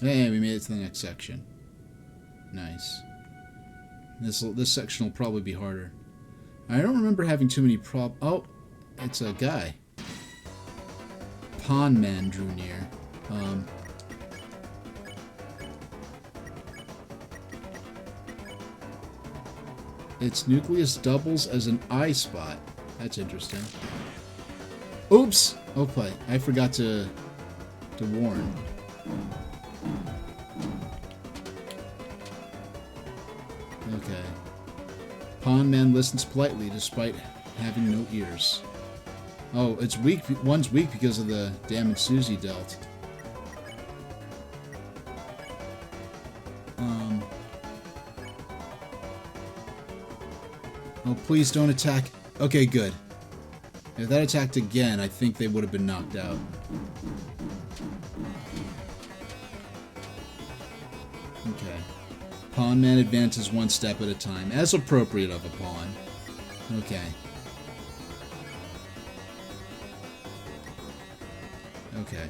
Hey, we made it to the next section. Nice. This section will probably be harder. I don't remember having too many Oh, it's a guy. Pawn Man drew near. Its nucleus doubles as an eye spot. That's interesting. Oops! Okay, I forgot to warn. Okay. Pawn Man listens politely despite having no ears. Oh, it's weak. One's weak because of the damage Susie dealt. Oh, please don't attack. Okay, good. If that attacked again, I think they would have been knocked out. Okay. Pawn Man advances one step at a time, as appropriate of a pawn. Okay. Okay.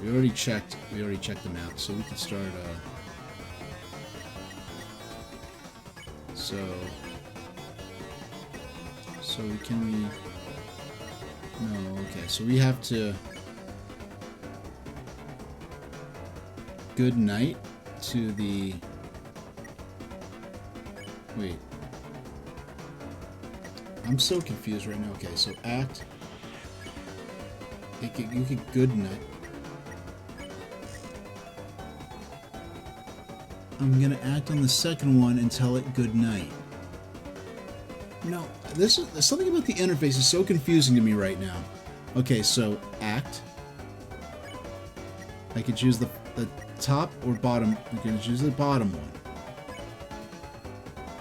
We already checked them out, so we can start, So can we... No, okay, so we have to... Good night to the... Wait. I'm so confused right now. Okay, so act... You could good night. I'm gonna act on the second one and tell it good night. No, there's something about the interface is so confusing to me right now. Okay, so act. I could choose the top or bottom. I'm gonna choose the bottom one.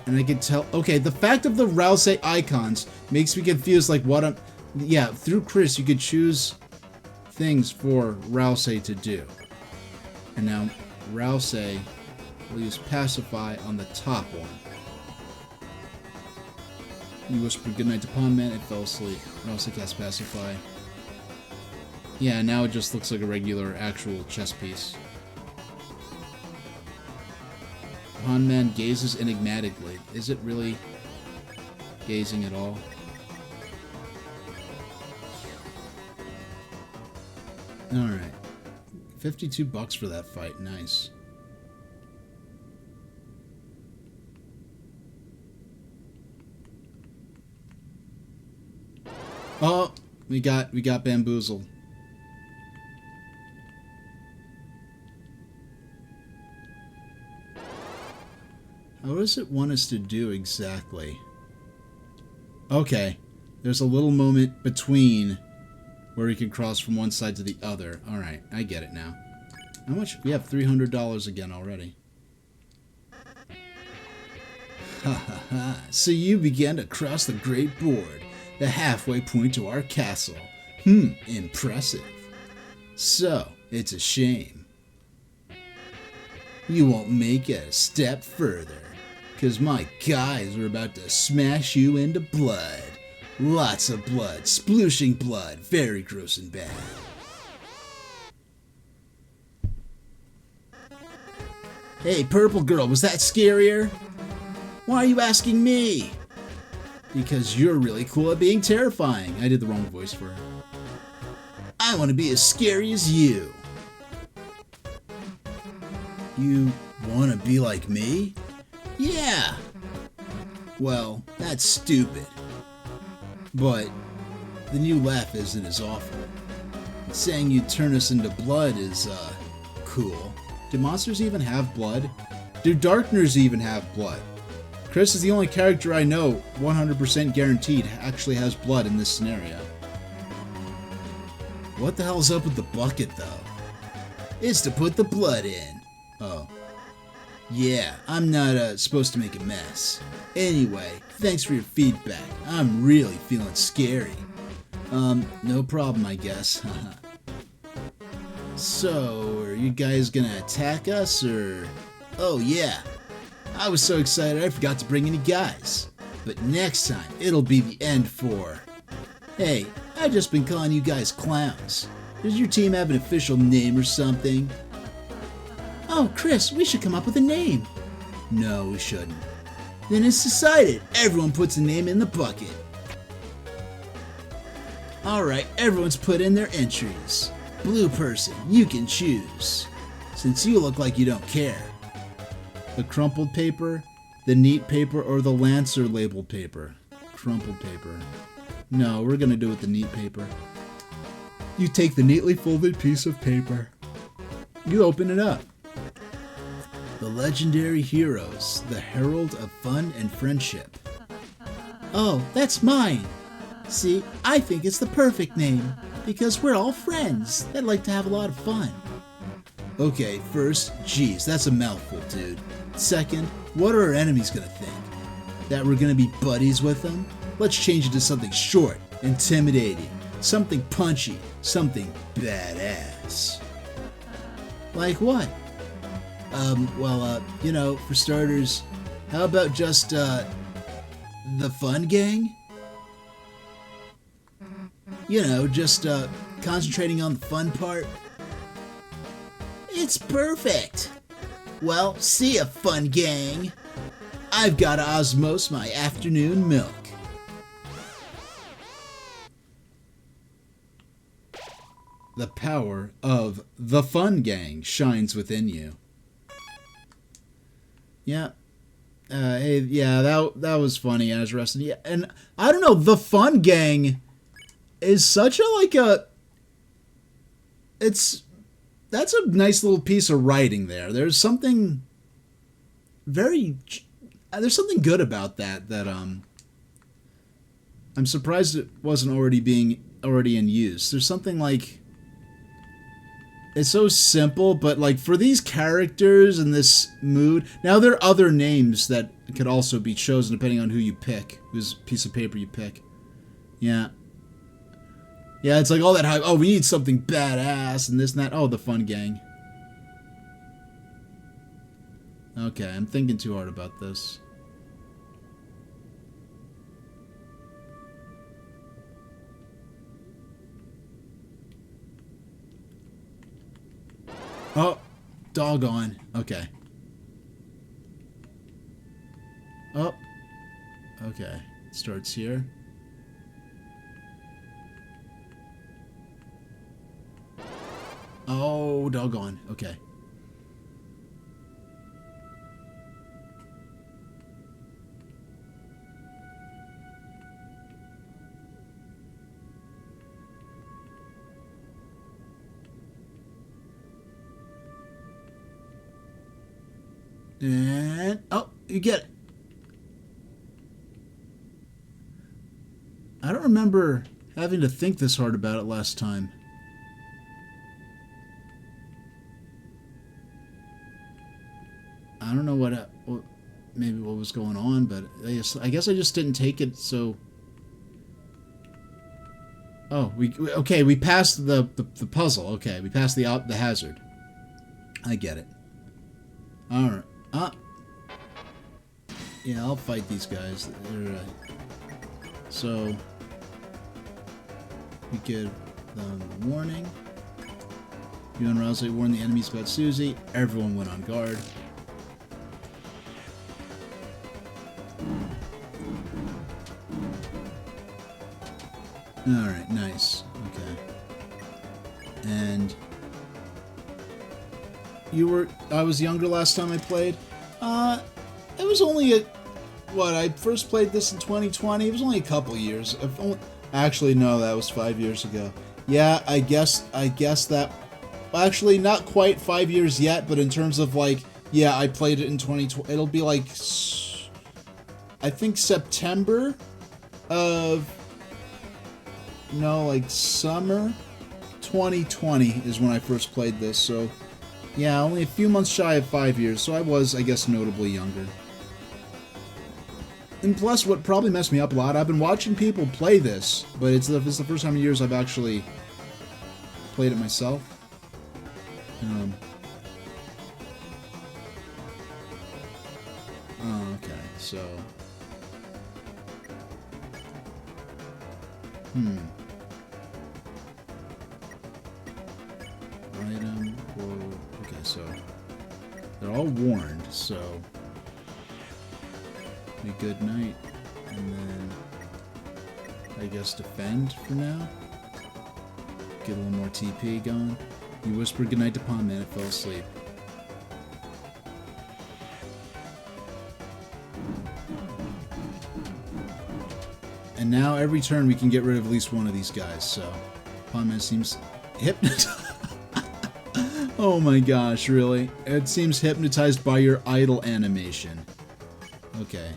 And I can tell. Okay, the fact of the Rouse icons makes me confused. Like what I'm. Yeah, through Chris, you could choose things for Rouse to do. And now Rouse will use Pacify on the top one. You whispered goodnight to Pawn Man, it fell asleep. Rouse casts Pacify. Yeah, now it just looks like a regular, actual chess piece. Pawn Man gazes enigmatically. Is it really gazing at all? Alright. $52 for that fight. Nice. Oh, we got bamboozled. How does it want us to do exactly? Okay, there's a little moment between where we can cross from one side to the other. All right, I get it now. How much? We have $300 again already. Ha ha ha! So you began to cross the Great Board, the halfway point to our castle. Impressive. So, it's a shame you won't make it a step further, 'cause my guys are about to smash you into blood. Lots of blood, splooshing blood, very gross and bad. Hey, Purple Girl, was that scarier? Why are you asking me? Because you're really cool at being terrifying. I did the wrong voice for her. I want to be as scary as you. You want to be like me? Yeah. Well, that's stupid. But the new laugh isn't as awful. And saying you'd turn us into blood is, cool. Do monsters even have blood? Do Darkners even have blood? Chris is the only character I know 100% guaranteed actually has blood in this scenario. What the hell's up with the bucket, though? It's to put the blood in. Oh. Yeah, I'm not supposed to make a mess. Anyway, thanks for your feedback. I'm really feeling scary. No problem, I guess. So, are you guys gonna attack us, or... Oh, yeah. I was so excited I forgot to bring any guys. But next time, it'll be the end for... Hey, I've just been calling you guys clowns. Does your team have an official name or something? Oh, Chris, we should come up with a name. No, we shouldn't. Then it's decided. Everyone puts a name in the bucket. Alright, everyone's put in their entries. Blue person, you can choose. Since you look like you don't care. The crumpled paper, the neat paper, or the Lancer labeled paper? Crumpled paper. No, we're gonna do it with the neat paper. You take the neatly folded piece of paper. You open it up. The legendary heroes, the herald of fun and friendship. Oh, that's mine. See, I think it's the perfect name, because we're all friends that like to have a lot of fun. Okay, first, geez, that's a mouthful, dude. Second, what are our enemies gonna think? That we're gonna be buddies with them? Let's change it to something short, intimidating, something punchy, something badass. Like what? You know, for starters, how about just, the fun gang? You know, just, concentrating on the fun part. It's perfect. Well, see ya, fun gang. I've gotta osmose my afternoon milk. The power of the fun gang shines within you. Yeah. Hey, yeah, that was funny. I was resting. Yeah, and I don't know, the fun gang is such that's a nice little piece of writing there. There's something good about that I'm surprised it wasn't already in use. There's something like, it's so simple, but like for these characters and this mood. Now there are other names that could also be chosen depending on who you pick, whose piece of paper you pick. Yeah. Yeah, it's like all that hype. Oh, we need something badass and this and that. Oh, the fun gang. Okay, I'm thinking too hard about this. Oh, doggone. Okay. Oh. Okay. It starts here. Oh, doggone. Okay. And, oh, you get it. I don't remember having to think this hard about it last time. I don't know what maybe what was going on, but I guess I just didn't take it so... Oh, we passed the puzzle. Okay, we passed the hazard. I get it. All right. Yeah, I'll fight these guys. So we give them warning. You and Rosalie warned the enemies about Susie. Everyone went on guard. Alright, nice. Okay. And I was younger last time I played. It was only I first played this in 2020. It was only a couple years. Actually, no, that was 5 years ago. Yeah, I guess that, actually not quite 5 years yet, but in terms of like, yeah, I played it in 2020. It'll be like, I think September of, no, like summer 2020 is when I first played this, so yeah, only a few months shy of 5 years, so I was, I guess, notably younger. And plus, what probably messed me up a lot, I've been watching people play this, but it's the first time in years I've actually played it myself. Oh, okay, so... Item, quote... Okay, so... They're all warned, so... Be good night, and then... I guess defend for now? Get a little more TP going. You whispered goodnight to Pond Man and fell asleep. And now every turn we can get rid of at least one of these guys, so... Pond Man seems hypnotized. Oh my gosh, really? It seems hypnotized by your idle animation. Okay.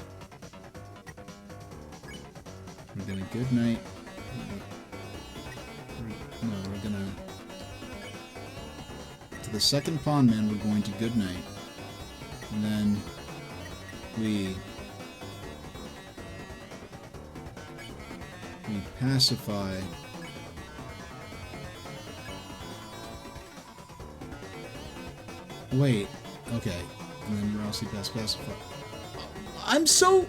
We're gonna good night. No, we're gonna... To the second Pond Man, we're going to good night. And then... We pacify... Wait. Okay. And then Rousey pacify. I'm so...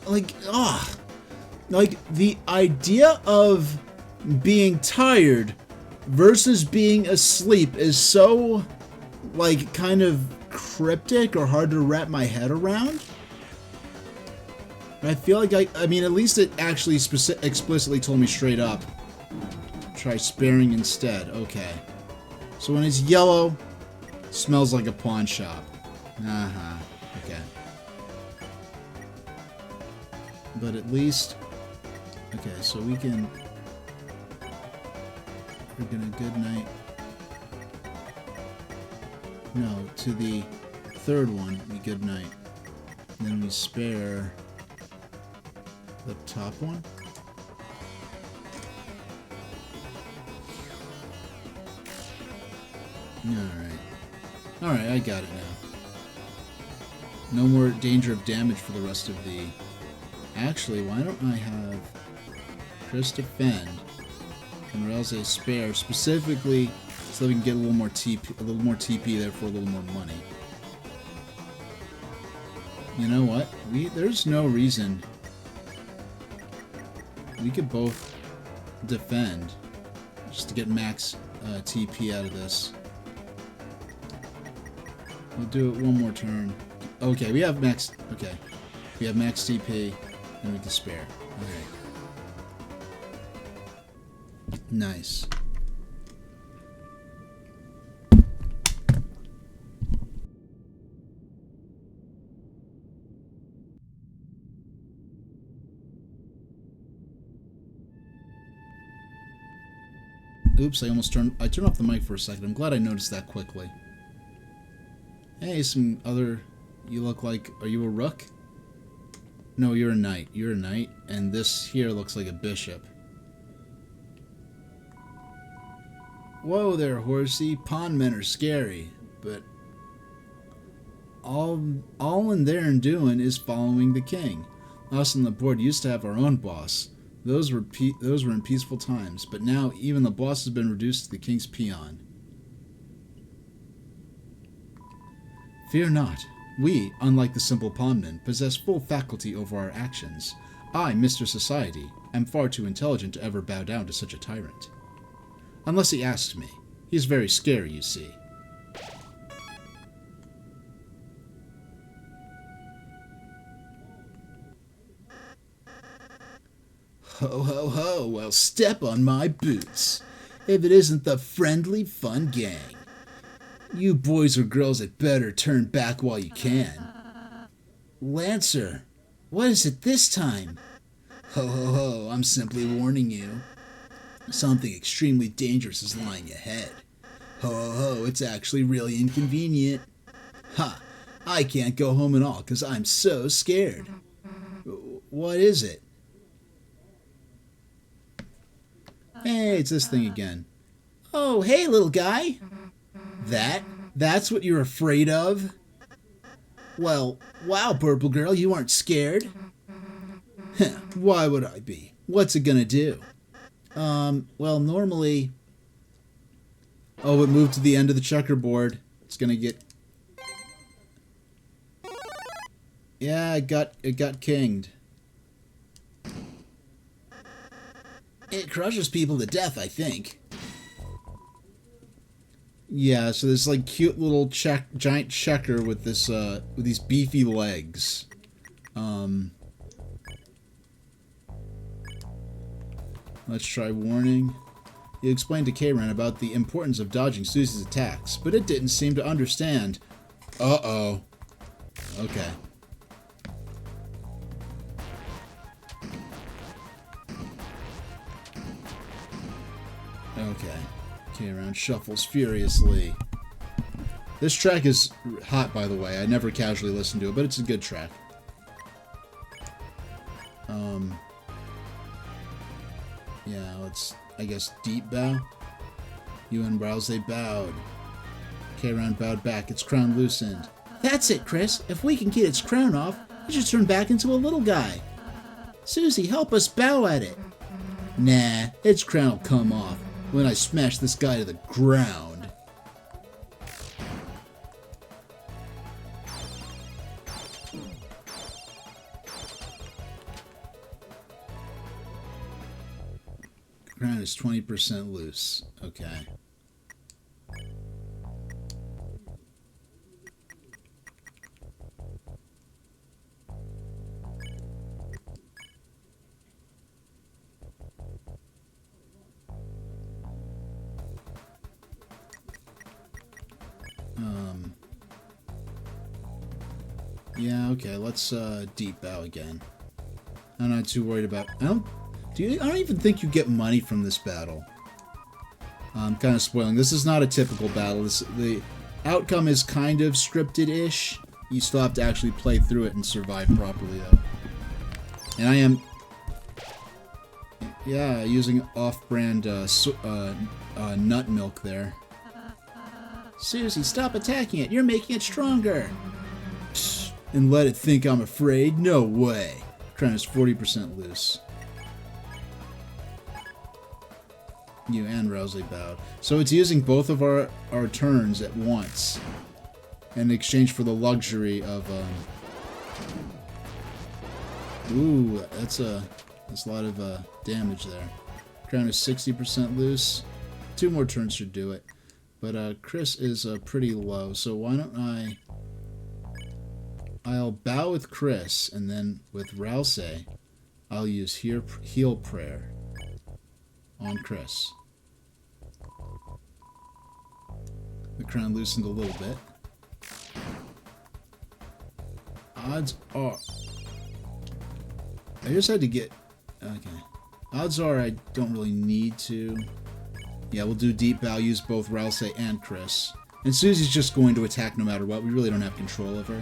Like, like, the idea of being tired versus being asleep is so, like, kind of cryptic or hard to wrap my head around. I feel like I mean, at least it actually explicitly told me straight up. Try sparing instead. Okay. So when it's yellow, smells like a pawn shop. Uh-huh. Okay. But at least... Okay, so we can... We're gonna good night. No, to the third one, we good night. And then we spare the top one. Alright. Alright, I got it now. No more danger of damage for the rest of the... Actually, why don't I have Chris defend and Relze spare specifically so that we can get a little more TP there for a little more money. You know what? There's no reason we could both defend just to get max TP out of this. We'll do it one more turn. Okay, we have max. Okay, we have max TP, and we can spare. Okay, nice. Oops, I turned off the mic for a second. I'm glad I noticed that quickly. Hey, some other... You look like... Are you a rook? No, you're a knight. You're a knight, and this here looks like a bishop. Whoa there, horsey. Pawn men are scary, but... All in there and doing is following the king. Us on the board used to have our own boss. Those were in peaceful times, but now even the boss has been reduced to the king's peon. Fear not. We, unlike the simple pawnmen, possess full faculty over our actions. I, Mr. Society, am far too intelligent to ever bow down to such a tyrant. Unless he asks me. He's very scary, you see. Ho, ho, ho, well, step on my boots, if it isn't the friendly, fun gang. You boys or girls had better turn back while you can. Lancer, what is it this time? Ho, ho, ho, I'm simply warning you. Something extremely dangerous is lying ahead. Ho, ho, ho, it's actually really inconvenient. Ha, I can't go home at all because I'm so scared. What is it? Hey, it's this thing again. Oh, hey, little guy. That's what you're afraid of? Well, wow, Purple Girl, you aren't scared. Why would I be? What's it gonna do? Well, normally... Oh, it moved to the end of the checkerboard. It's gonna get... Yeah, it got kinged. It crushes people to death, I think. Yeah, so this like cute little giant checker with this with these beefy legs. Let's try warning. You explained to K-Ran about the importance of dodging Susie's attacks, but it didn't seem to understand. Uh-oh. Okay. Okay. K-Ran shuffles furiously. This track is hot, by the way. I never casually listen to it, but it's a good track. Yeah, let's, I guess, deep bow. You and Browse bowed. K-Ran bowed back, its crown loosened. That's it, Chris. If we can get its crown off, it should turn back into a little guy. Susie, help us bow at it. Nah, its crown will come off when I smash this guy to the ground. Crown is 20% loose. Okay. Yeah, okay, let's deep bow again. I'm not too worried about... I don't even think you get money from this battle. I'm kind of spoiling. This is not a typical battle. The outcome is kind of scripted-ish. You still have to actually play through it and survive properly, though. And I am... Yeah, using off-brand nut milk there. Susie, stop attacking it. You're making it stronger. And let it think I'm afraid? No way. Crown is 40% loose. You and Rousley bowed. So it's using both of our turns at once in exchange for the luxury of ooh, that's a lot of damage there. Crown is 60% loose. 2 more turns should do it. But Chris is pretty low, so why don't I'll bow with Chris, and then with Rousey, I'll use heal prayer on Chris. The crown loosened a little bit. Odds are... I just had to get... Okay. Odds are I don't really need to... Yeah, we'll do deep bow, use both Rousey and Chris. And Susie's just going to attack no matter what. We really don't have control of her.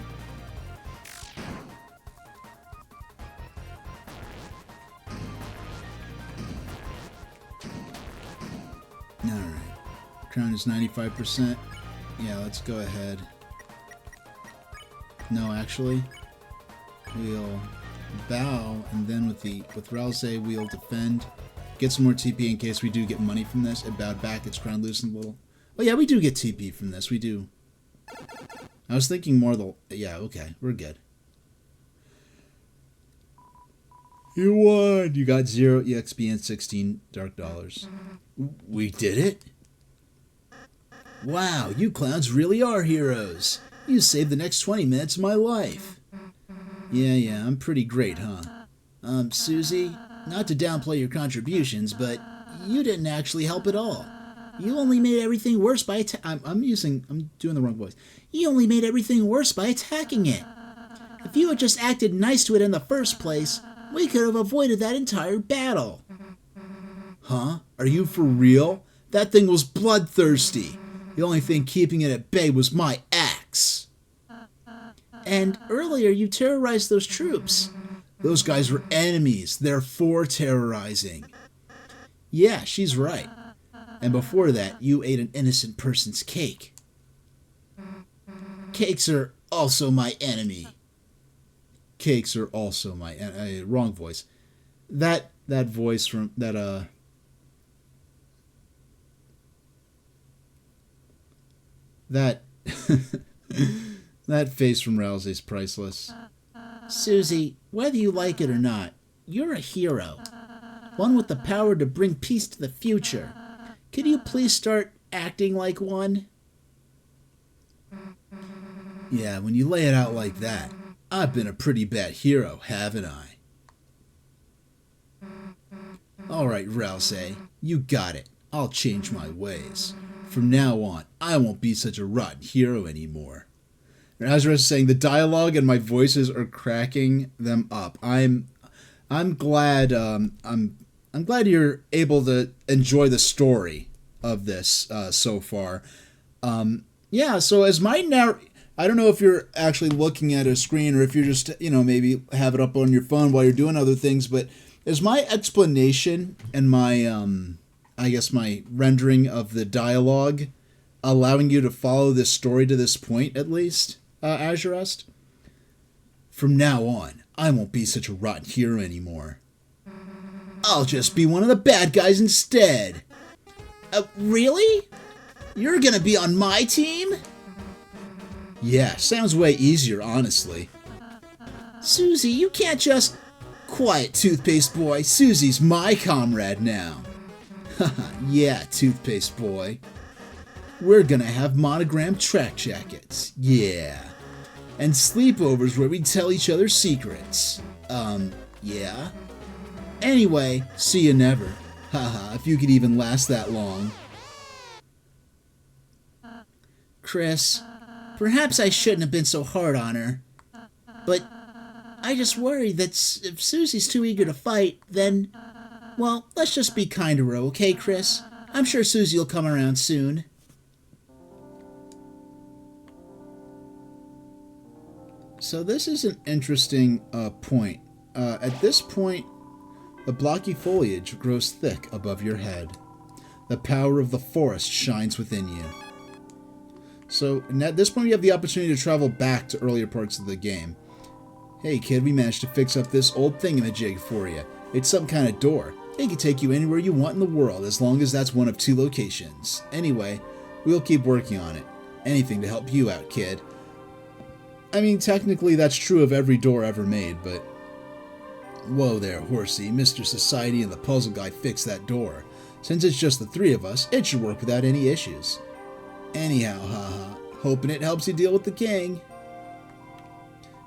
Alright. Crown is 95%. Yeah, let's go ahead. No, actually. We'll bow, and then with Rousey, we'll defend. Get some more TP in case we do get money from this. It bowed back, its crown loosened a little. Oh yeah, we do get TP from this. We do. I was thinking more the... Yeah, okay. We're good. You won! You got 0 EXP and 16 Dark Dollars. We did it? Wow, you clowns really are heroes. You saved the next 20 minutes of my life. Yeah, I'm pretty great, huh? Susie, not to downplay your contributions, but you didn't actually help at all. You only made everything worse by I'm doing the wrong voice. You only made everything worse by attacking it. If you had just acted nice to it in the first place, we could have avoided that entire battle. Huh? Are you for real? That thing was bloodthirsty. The only thing keeping it at bay was my axe. And earlier you terrorized those troops. Those guys were enemies. They're for terrorizing. Yeah, she's right. And before that, you ate an innocent person's cake. Cakes are also my enemy. Cakes are also my wrong voice. That voice from that that that face from Rousey is priceless. Susie, whether you like it or not, you're a hero. One with the power to bring peace to the future. Could you please start acting like one? Yeah, when you lay it out like that, I've been a pretty bad hero, haven't I? Alright, Rousey, you got it. I'll change my ways. From now on, I won't be such a rotten hero anymore. And as I was saying, the dialogue and my voices are cracking them up. I'm glad I'm glad you're able to enjoy the story of this so far. Yeah, so as my I don't know if you're actually looking at a screen or if you're just, maybe have it up on your phone while you're doing other things, but is my explanation and my, I guess my rendering of the dialogue allowing you to follow this story to this point, at least, Azurest? From now on, I won't be such a rotten hero anymore. I'll just be one of the bad guys instead. Really? You're gonna be on my team? Yeah, sounds way easier, honestly. Susie, you can't just... Quiet, Toothpaste Boy. Susie's my comrade now. Haha, yeah, Toothpaste Boy. We're gonna have monogrammed track jackets. Yeah. And sleepovers where we tell each other secrets. Yeah. Anyway, see you never. Haha, if you could even last that long. Chris, perhaps I shouldn't have been so hard on her. But I just worry that if Susie's too eager to fight, then... Well, let's just be kind to her, okay, Chris? I'm sure Susie will come around soon. So this is an interesting point. At this point, the blocky foliage grows thick above your head. The power of the forest shines within you. So at this point, you have the opportunity to travel back to earlier parts of the game. Hey kid, we managed to fix up this old thingamajig for you. It's some kind of door. It can take you anywhere you want in the world as long as that's one of 2 locations. Anyway, we'll keep working on it. Anything to help you out, kid. I mean, technically that's true of every door ever made, but... Whoa there, horsey. Mr. Society and the puzzle guy fixed that door. Since it's just the 3 of us, it should work without any issues. Anyhow, haha. Hoping it helps you deal with the king.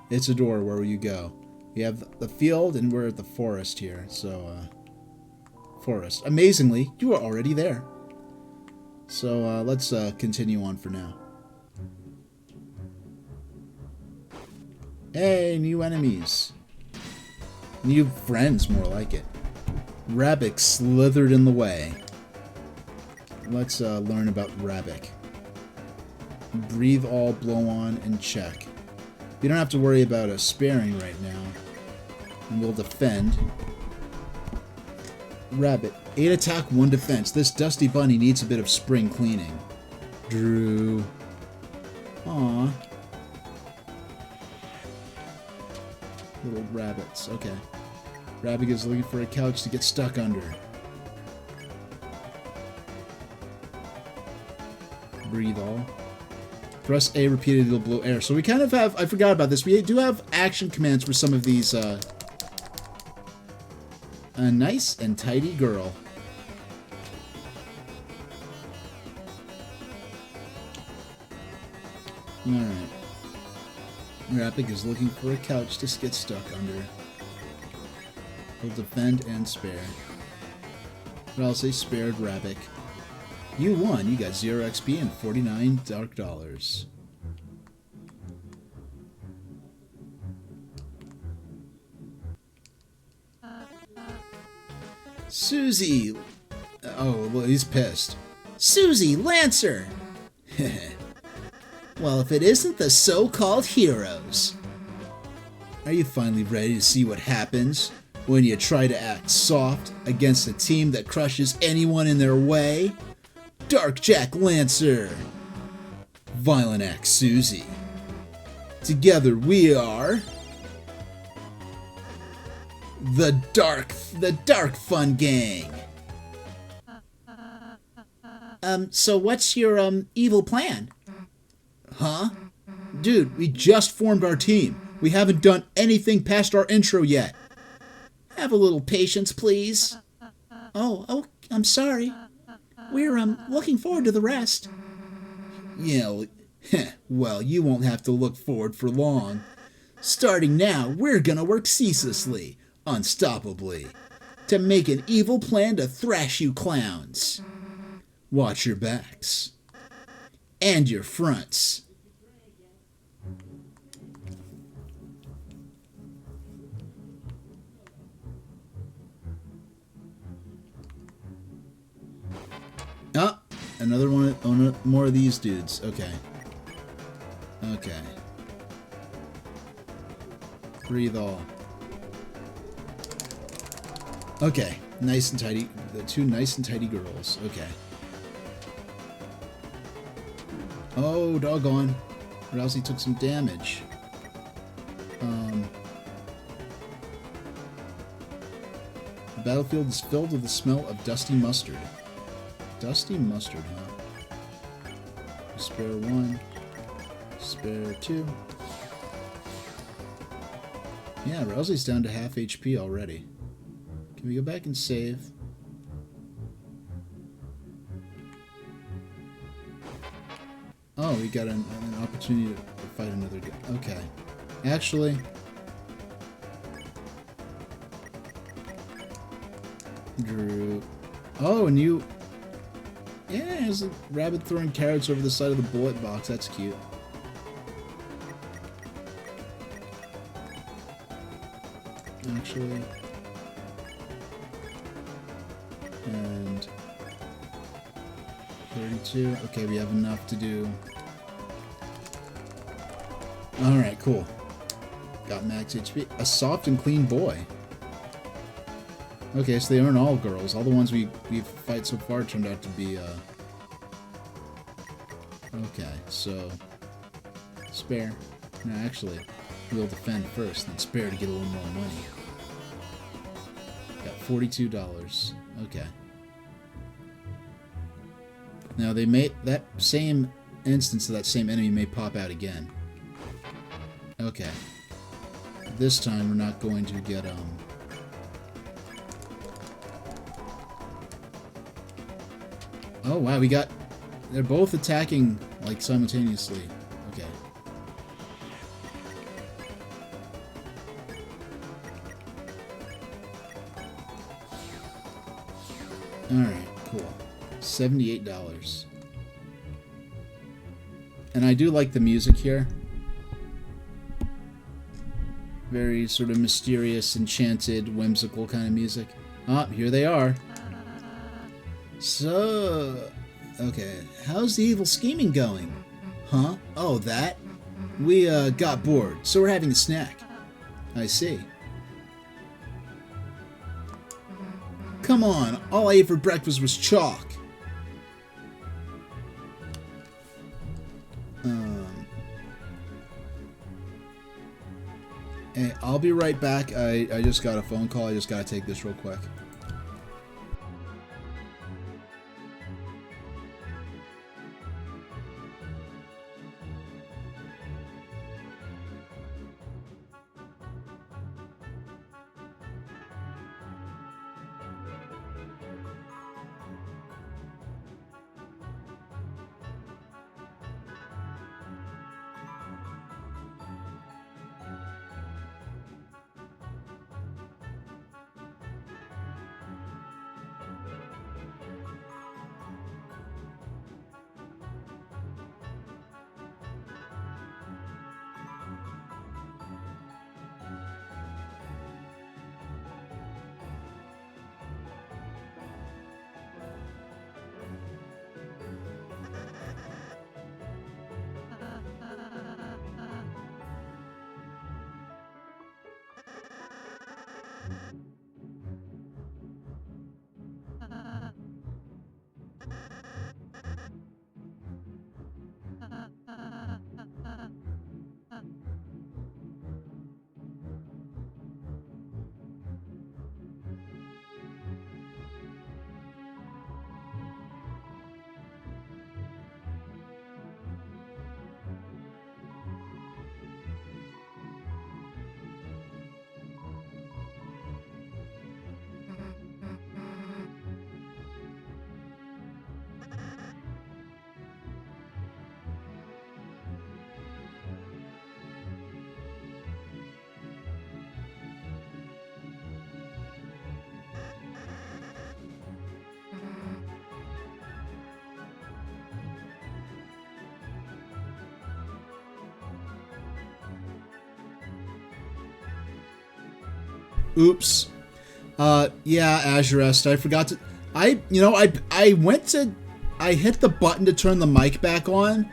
It's a door. Where will you go? We have the field and we're at the forest here. So, forest. Amazingly, you are already there. So, let's continue on for now. Hey, new enemies. New friends, more like it. Rabbik slithered in the way. Let's learn about Rabbik. Breathe all, blow on, and check. You don't have to worry about a sparing right now. And we'll defend. Rabbit. 8 attack, 1 defense. This dusty bunny needs a bit of spring cleaning. Drew. Aww. Little rabbits. Okay. Rabbit is looking for a couch to get stuck under. Breathe all. Press A repeatedly to blow air. So we kind of have... I forgot about this. We do have action commands for some of these... A nice and tidy girl. Alright. Rabbik is looking for a couch to get stuck under. He'll defend and spare. But I'll say spared Rabbik. You won. You got 0 XP and 49 dark dollars. Susie! Oh, well, he's pissed. Susie, Lancer! Well, if it isn't the so-called heroes. Are you finally ready to see what happens when you try to act soft against a team that crushes anyone in their way? Dark Jack Lancer, Violent Axe Susie. Together we are the Dark Fun Gang. So what's your, evil plan? Huh? Dude, we just formed our team. We haven't done anything past our intro yet. Have a little patience, please. Oh, I'm sorry. We're, looking forward to the rest. Yeah, well, you won't have to look forward for long. Starting now, we're gonna work ceaselessly, unstoppably, to make an evil plan to thrash you clowns. Watch your backs. And your fronts. Oh, another one, more of these dudes. Okay. Okay. Breathe all. Okay, nice and tidy. The two nice and tidy girls. Okay. Oh, doggone. Rousey took some damage. The battlefield is filled with the smell of dusty mustard. Dusty mustard, huh? Spare 1. Spare 2. Yeah, Rousey's down to half HP already. Can we go back and save? Oh, we got an opportunity to fight another guy. Okay. Actually... Drew... Oh, and you... Yeah, there's a rabbit throwing carrots over the side of the bullet box. That's cute. Actually... And... 32. Okay, we have enough to do. Alright, cool. Got max HP. A soft and clean boy. Okay, so they aren't all girls. All the ones we fight so far turned out to be, Okay, so... Spare. No, actually, we'll defend first, then spare to get a little more money. Got $42. Okay. Now they may that same instance of that same enemy may pop out again. Okay. This time we're not going to get Oh wow, we got they're both attacking like simultaneously. Okay. Alright, cool. $78. And I do like the music here. Very sort of mysterious, enchanted, whimsical kind of music. Ah, here they are. So... Okay, how's the evil scheming going? Huh? Oh, that? We, got bored, so we're having a snack. I see. Come on, all I ate for breakfast was chalk. Hey, I'll be right back. I just got a phone call. I just gotta take this real quick. Oops. Yeah, Azurest, I forgot to... I hit the button to turn the mic back on,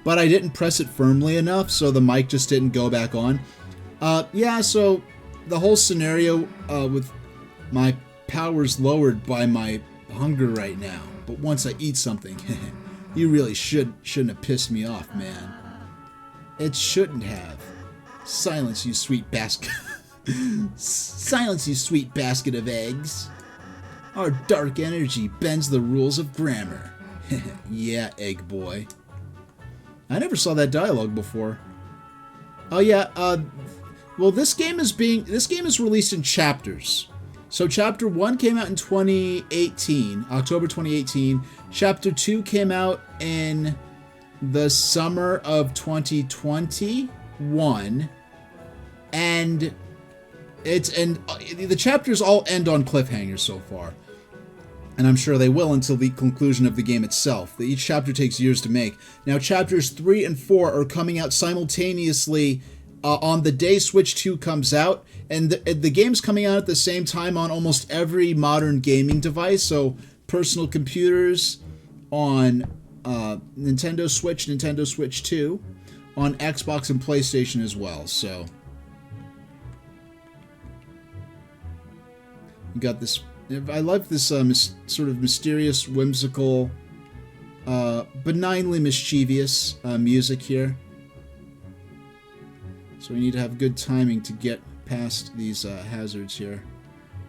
but I didn't press it firmly enough, so the mic just didn't go back on. Yeah, so the whole scenario with my powers lowered by my hunger right now, but once I eat something, you really shouldn't have pissed me off, man. It shouldn't have. Silence, you sweet basket. Silence, you sweet basket of eggs. Our dark energy bends the rules of grammar. Yeah, egg boy. I never saw that dialogue before. Oh yeah, well this game is released in chapters. So chapter 1 came out in 2018, October 2018. Chapter 2 came out in the summer of 2021. And the chapters all end on cliffhangers so far. And I'm sure they will until the conclusion of the game itself. Each chapter takes years to make. Now, chapters 3 and 4 are coming out simultaneously on the day Switch 2 comes out. And the game's coming out at the same time on almost every modern gaming device. So, personal computers, on Nintendo Switch, Nintendo Switch 2, on Xbox and PlayStation as well. So, we got this... I love this sort of mysterious, whimsical, benignly mischievous music here. So we need to have good timing to get past these hazards here,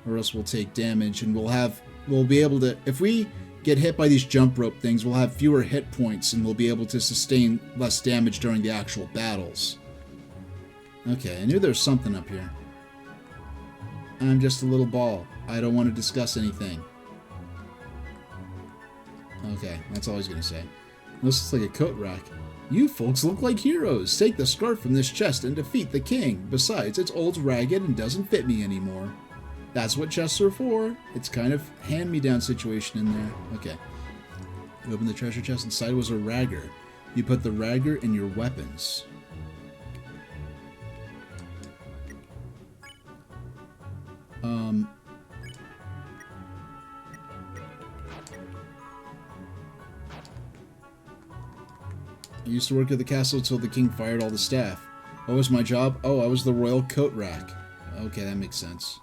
or else we'll take damage, and we'll be able to, if we get hit by these jump rope things, we'll have fewer hit points, and we'll be able to sustain less damage during the actual battles. Okay, I knew there was something up here. I'm just a little ball. I don't want to discuss anything. Okay, that's all he's gonna say. This looks like a coat rack. You folks look like heroes. Take the scarf from this chest and defeat the king. Besides, it's old, ragged, and doesn't fit me anymore. That's what chests are for. It's kind of hand-me-down situation in there. Okay. You open the treasure chest. Inside was a ragger. You put the ragger in your weapons. I used to work at the castle until the king fired all the staff. What was my job? Oh, I was the royal coat rack. Okay, that makes sense.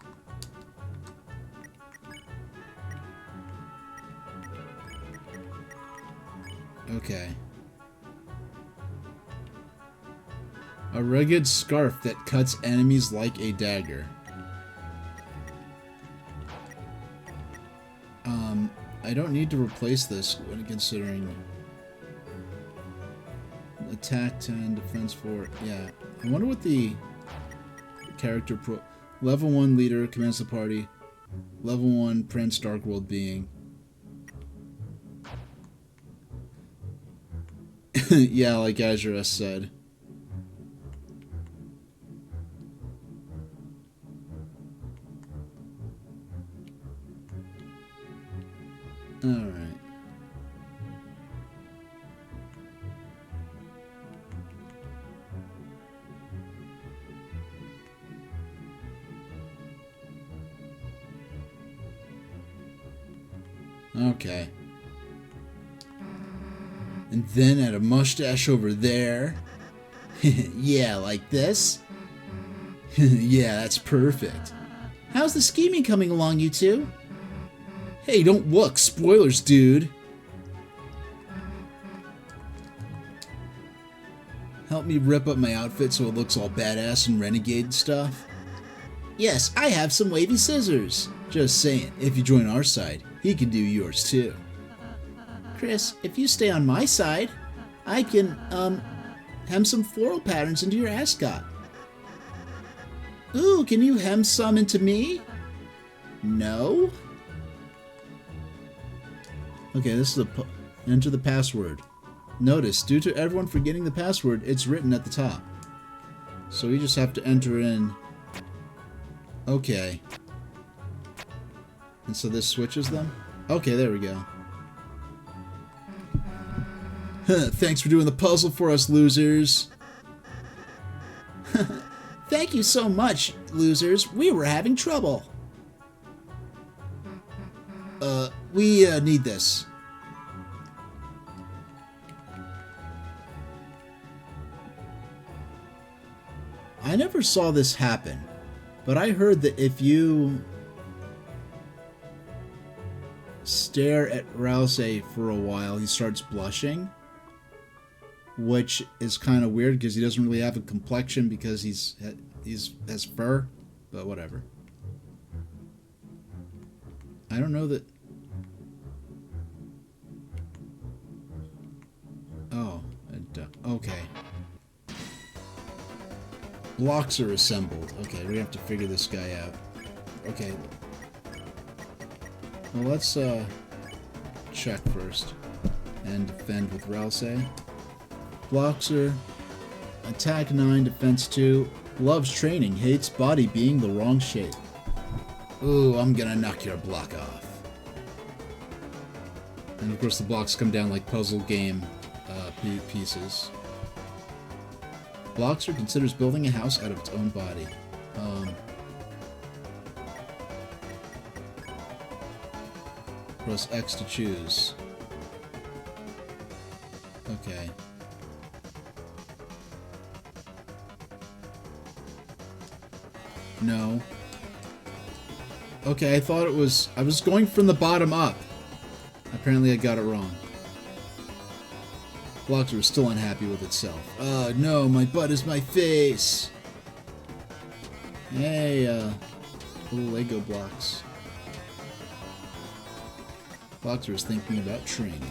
Okay. A rugged scarf that cuts enemies like a dagger. I don't need to replace this when considering attack 10, defense 4. Yeah, I wonder what the character level 1 leader commands the party. Level 1 Prince Dark World being. Yeah, like Azurest said. Alright. Okay. And then add a mustache over there. Yeah, like this? Yeah, that's perfect. How's the scheming coming along, you two? Hey, don't look. Spoilers, dude. Help me rip up my outfit so it looks all badass and renegade stuff? Yes, I have some wavy scissors. Just saying, if you join our side, he can do yours too. Chris, if you stay on my side, I can, hem some floral patterns into your ascot. Ooh, can you hem some into me? No? Okay, this is enter the password. Notice, due to everyone forgetting the password, it's written at the top. So we just have to enter in. Okay. And so this switches them? Okay, there we go. Thanks for doing the puzzle for us, losers. Thank you so much, losers. We were having trouble. We need this. I never saw this happen, but I heard that if you stare at Rouse for a while, he starts blushing, which is kind of weird because he doesn't really have a complexion because he's has fur, but whatever. I don't know that. Oh, okay. Blocks are assembled. Okay, we have to figure this guy out. Okay. Well, let's check first and defend with Rouse. Blocks are attack 9, defense 2. Loves training, hates body being the wrong shape. Ooh, I'm gonna knock your block off. And of course the blocks come down like puzzle game pieces. Bloxer considers building a house out of its own body. Press X to choose. Okay. No. Okay, I thought it was... I was going from the bottom up. Apparently I got it wrong. Bloxer was still unhappy with itself. No, my butt is my face. Hey, little Lego blocks. Bloxer is thinking about training.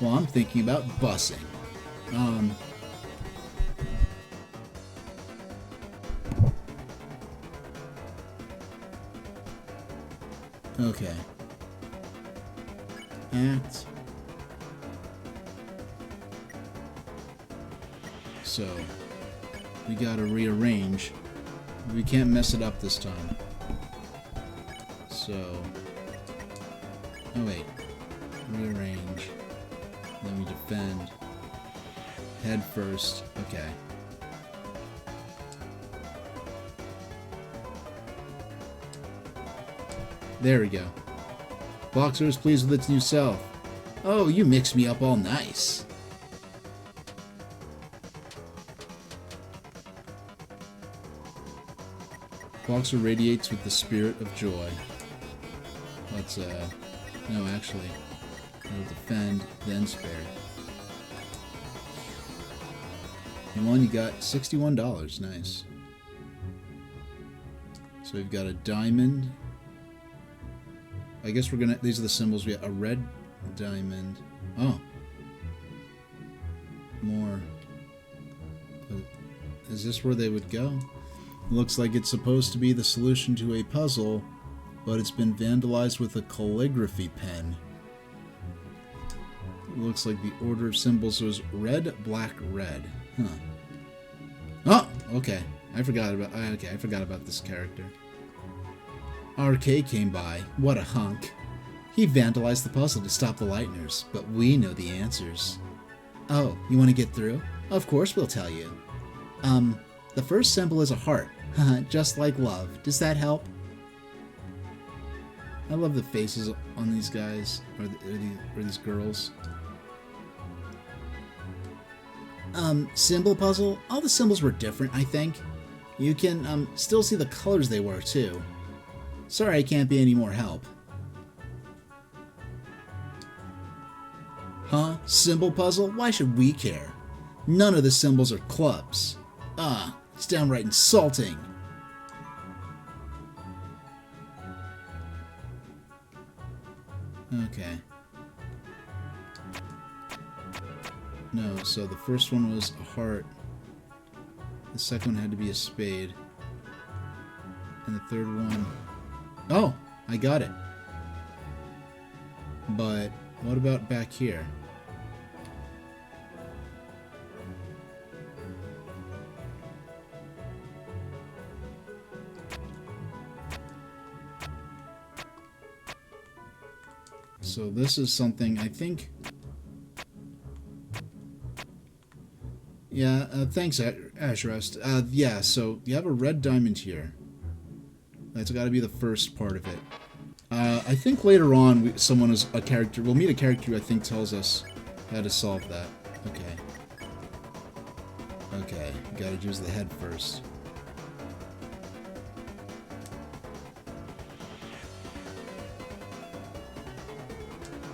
Well, I'm thinking about busing. Okay. Act. So, we gotta rearrange. We can't mess it up this time. So... Oh wait. Rearrange. Then we defend. Head first. Okay. There we go. Boxer is pleased with its new self. Oh, you mix me up all nice. Boxer radiates with the spirit of joy. Let's, no, actually, we'll defend, then spare. You won, you got $61. Nice. So we've got a diamond. I guess we're gonna, these are the symbols. We got a red diamond. Oh. More. Is this where they would go? Looks like it's supposed to be the solution to a puzzle, but it's been vandalized with a calligraphy pen. Looks like the order of symbols was red, black, red. Huh. Oh, okay. I forgot about this character. RK came by. What a hunk. He vandalized the puzzle to stop the Lightners, but we know the answers. Oh, you want to get through? Of course we'll tell you. The first symbol is a heart. Just like love. Does that help? I love the faces on these guys, or these girls. Symbol puzzle? All the symbols were different, I think. You can, still see the colors they were, too. Sorry I can't be any more help. Huh? Symbol puzzle? Why should we care? None of the symbols are clubs. It's downright insulting. Okay. No, so the first one was a heart. The second one had to be a spade. And the third one... Oh! I got it. But what about back here? So this is something I think... Yeah, thanks, Ashrest. Yeah, so you have a red diamond here. That's got to be the first part of it. I think later on, we'll meet a character who I think tells us how to solve that. Okay. Okay, gotta use the head first.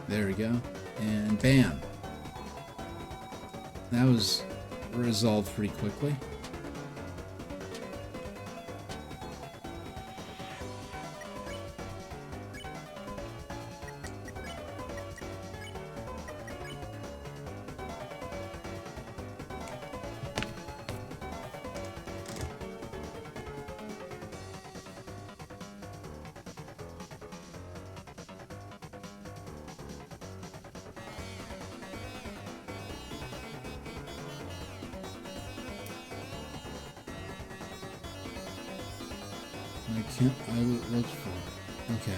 There we go. And bam! That was resolved pretty quickly. I would look for. Okay.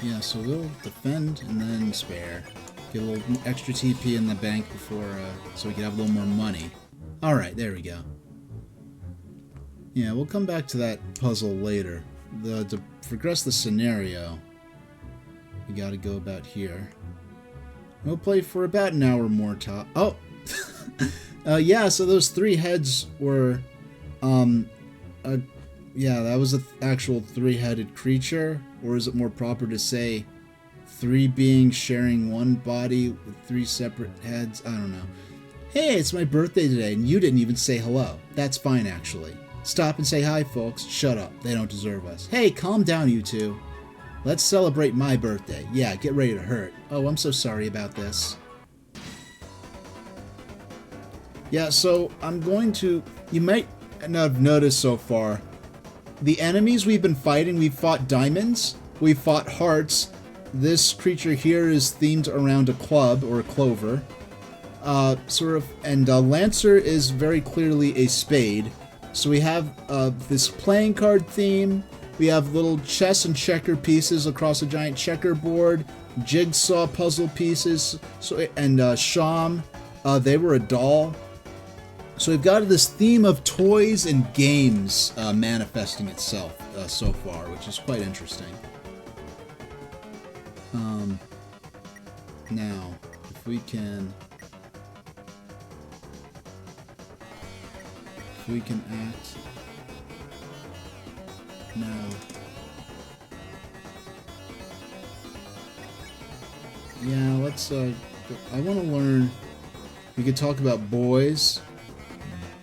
Yeah, so we'll defend and then spare. Get a little extra TP in the bank before, so we can have a little more money. Alright, there we go. Yeah, we'll come back to that puzzle later. To progress the scenario, we gotta go about here. We'll play for about an hour more top. Oh! Yeah, so those 3 heads were, yeah, that was an actual 3-headed creature, or is it more proper to say 3 beings sharing one body with 3 separate heads? I don't know. Hey, it's my birthday today, and you didn't even say hello. That's fine, actually. Stop and say hi, folks. Shut up. They don't deserve us. Hey, calm down, you two. Let's celebrate my birthday. Yeah, get ready to hurt. Oh, I'm so sorry about this. Yeah, so I'm going to... You might not have noticed so far, the enemies we've been fighting, we've fought diamonds, we've fought hearts. This creature here is themed around a club, or a clover. And Lancer is very clearly a spade. So we have this playing card theme, we have little chess and checker pieces across a giant checkerboard, jigsaw puzzle pieces, and Sham, they were a doll. So we've got this theme of toys and games manifesting itself so far, which is quite interesting. Now, if we can act now. Yeah, let's I want to learn. We could talk about boys,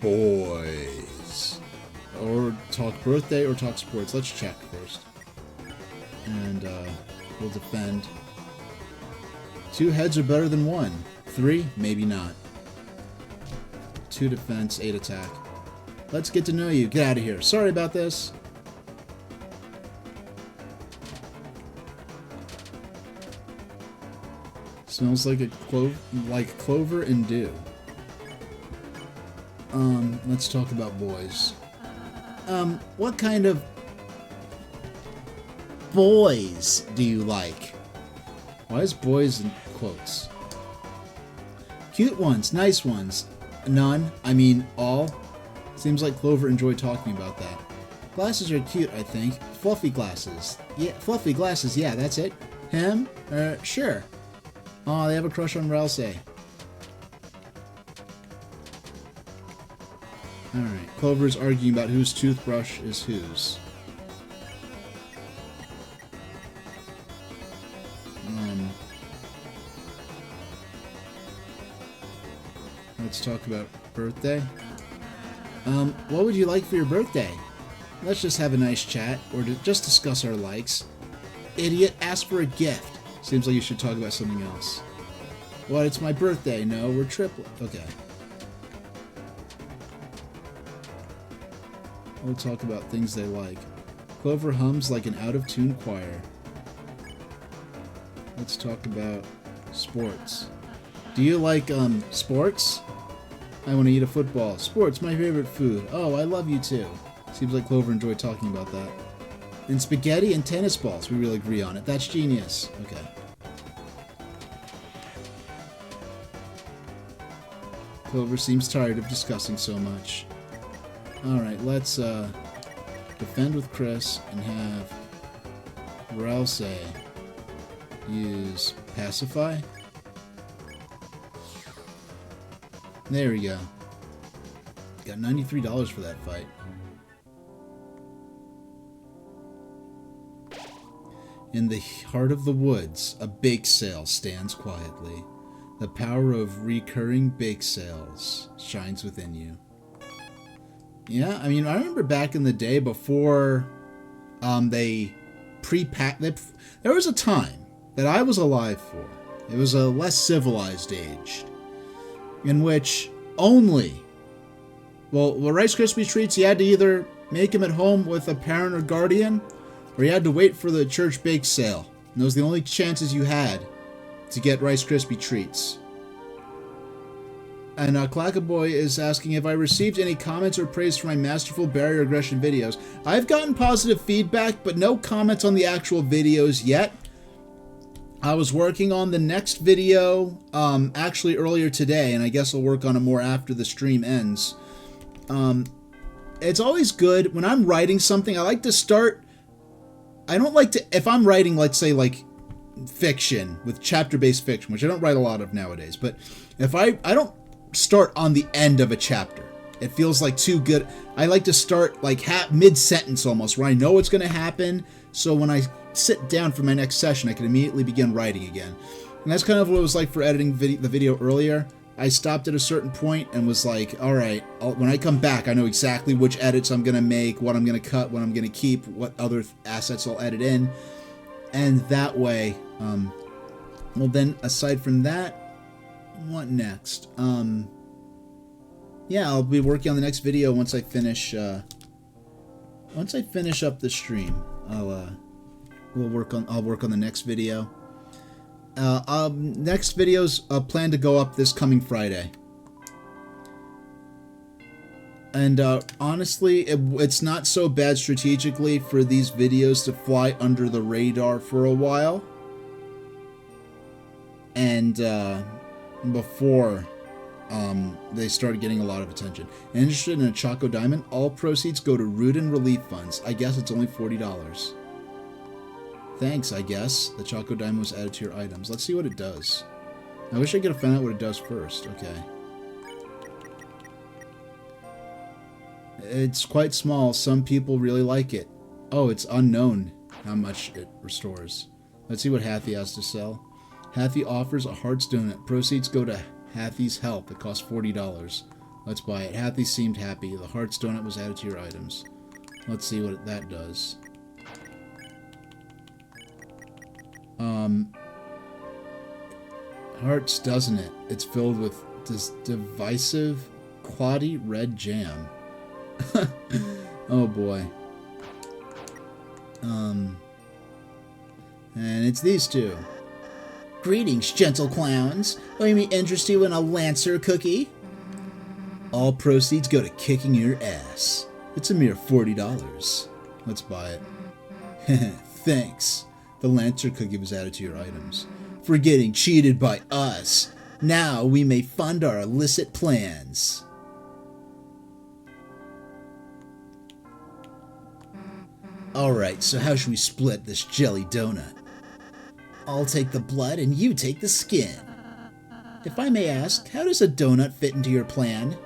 or talk birthday, or talk sports. Let's check first, and we'll defend. 2 heads are better than 1. 3, maybe not. 2 defense, 8 attack. Let's get to know you. Get out of here. Sorry about this. Smells like clover and dew. Let's talk about boys. What kind of boys do you like? Why is boys in quotes? Cute ones, nice ones. None, I mean all. Seems like Clover enjoyed talking about that. Glasses are cute, I think. Fluffy glasses. Yeah, fluffy glasses, yeah, that's it. Him? Sure. Aw, they have a crush on Ralsei. Alright, Clover's arguing about whose toothbrush is whose. Let's talk about birthday. What would you like for your birthday? Let's just have a nice chat, or just discuss our likes. Idiot, ask for a gift. Seems like you should talk about something else. What, it's my birthday. No, we're triplet. Okay. We'll talk about things they like. Clover hums like an out-of-tune choir. Let's talk about sports. Do you like, sports? I want to eat a football. Sports, my favorite food. Oh, I love you too. Seems like Clover enjoyed talking about that. And spaghetti and tennis balls. We really agree on it. That's genius. Okay. Clover seems tired of discussing so much. Alright, let's defend with Chris and have Rouse use Pacify. There we go. Got $93 for that fight. In the heart of the woods, a bake sale stands quietly. The power of recurring bake sales shines within you. Yeah, I mean, I remember back in the day before they pre-packed... There was a time that I was alive for. It was a less civilized age, in which only... Well, Rice Krispie treats, you had to either make them at home with a parent or guardian, or you had to wait for the church bake sale. And those were the only chances you had to get Rice Krispie treats. And Clackaboy is asking if I received any comments or praise for my masterful barrier aggression videos. I've gotten positive feedback, but no comments on the actual videos yet. I was working on the next video actually earlier today, and I guess I'll work on it more after the stream ends. It's always good when I'm writing something. I like to start... I don't like to... If I'm writing, let's say, like, fiction, with chapter-based fiction, which I don't write a lot of nowadays, but if I don't start on the end of a chapter. It feels like too good. I like to start, like, mid-sentence almost, where I know what's going to happen, so when I sit down for my next session, I can immediately begin writing again. And that's kind of what it was like for editing the video earlier. I stopped at a certain point and was like, alright, when I come back, I know exactly which edits I'm going to make, what I'm going to cut, what I'm going to keep, what other assets I'll edit in. And that way, well then, aside from that, what next? Yeah, I'll be working on the next video once I finish, up the stream. I'll work on the next video. Next videos plan to go up this coming Friday. And honestly, it's not so bad strategically for these videos to fly under the radar for a while. And before they start getting a lot of attention. Interested in a Choco Diamond? All proceeds go to Rudin Relief Funds. I guess it's only $40. Thanks, I guess. The Choco Diamond was added to your items. Let's see what it does. I wish I could have found out what it does first. Okay. It's quite small. Some people really like it. Oh, it's unknown how much it restores. Let's see what Hathy has to sell. Hathy offers a Hearts donut. Proceeds go to Hathy's help. It costs $40. Let's buy it. Hathy seemed happy. The Hearts donut was added to your items. Let's see what that does. Hearts, doesn't it? It's filled with this divisive, cloddy red jam. Oh boy. And it's these two. Greetings, gentle clowns. Are you interested in a Lancer cookie? All proceeds go to kicking your ass. It's a mere $40. Let's buy it. Thanks. The Lancer cookie was added to your items. For getting cheated by us. Now we may fund our illicit plans. Alright, so how should we split this jelly donut? I'll take the blood and you take the skin. If I may ask, how does a donut fit into your plan?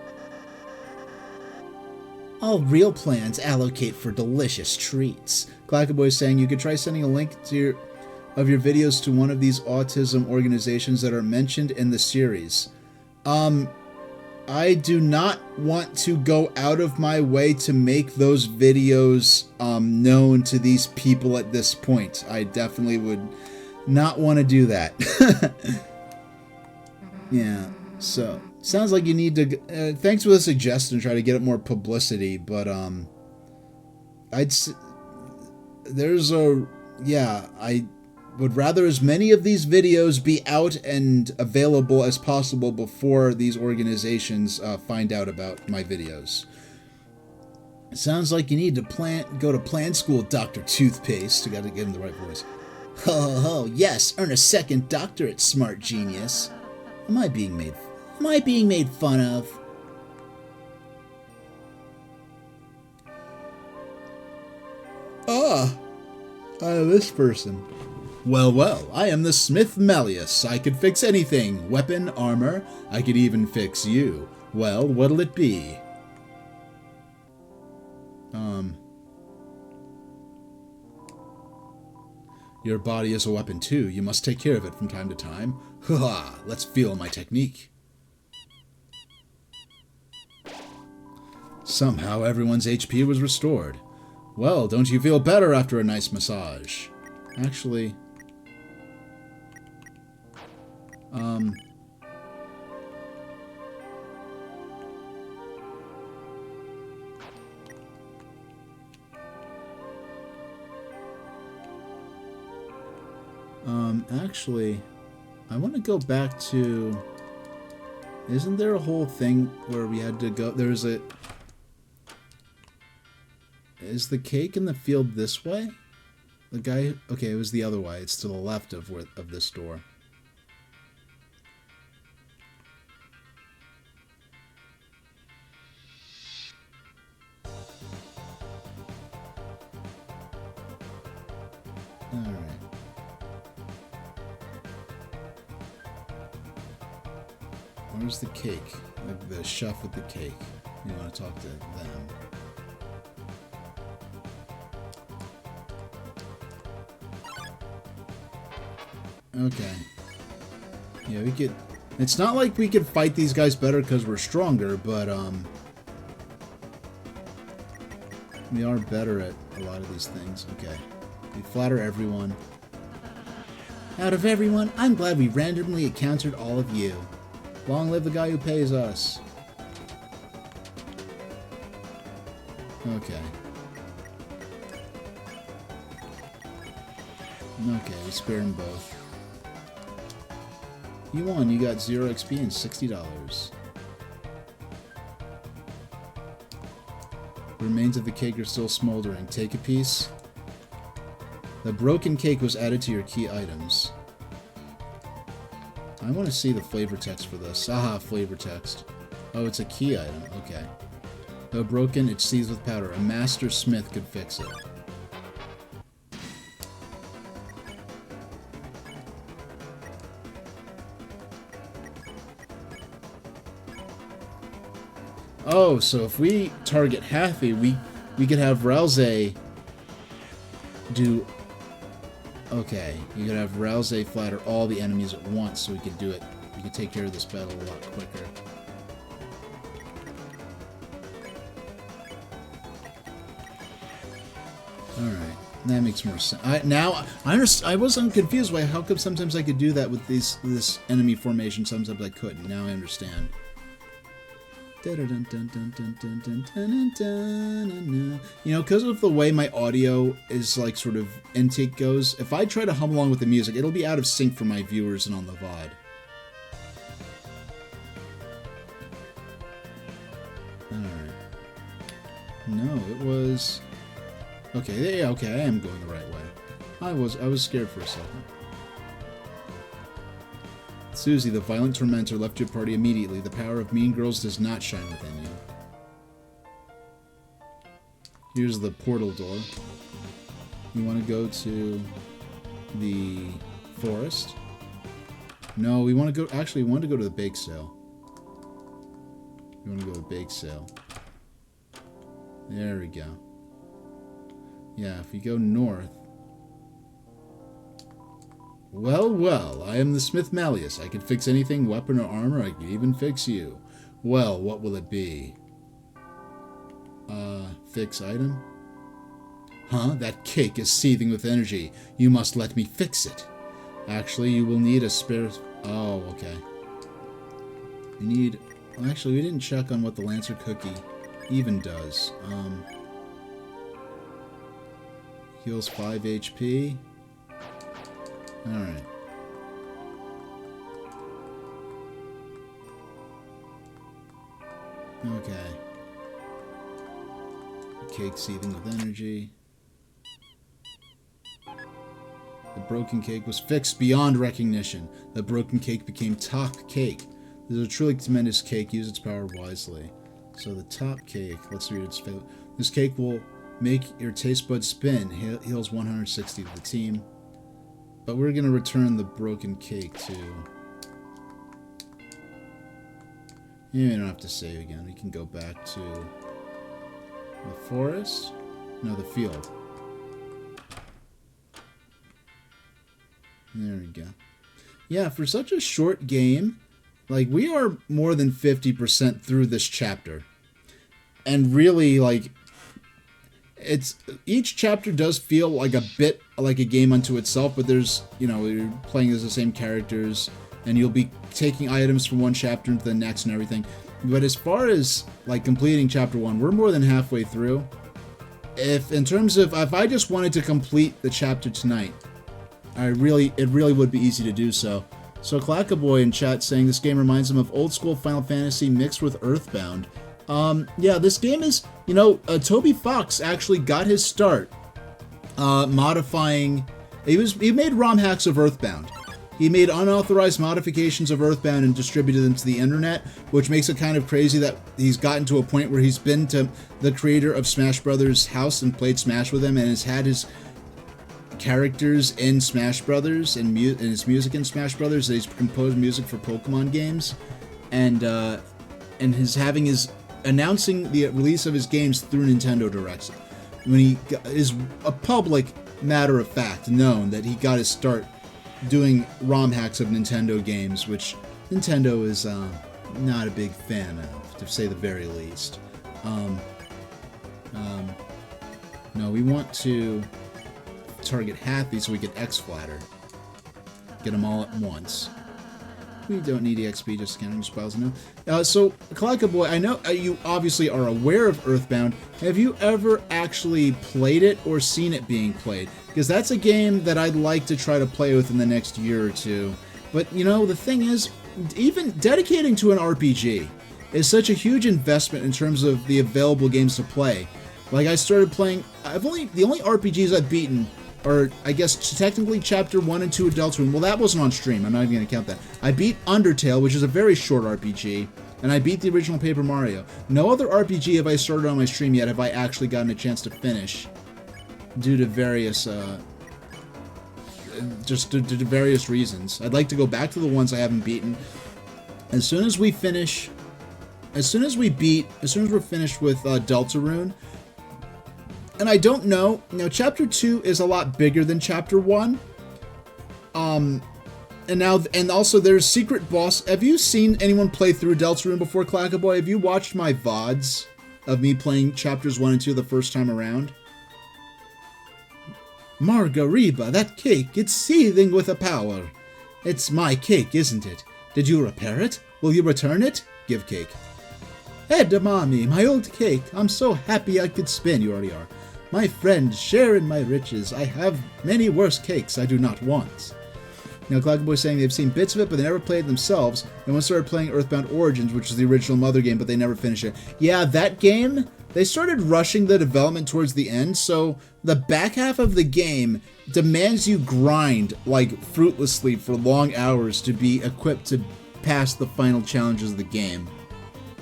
All real plans allocate for delicious treats. Clackaboy saying you could try sending a link to your videos to one of these autism organizations that are mentioned in the series. I do not want to go out of my way to make those videos known to these people at this point. I definitely would not want to do that. Yeah, so sounds like you need to thanks for the suggestion, try to get it more publicity, but I would rather as many of these videos be out and available as possible before these organizations find out about my videos. Sounds like you need to go to plant school, Dr. Toothpaste. You gotta give him the right voice. Ho ho ho, yes, earn a second doctorate, smart genius. Am I being made fun of? This person. Well, well, I am the Smith Malleus. I could fix anything. Weapon, armor, I could even fix you. Well, what'll it be? Your body is a weapon too. You must take care of it from time to time. Ha! Let's feel my technique. Somehow everyone's HP was restored. Well, don't you feel better after a nice massage? Actually... Actually, I want to go back to... Isn't there a whole thing where we had to go... There's a... Is the cake in the field this way? The guy... Okay, it was the other way. It's to the left of this door. Alright. Where's the cake? Like the chef with the cake. You want to talk to them. Okay. Yeah, we could... It's not like we could fight these guys better because we're stronger, but, we are better at a lot of these things. Okay. We flatter everyone. Out of everyone, I'm glad we randomly encountered all of you. Long live the guy who pays us. Okay. Okay, we spare them both. You won. You got 0 XP and $60. The remains of the cake are still smoldering. Take a piece. The broken cake was added to your key items. I want to see the flavor text for this. Aha, flavor text. Oh, it's a key item. Okay. Though broken, it's seized with powder. A master smith could fix it. Oh, so if we target Happy, we could have Rousey do... Okay, you could have Rousey flatter all the enemies at once, so we could do it. We could take care of this battle a lot quicker. Alright, that makes more sense. I was confused by how come sometimes I could do that with this enemy formation, sometimes I couldn't. Now I understand. You know, because of the way my audio is like sort of intake goes, if I try to hum along with the music, it'll be out of sync for my viewers and on the VOD. Alright. No, it was... Okay, yeah, okay, I am going the right way. I was scared for a second. Susie, the violent tormentor, left your party immediately. The power of mean girls does not shine within you. Here's the portal door. You want to go to the forest? No, we want to go... Actually, we want to go to the bake sale. We want to go to the bake sale. There we go. Yeah, if we go north... Well, well, I am the Smith Malleus. I can fix anything, weapon or armor. I can even fix you. Well, what will it be? Fix item? Huh? That cake is seething with energy. You must let me fix it. Actually, you will need a spare... Oh, okay. We need... Well, actually, we didn't check on what the Lancer Cookie even does. Heals 5 HP. Alright. Okay. cake seething with energy. The broken cake was fixed beyond recognition. The broken cake became top cake. This is a truly tremendous cake. Use its power wisely. So the top cake, let's read its fate. This cake will make your taste buds spin. Heals 160 to the team. But we're going to return the broken cake to... Yeah, we don't have to save again. We can go back to the forest. No, the field. There we go. Yeah, for such a short game, like, we are more than 50% through this chapter. And really, like, it's... Each chapter does feel like a bit like a game unto itself, but there's, you know, you're playing as the same characters, and you'll be taking items from one chapter into the next and everything. But as far as, like, completing chapter 1, we're more than halfway through. If I just wanted to complete the chapter tonight, it really would be easy to do so. So Clackaboy in chat saying this game reminds him of old school Final Fantasy mixed with Earthbound. Yeah, this game is, you know, Toby Fox actually got his start modifying. He made ROM hacks of Earthbound. He made unauthorized modifications of Earthbound and distributed them to the internet, which makes it kind of crazy that he's gotten to a point where he's been to the creator of Smash Brothers' house and played Smash with him, and has had his characters in Smash Brothers and his music in Smash Brothers. He's composed music for Pokemon games, and his announcing the release of his games through Nintendo Directs. When he is a public matter of fact known that he got his start doing ROM hacks of Nintendo games, which Nintendo is not a big fan of, to say the very least. No, we want to target Happy so we can X-Flatter. Get them all at once. We don't need EXP, just counting spiles now. So, Clackaboy, I know you obviously are aware of Earthbound. Have you ever actually played it or seen it being played? Because that's a game that I'd like to try to play within the next year or two. But, you know, the thing is, even dedicating to an RPG is such a huge investment in terms of the available games to play. Like, I started playing... The only RPGs I've beaten are, I guess, technically Chapter 1 and 2 of Deltarune. Well, that wasn't on stream. I'm not even going to count that. I beat Undertale, which is a very short RPG, and I beat the original Paper Mario. No other RPG have I started on my stream yet have I actually gotten a chance to finish, due to various, due to various reasons. I'd like to go back to the ones I haven't beaten. As soon as we're finished with Deltarune. And I don't know, Chapter 2 is a lot bigger than Chapter 1. And also there's Secret Boss. Have you seen anyone play through Deltarune before, Clackaboy? Have you watched my VODs of me playing Chapters 1 and 2 the first time around? Margarita, that cake, it's seething with a power. It's my cake, isn't it? Did you repair it? Will you return it? Give cake. Edamame, my old cake, I'm so happy I could spin. You already are. My friend, share in my riches. I have many worse cakes I do not want. Now, Clackaboy's saying they've seen bits of it, but they never played it themselves. And once started playing Earthbound Origins, which is the original Mother game, but they never finished it. Yeah, that game, they started rushing the development towards the end, so the back half of the game demands you grind, like, fruitlessly for long hours to be equipped to pass the final challenges of the game.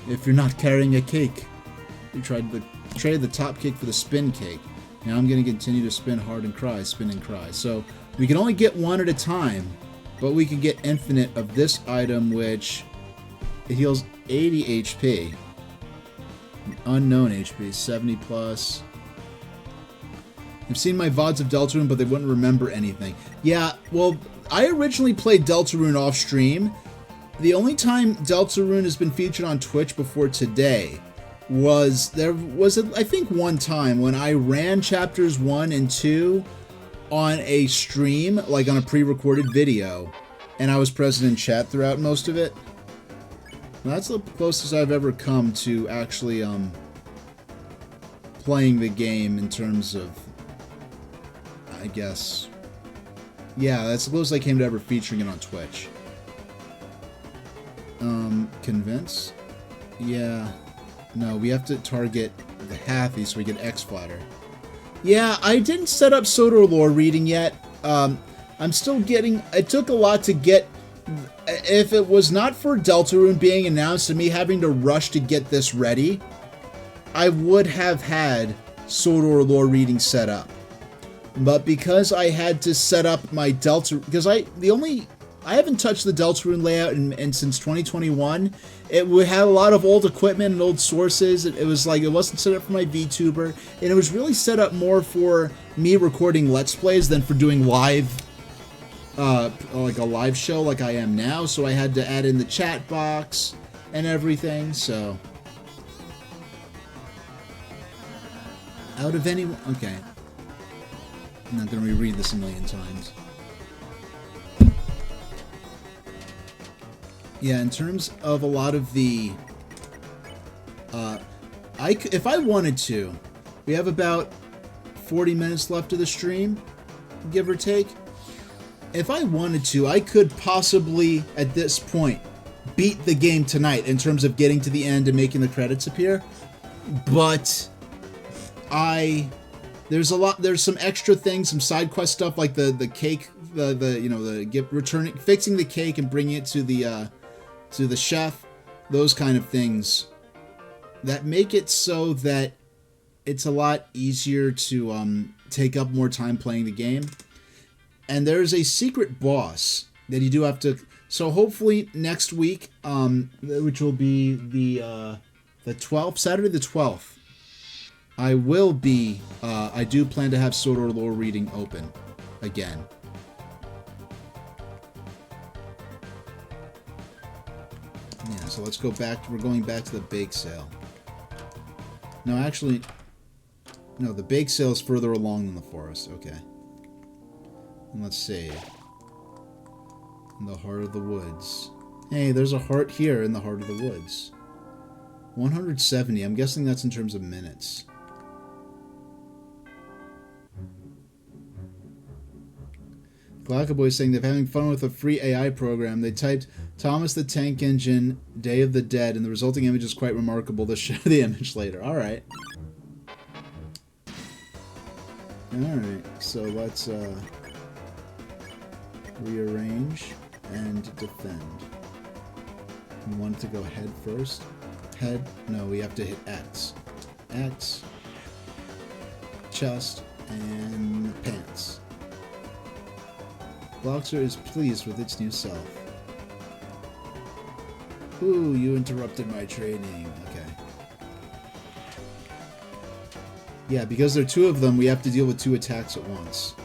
If you're not carrying a cake, you traded the top cake for the spin cake. Now I'm going to continue to spin hard and cry, spin and cry. So we can only get one at a time, but we can get infinite of this item, which it heals 80 HP. Unknown HP, 70 plus. I've seen my VODs of Deltarune, but they wouldn't remember anything. Yeah, well, I originally played Deltarune off stream. The only time Deltarune has been featured on Twitch before today was, I think, one time when I ran Chapters 1 and 2 on a stream, like on a pre-recorded video, and I was present in chat throughout most of it. That's the closest I've ever come to actually playing the game in terms of, I guess, yeah, that's the closest I came to ever featuring it on Twitch. Convince? Yeah. No, we have to target the Hathy so we get X-Flatter. Yeah, I didn't set up Sodor lore reading yet. I'm still getting... It took a lot to get... If it was not for Deltarune being announced and me having to rush to get this ready, I would have had Sodor lore reading set up. But because I had to set up my Deltarune... Because I haven't touched the Deltarune layout and since 2021. It had a lot of old equipment and old sources. It was like, it wasn't set up for my VTuber. And it was really set up more for me recording Let's Plays than for doing live, like a live show like I am now. So I had to add in the chat box and everything, so. Out of any, okay. I'm not gonna reread this a million times. Yeah, in terms of a lot of the, if I wanted to, we have about 40 minutes left of the stream, give or take. If I wanted to, I could possibly, at this point, beat the game tonight in terms of getting to the end and making the credits appear. But there's some extra things, some side quest stuff like the cake, fixing the cake and bringing it to the chef, those kind of things that make it so that it's a lot easier to take up more time playing the game. And there's a secret boss that you do have to. So hopefully next week, which will be the 12th, Saturday the 12th, I will be. I do plan to have Sodor lore reading open again. Yeah, so let's go back. We're going back to the bake sale. No, actually, no, the bake sale is further along than the forest. Okay. And let's see. In the heart of the woods. Hey, there's a heart here in the heart of the woods. 170. I'm guessing that's in terms of minutes. Glackaboy saying they're having fun with a free AI program. They typed Thomas the Tank Engine, Day of the Dead, and the resulting image is quite remarkable. They'll share the image later. Alright. Alright, so let's rearrange and defend. We want to go head first. Head? No, we have to hit X. X. Chest. And pants. Bloxer is pleased with its new self. Ooh, you interrupted my training. Okay. Yeah, because there are two of them, we have to deal with two attacks at once.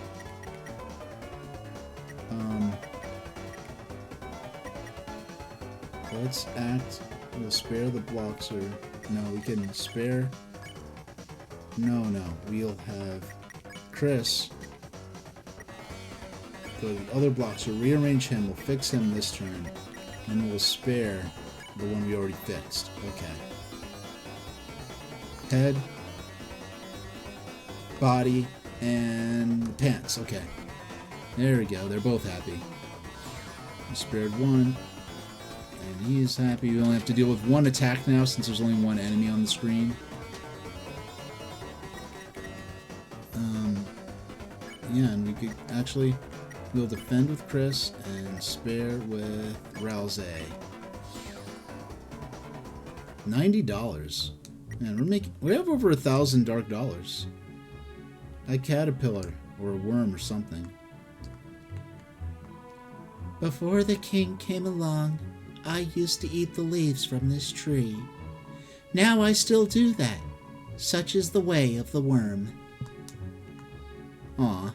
Let's act. We'll spare the Bloxer. No, we can spare. No. We'll have Chris. The other Bloxer, rearrange him. We'll fix him this turn. And we'll spare the one we already fixed. Okay. Head. Body. And pants. Okay. There we go. They're both happy. We spared one. And he is happy. We only have to deal with one attack now since there's only one enemy on the screen. Yeah, and we could actually... We'll defend with Chris and spare with Rousey. $90. Man, we have over 1,000 dark dollars. A caterpillar or a worm or something. Before the king came along, I used to eat the leaves from this tree. Now I still do that. Such is the way of the worm. Aw.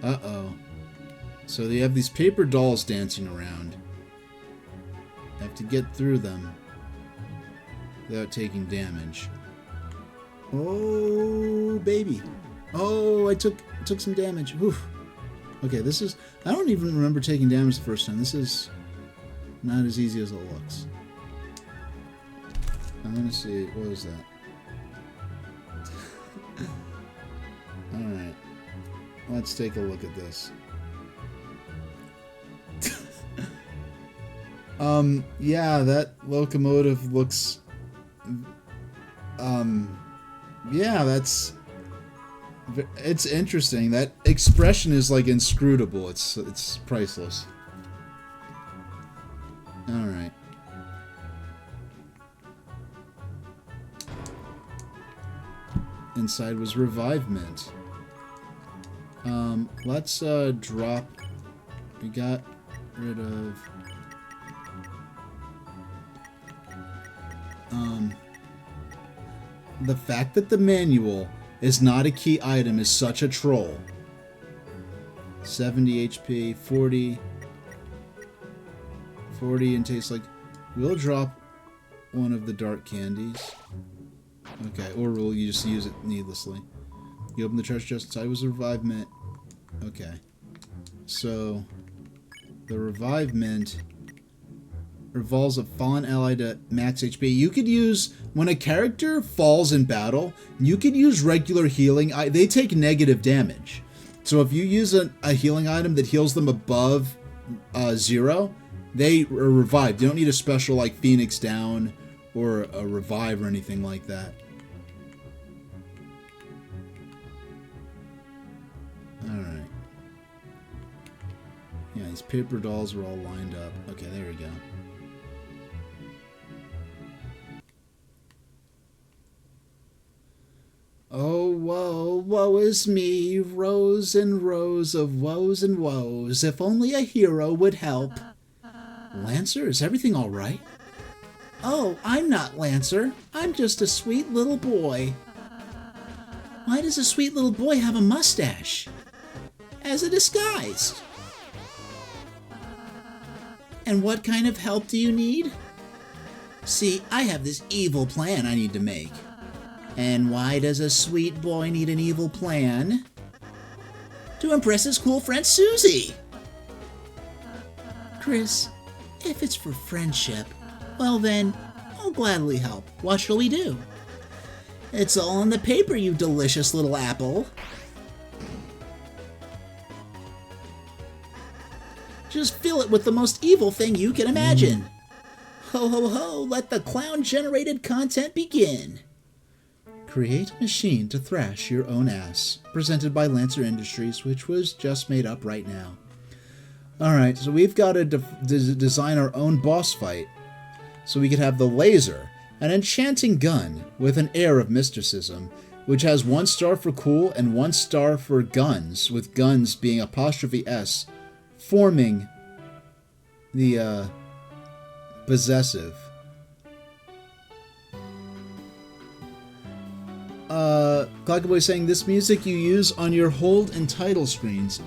Uh-oh. So they have these paper dolls dancing around. I have to get through them without taking damage. Oh, baby. Oh, I took some damage. Oof. Okay, this is... I don't even remember taking damage the first time. This is not as easy as it looks. I'm gonna see... What was that? Alright. let's take a look at this. Yeah, that locomotive looks... yeah, it's interesting. That expression is, like, inscrutable. It's priceless. Alright. Inside was Revivement. Let's, drop... We got rid of... The fact that the manual is not a key item is such a troll. 70 HP, 40 and tastes like... We'll drop one of the dark candies. Okay, or will you just use it needlessly? You open the treasure chest, inside was a Revivement. Okay. So, the Revivement revolves a fallen ally to max HP. You could use, when a character falls in battle, you could use regular healing. They take negative damage. So if you use a healing item that heals them above 0, they are revived. You don't need a special like Phoenix Down or a revive or anything like that. Alright. Yeah, these paper dolls are all lined up. Okay, there we go. Oh, woe is me, rows and rows of woes and woes. If only a hero would help. Lancer, is everything all right? Oh, I'm not Lancer. I'm just a sweet little boy. Why does a sweet little boy have a mustache? As a disguise. And what kind of help do you need? See, I have this evil plan I need to make. And why does a sweet boy need an evil plan? To impress his cool friend Susie! Chris, if it's for friendship, well then, I'll gladly help. What shall we do? It's all in the paper, you delicious little apple. Just fill it with the most evil thing you can imagine. Ho ho ho, let the clown-generated content begin. Create a machine to thrash your own ass. Presented by Lancer Industries, which was just made up right now. Alright, so we've got to design our own boss fight. So we could have the laser, an enchanting gun with an air of mysticism, which has 1 star for cool and 1 star for guns, with guns being 'S, forming the possessive. Clockaboy saying, this music you use on your hold and title screens.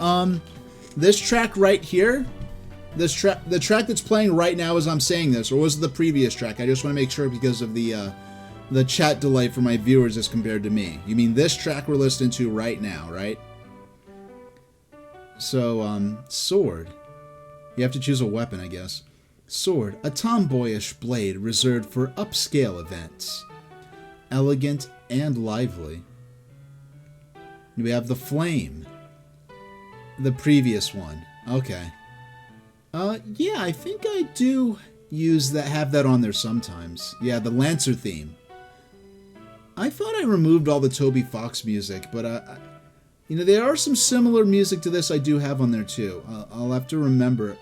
This track right here, the track that's playing right now as I'm saying this, or was it the previous track? I just want to make sure because of the chat delay for my viewers as compared to me. You mean this track we're listening to right now, right? So, sword. You have to choose a weapon, I guess. Sword, a tomboyish blade reserved for upscale events. Elegant and lively. We have the flame. The previous one. Okay. Yeah, I think I do have that on there sometimes. Yeah, the Lancer theme. I thought I removed all the Toby Fox music, but you know, there are some similar music to this I do have on there too. I'll have to remember it.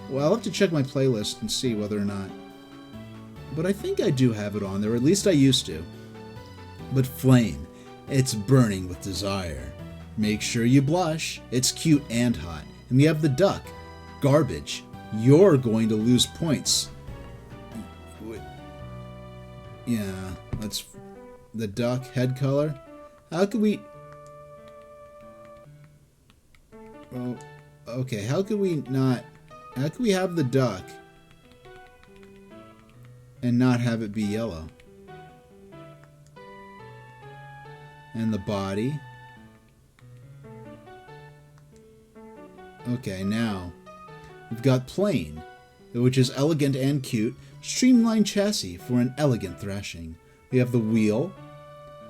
Well, I'll have to check my playlist and see whether or not. But I think I do have it on there, or at least I used to. But flame, it's burning with desire. Make sure you blush, it's cute and hot. And we have the duck, garbage. You're going to lose points. Yeah, that's the duck head color. How could we... Oh, okay, how could we not... How could we have the duck and not have it be yellow? And the body. Okay, now we've got plain, which is elegant and cute. Streamlined chassis for an elegant thrashing. We have the wheel,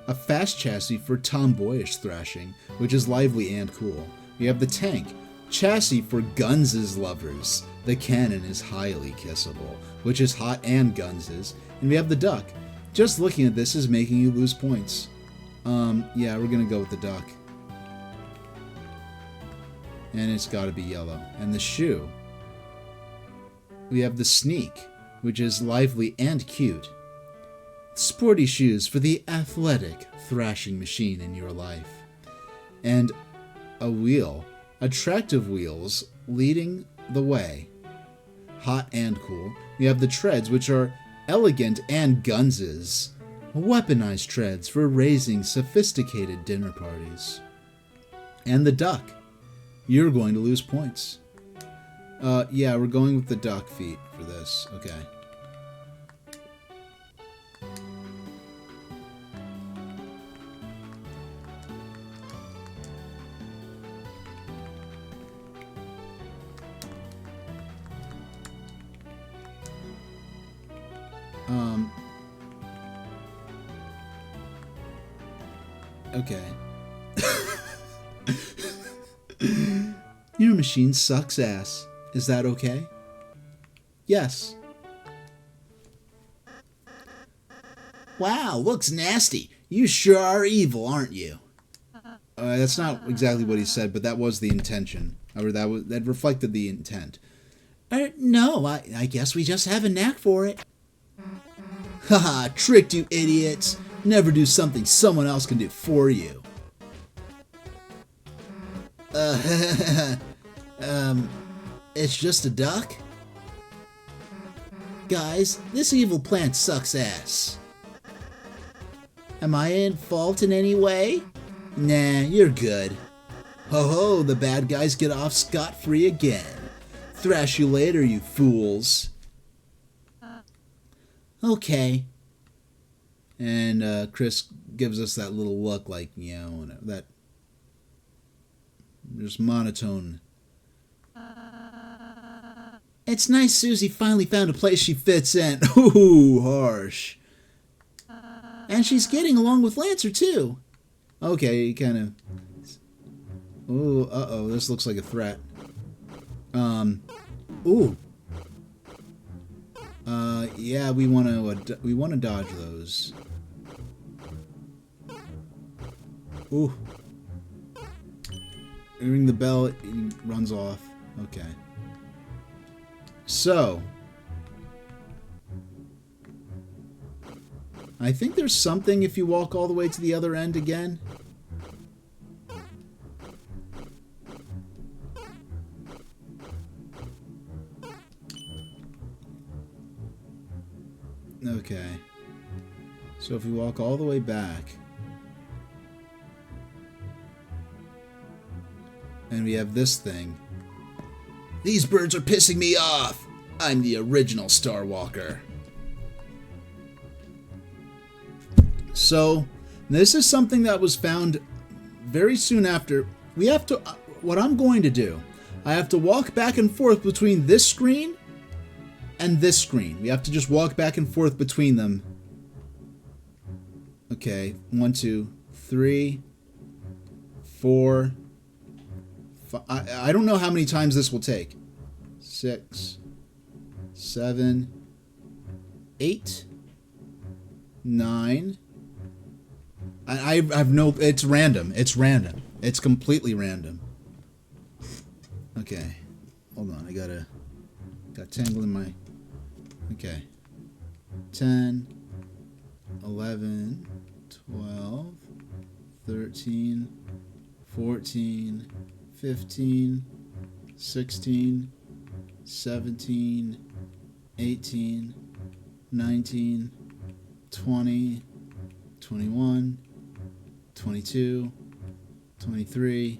a fast chassis for tomboyish thrashing, which is lively and cool. We have the tank. Chassis for Guns' lovers. The cannon is highly kissable, which is hot and Guns'. And we have the duck. Just looking at this is making you lose points. Yeah, we're gonna go with the duck. And it's gotta be yellow. And the shoe. We have the sneak, which is lively and cute. Sporty shoes for the athletic thrashing machine in your life. And a wheel. Attractive wheels leading the way. Hot and cool. We have the treads, which are elegant and Guns'. Weaponized treads for raising sophisticated dinner parties. And the duck. You're going to lose points. Yeah, we're going with the duck feet for this. Okay. Okay. Your machine sucks ass. Is that okay? Yes. Wow, looks nasty. You sure are evil, aren't you? That's not exactly what he said, but that was the intention. Or that reflected the intent. No, I guess we just have a knack for it. Haha, tricked you idiots. Never do something someone else can do for you. It's just a duck? Guys, this evil plant sucks ass. Am I in fault in any way? Nah, you're good. Ho ho, the bad guys get off scot-free again. Thrash you later, you fools. Okay. And Chris gives us that little look like, you know, that just monotone. It's nice Susie finally found a place she fits in. Ooh, harsh. And she's getting along with Lancer, too. Okay, kind of. Ooh, uh-oh, this looks like a threat. Ooh. Yeah, we want to dodge those. Ooh. Ring the bell, it runs off. Okay. So, I think there's something if you walk all the way to the other end again. Okay. So if we walk all the way back, and we have this thing. These birds are pissing me off. I'm the original Star Walker. So, this is something that was found very soon after. We have to, what I'm going to do, I have to walk back and forth between this screen and this screen. We have to just walk back and forth between them. Okay, 1, 2, 3, 4, 5. I don't know how many times this will take. 6, 7, 8, 9. I have no. It's random. It's random. It's completely random. Okay, hold on. Got tangled in my. Okay. 10, 11, 12, 13, 14, 15, 16, 17, 18, 19, 20, 21, 22, 23,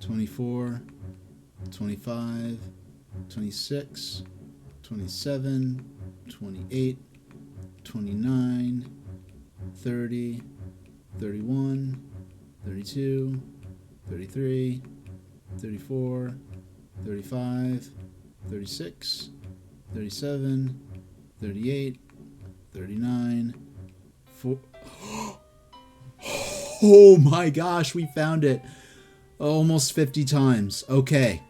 24, 25, 26, 27, 28, 29, 30, 31, 32, 33, 34, 35, 36, 37, 38, 39, 4. Oh my gosh, we found it. Almost 50 times. Okay.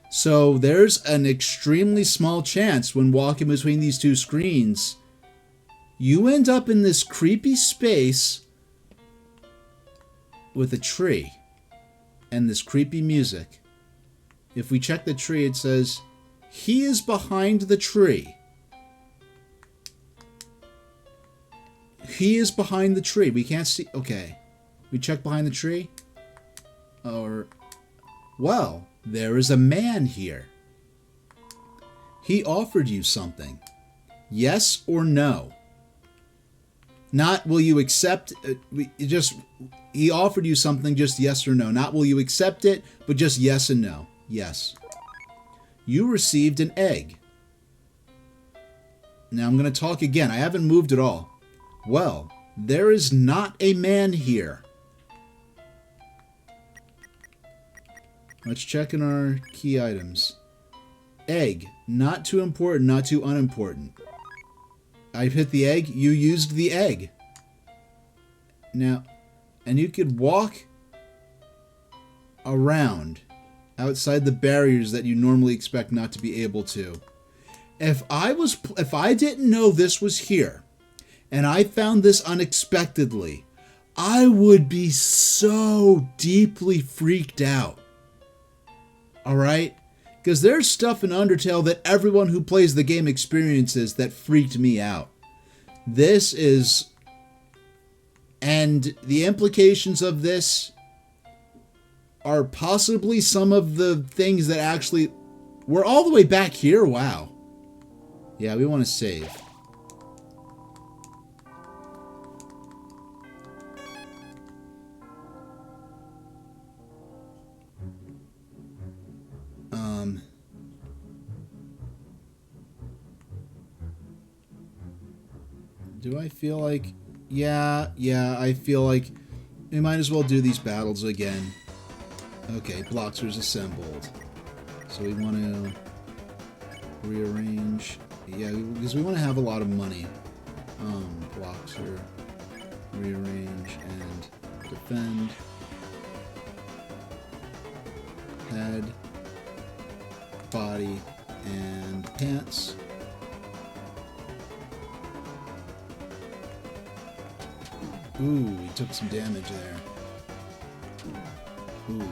So there's an extremely small chance when walking between these two screens, you end up in this creepy space with a tree and this creepy music. If we check the tree, it says, he is behind the tree. He is behind the tree. We can't see. Okay. We check behind the tree. Or, well, there is a man here. He offered you something. Yes or no? Not will you accept, he offered you something, just yes or no. Not will you accept it, but just yes and no. Yes. You received an egg. Now I'm going to talk again. I haven't moved at all. Well, there is not a man here. Let's check in our key items. Egg. Not too important, not too unimportant. I've hit the egg. You used the egg. Now, and you could walk around outside the barriers that you normally expect not to be able to. If I didn't know this was here, and I found this unexpectedly, I would be so deeply freaked out. Alright? Because there's stuff in Undertale that everyone who plays the game experiences that freaked me out. This is... And the implications of this are possibly some of the things that actually... We're all the way back here? Wow. Yeah, we want to save. Do I feel like... Yeah, I feel like we might as well do these battles again. Okay, Bloxer's assembled. So we want to rearrange... Yeah, because we want to have a lot of money. Bloxer, rearrange, and defend. Head, body, and pants. Ooh, he took some damage there. Ooh.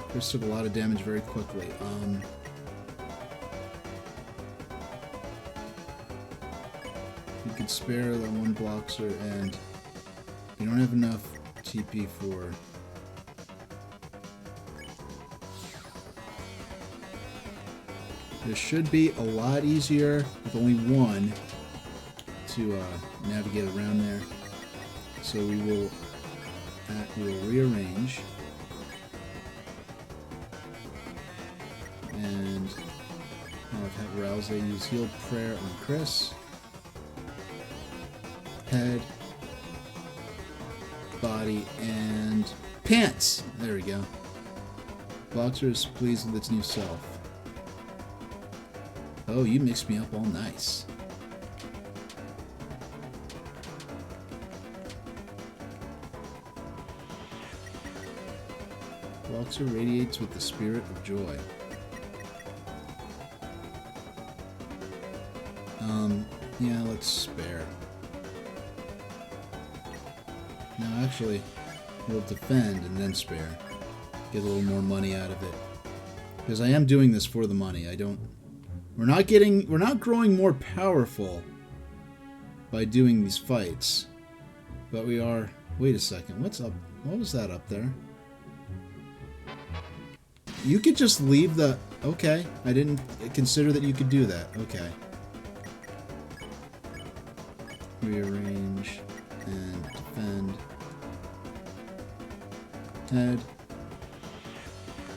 Chris took a lot of damage very quickly. You could spare the one Bloxer, and you don't have enough TP for... This should be a lot easier with only one to navigate around there. So we will rearrange, and I'll have Rouse use Healed Prayer on Chris. Head, body, and pants. There we go. Bloxer is pleased with its new self. Oh, you mixed me up all nice. Bloxer radiates with the spirit of joy. Yeah, let's spare. No, actually, we'll defend and then spare. Get a little more money out of it. Because I am doing this for the money. We're not growing more powerful by doing these fights. But we are... Wait a second, what's up? What was that up there? You could just leave the... Okay, I didn't consider that you could do that. Okay. Rearrange and defend. Head.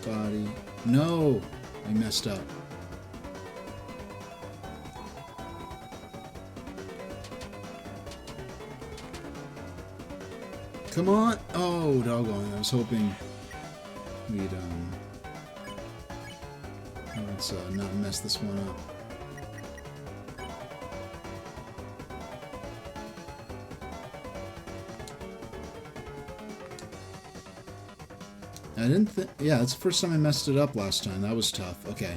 Body. No! I messed up. Come on! Oh, doggone. I was hoping we'd, let's not mess this one up. I didn't think... Yeah, that's the first time I messed it up last time. That was tough. Okay.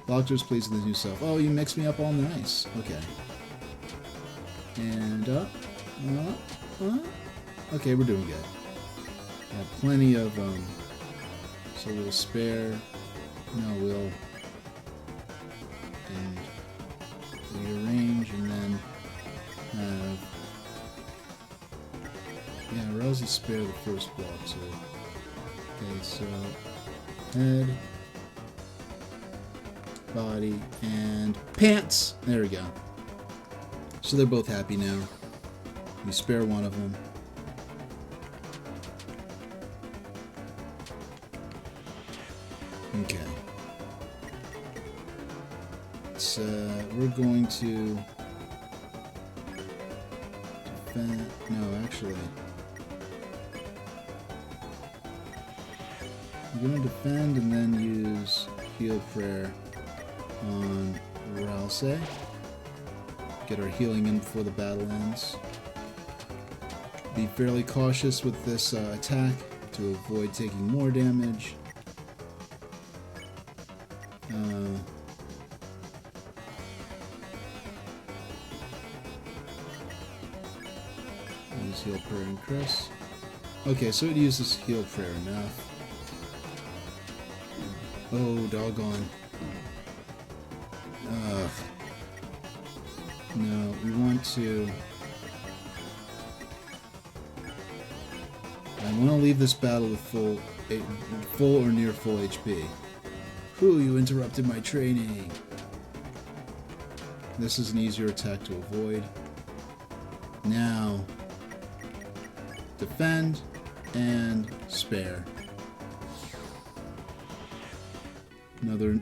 Doctor's pleased with his new self. Oh, you mixed me up all nice. Okay. And up. Okay, we're doing good. Plenty of, so we'll spare... No, we'll... And rearrange, and then have... Yeah, Rousey spare the first block, so... Okay, so... Head... Body, and pants! There we go. So they're both happy now. We spare one of them. Okay. So we're going to defend. No, actually, we're going to defend and then use heal prayer on Rousey. Get our healing in before the battle ends. Be fairly cautious with this attack to avoid taking more damage. Use heal prayer and Chris. Okay, so it uses heal prayer enough. Oh, doggone. Ugh. No, we want to... I want to leave this battle with full or near full HP. Whew, you interrupted my training. This is an easier attack to avoid. Now, defend and spare. Another...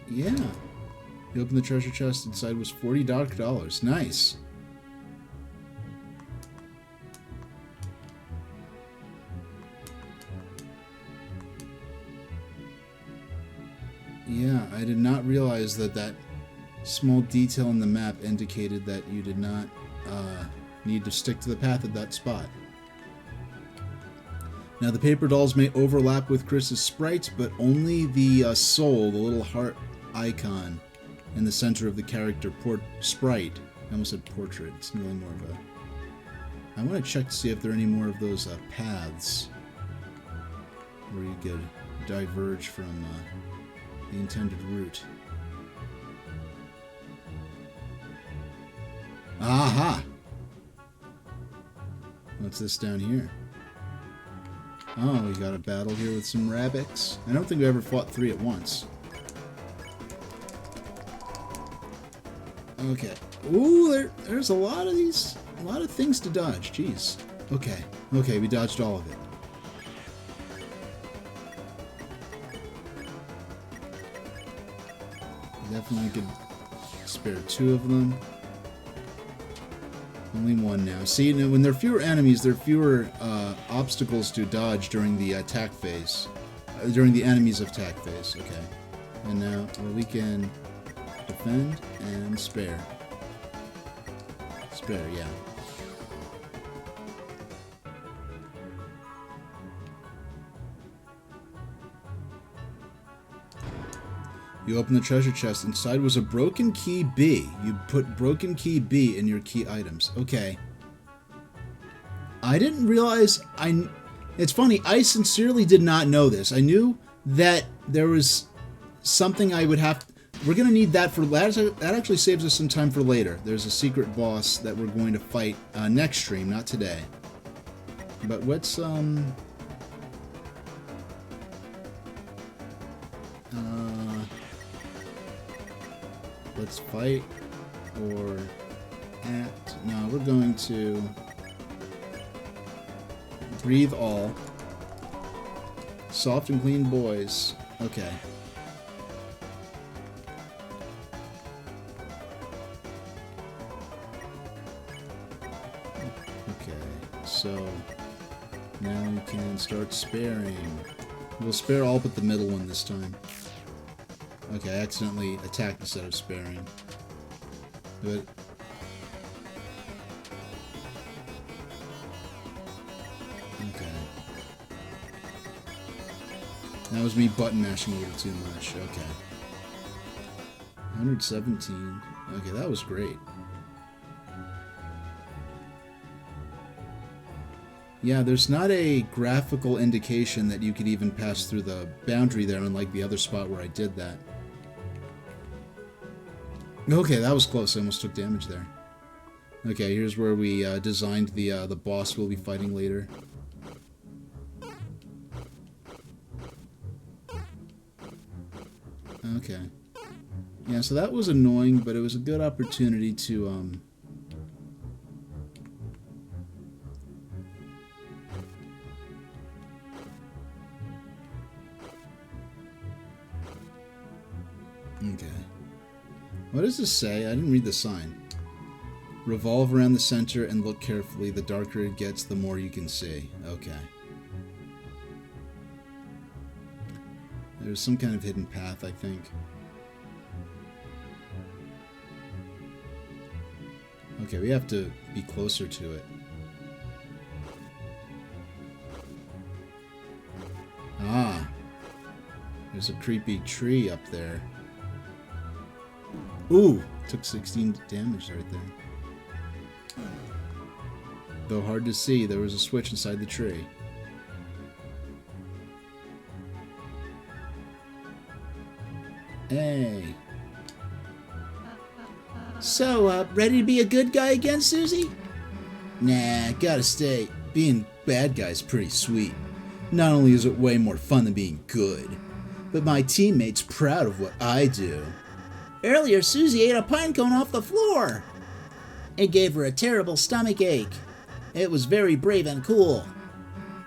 Yeah. You open the treasure chest, inside was $40 dark dollars. Nice. Yeah, I did not realize that that small detail in the map indicated that you did not need to stick to the path at that spot. Now, the paper dolls may overlap with Chris's sprites, but only the soul, the little heart icon in the center of the character sprite. I almost said portrait. It's really more of a... I want to check to see if there are any more of those paths where you could diverge from the intended route. Aha! What's this down here? Oh, we got a battle here with some rabbits. I don't think we ever fought 3 at once. Okay. Ooh, there's a lot of these, a lot of things to dodge. Jeez. Okay. Okay, we dodged all of it. Definitely could spare 2 of them. Only 1 now. See, when there are fewer enemies, there are fewer obstacles to dodge during the attack phase. During the enemies of attack phase. Okay. And now, well, we can defend and spare. Spare, yeah. You open the treasure chest. Inside was a broken key B. You put broken key B in your key items. Okay. I didn't realize... It's funny, I sincerely did not know this. I knew that there was something I would have... We're going to need that for... That actually saves us some time for later. There's a secret boss that we're going to fight next stream, not today. But what's... Let's fight or act. No, we're going to breathe all. Soft and clean boys. Okay. Okay, so now we can start sparing. We'll spare all but the middle one this time. Okay, I accidentally attacked instead of sparing. But... Okay. That was me button mashing a little too much. Okay. 117. Okay, that was great. Yeah, there's not a graphical indication that you could even pass through the boundary there, unlike the other spot where I did that. Okay, that was close. I almost took damage there. Okay, here's where we designed the boss we'll be fighting later. Okay. Yeah, so that was annoying, but it was a good opportunity to, Okay. What does this say? I didn't read the sign. Revolve around the center and look carefully. The darker it gets, the more you can see. Okay. There's some kind of hidden path, I think. Okay, we have to be closer to it. Ah. There's a creepy tree up there. Ooh! Took 16 damage right there. Though hard to see, there was a switch inside the tree. Hey. So, ready to be a good guy again, Susie? Nah, gotta stay. Being bad guy's pretty sweet. Not only is it way more fun than being good, but my teammates proud of what I do. Earlier, Susie ate a pine cone off the floor. It gave her a terrible stomach ache. It was very brave and cool.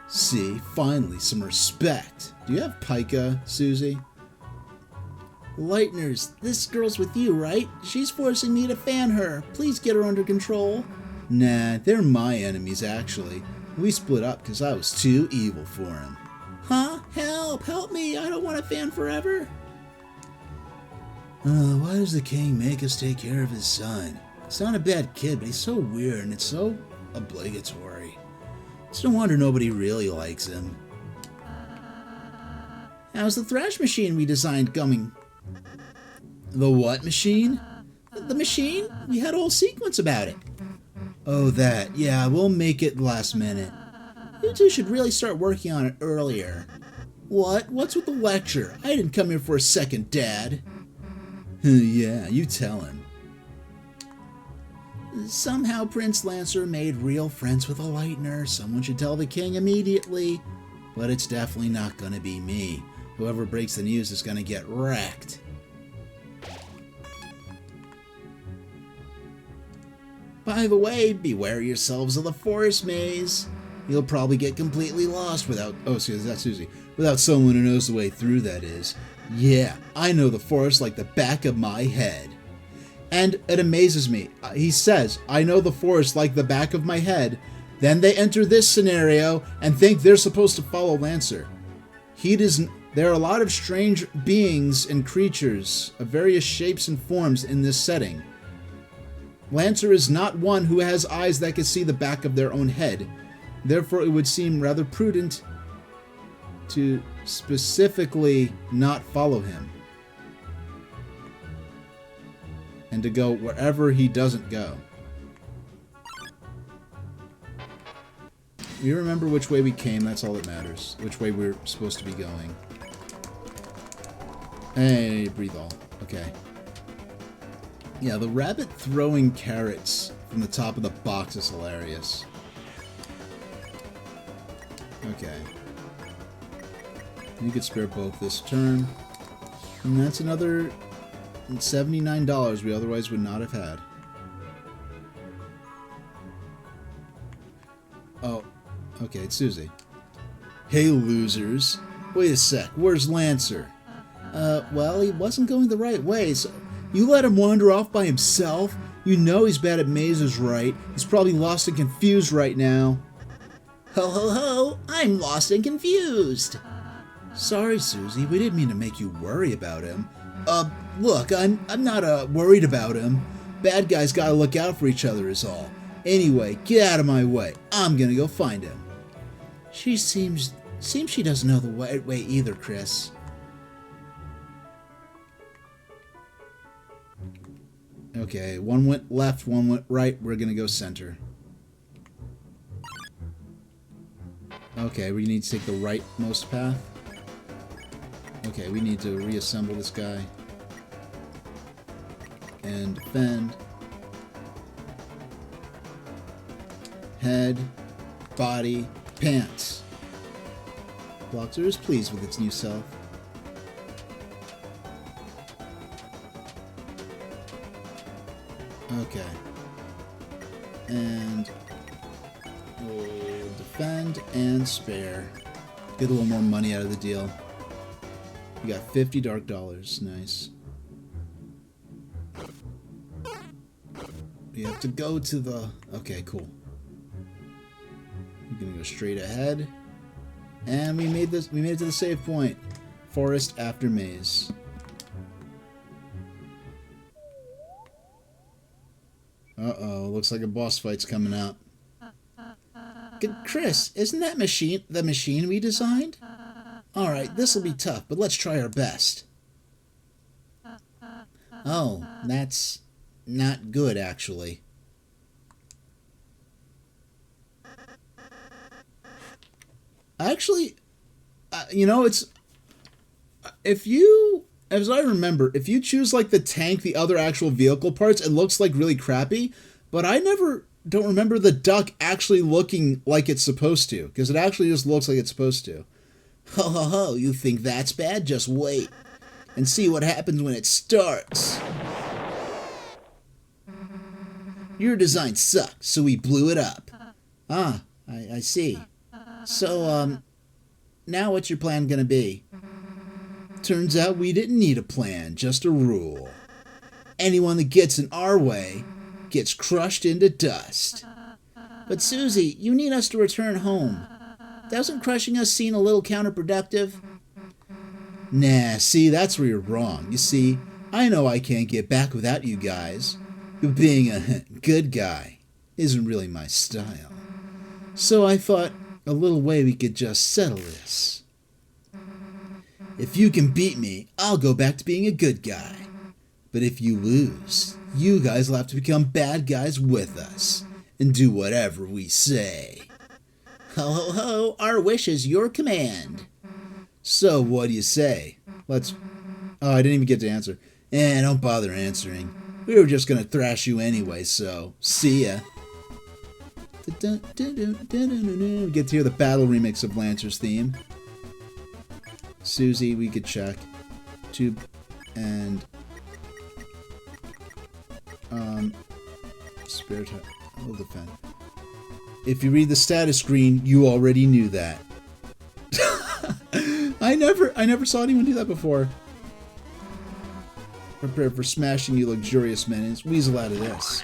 See, finally, some respect. Do you have pica, Susie? Lightners, this girl's with you, right? She's forcing me to fan her. Please get her under control. Nah, they're my enemies, actually. We split up because I was too evil for him. Huh? Help me. I don't want to fan forever. Why does the king make us take care of his son? He's not a bad kid, but he's so weird and it's so obligatory. It's no wonder nobody really likes him. How's the thrash machine we designed going? The what machine? The machine? We had a whole sequence about it. Oh, that. Yeah, we'll make it last minute. You two should really start working on it earlier. What? What's with the lecture? I didn't come here for a second, Dad. Yeah, you tell him. Somehow Prince Lancer made real friends with a Lightner. Someone should tell the king immediately. But it's definitely not gonna be me. Whoever breaks the news is gonna get wrecked. By the way, beware yourselves of the forest maze. You'll probably get completely lost without... Oh, see, that's Susie. Without someone who knows the way through, that is. Yeah, I know the forest like the back of my head. And it amazes me. He says, I know the forest like the back of my head. Then they enter this scenario and think they're supposed to follow Lancer. There are a lot of strange beings and creatures of various shapes and forms in this setting. Lancer is not one who has eyes that can see the back of their own head. Therefore, it would seem rather prudent to specifically not follow him. And to go wherever he doesn't go. We remember which way we came, that's all that matters. Which way we're supposed to be going. Hey, breathe all. Okay. Yeah, the rabbit throwing carrots from the top of the box is hilarious. Okay. You could spare both this turn. And that's another $79 we otherwise would not have had. Oh, okay, it's Susie. Hey, losers. Wait a sec, where's Lancer? Well, he wasn't going the right way, so... You let him wander off by himself? You know he's bad at mazes, right? He's probably lost and confused right now. Ho ho ho, I'm lost and confused. Sorry, Susie, we didn't mean to make you worry about him. Look, I'm not worried about him. Bad guys gotta look out for each other is all. Anyway, get out of my way. I'm gonna go find him. She seems Seems she doesn't know the way either, Chris. Okay, one went left, one went right. We're gonna go center. Okay, we need to take the rightmost path. Okay, we need to reassemble this guy. And defend. Head, body, pants. Bloxer is pleased with its new self. Okay. And we'll defend and spare. Get a little more money out of the deal. We got 50 dark dollars. Nice. We have to go to the... Okay, cool. We're gonna go straight ahead. And we made this. We made it to the save point. Forest after maze. Uh-oh, looks like a boss fight's coming out. Chris, isn't that machine the machine we designed? Alright, this'll be tough, but let's try our best. Oh, that's not good, actually. Actually, you know, it's... If you... As I remember, if you choose, like, the tank, the other actual vehicle parts, it looks, like, really crappy. But I don't remember the duck actually looking like it's supposed to. Because it actually just looks like it's supposed to. Ho ho ho, you think that's bad? Just wait. And see what happens when it starts. Your design sucked, so we blew it up. Ah, I see. So, now what's your plan gonna be? Turns out we didn't need a plan, just a rule. Anyone that gets in our way gets crushed into dust. But Susie, you need us to return home. Doesn't crushing us seem a little counterproductive? Nah, see, that's where you're wrong. You see, I know I can't get back without you guys. But being a good guy isn't really my style. So I thought a little way we could just settle this. If you can beat me, I'll go back to being a good guy. But if you lose, you guys will have to become bad guys with us and do whatever we say. Ho ho ho, our wish is your command. So what do you say? Let's... Oh, I didn't even get to answer. Don't bother answering. We were just gonna thrash you anyway, so see ya. We get to hear the battle remix of Lancer's theme. Susie, we could check. Tube and spare time. We'll defend. If you read the status screen, you already knew that. I never saw anyone do that before. Prepare for smashing, you luxurious minions. Weasel out of this.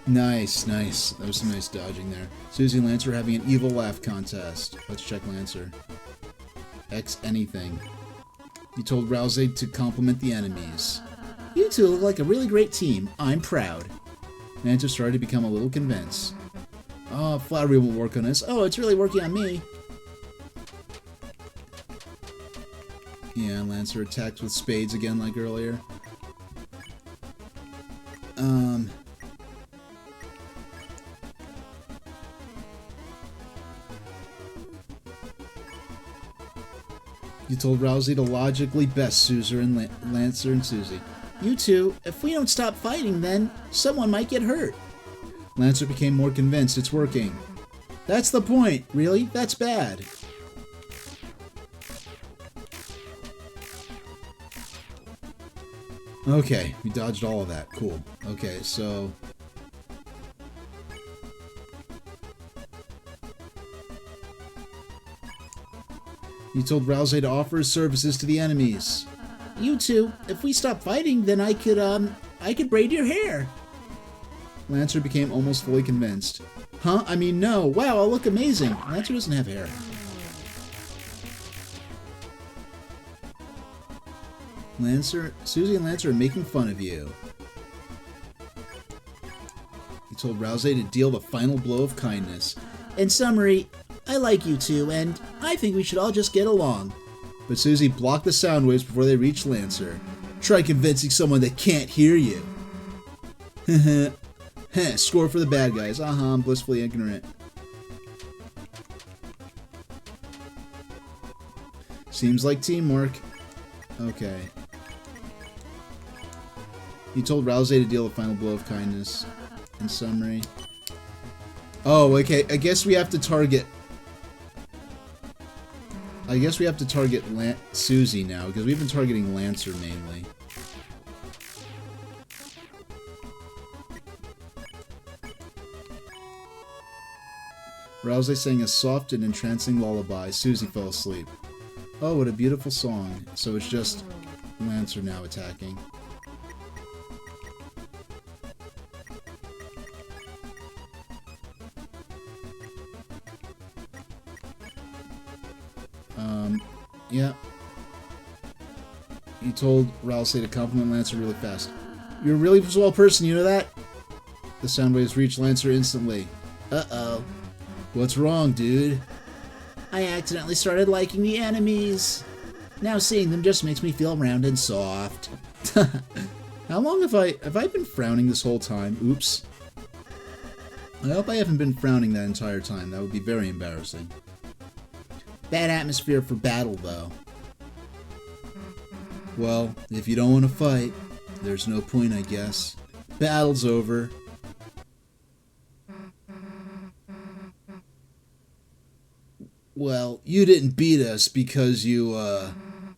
Nice, nice. That was some nice dodging there. Susie and Lancer are having an evil laugh contest. Let's check Lancer. X anything. You told Rousey to compliment the enemies. You two look like a really great team. I'm proud. Lancer started to become a little convinced. Oh, flattery won't work on this. Oh, it's really working on me. Yeah, Lancer attacked with spades again like earlier. You told Rousey to logically best Suzer and Lancer and Susie. You two, if we don't stop fighting, then someone might get hurt. Lancer became more convinced it's working. That's the point. Really? That's bad. Okay, we dodged all of that. Cool. Okay, so... You told Rousey to offer his services to the enemies. You two, if we stop fighting, then I could braid your hair. Lancer became almost fully convinced. Huh? I mean, no. Wow, I'll look amazing. Lancer doesn't have hair. Susie and Lancer are making fun of you. You Told Rousey to deal the final blow of kindness. In summary, I like you two, and I think we should all just get along. But Susie blocked the sound waves before they reached Lancer. Try convincing someone that can't hear you. Score for the bad guys. I'm blissfully ignorant. Seems like teamwork. Okay. You told Rousey to deal the final blow of kindness. In summary. Oh, okay. I guess we have to target Susie now, because we've been targeting Lancer mainly. Rousey sang a soft and entrancing lullaby. Susie fell asleep. Oh, what a beautiful song. So it's just Lancer now attacking. Yeah. He told Rousey to compliment Lancer really fast. You're a really swell person, you know that? The sound waves reached Lancer instantly. Uh-oh. What's wrong, dude? I accidentally started liking the enemies. Now seeing them just makes me feel round and soft. How long have I been frowning this whole time? Oops. I hope I haven't been frowning that entire time. That would be very embarrassing. Bad atmosphere for battle, though. Well, if you don't want to fight, there's no point, I guess. Battle's over. Well, you didn't beat us because you,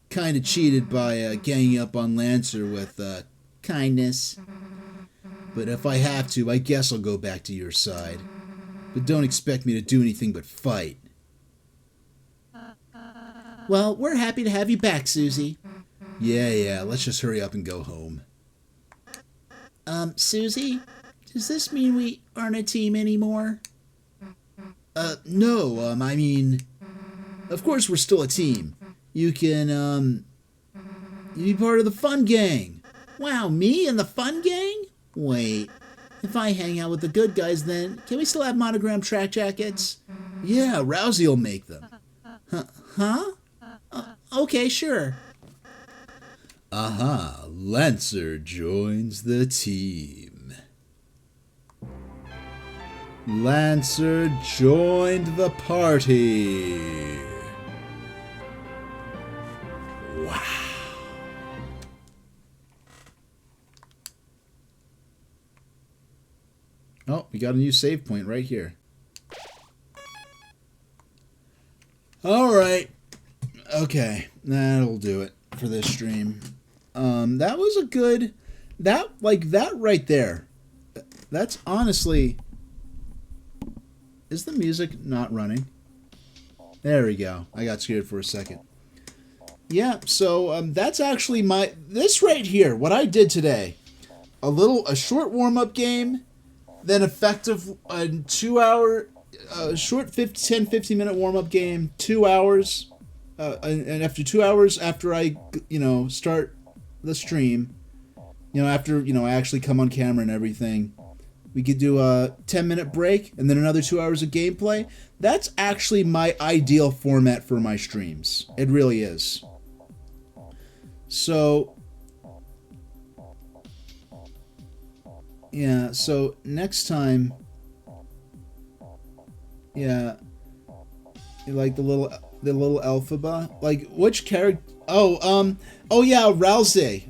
kinda cheated by, ganging up on Lancer with, kindness. But if I have to, I guess I'll go back to your side. But don't expect me to do anything but fight. Well, we're happy to have you back, Susie. Yeah, let's just hurry up and go home. Susie, does this mean we aren't a team anymore? No, I mean, of course we're still a team. You can, you be part of the fun gang. Wow, me and the fun gang? Wait, if I hang out with the good guys, then can we still have monogram track jackets? Yeah, Rousey will make them. Huh? Okay, sure. Lancer joins the team. Lancer joined the party. Wow. Oh, we got a new save point right here. Alright. Okay, that'll do it for this stream. That was a good... That right there. That's honestly... Is the music not running? There we go. I got scared for a second. Yeah, so that's actually this right here, what I did today. A short warm-up game, then effective 2 hour, short 10-15 minute warm-up game, 2 hours, and after 2 hours after I, start the stream, after, I actually come on camera and everything, we could do a 10-minute break and then another 2 hours of gameplay. That's actually my ideal format for my streams. It really is. So, yeah, so next time, yeah, you like the little Elphaba? Like, which character? Oh yeah, Rousey,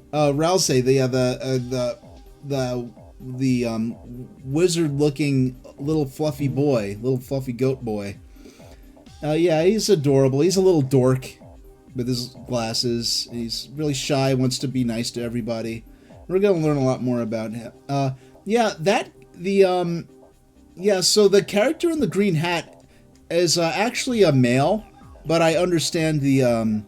the wizard-looking little fluffy boy, little fluffy goat boy. Yeah, he's adorable. He's a little dork with his glasses. He's really shy, wants to be nice to everybody. We're gonna learn a lot more about him. Yeah, so the character in the green hat is actually a male, but I understand the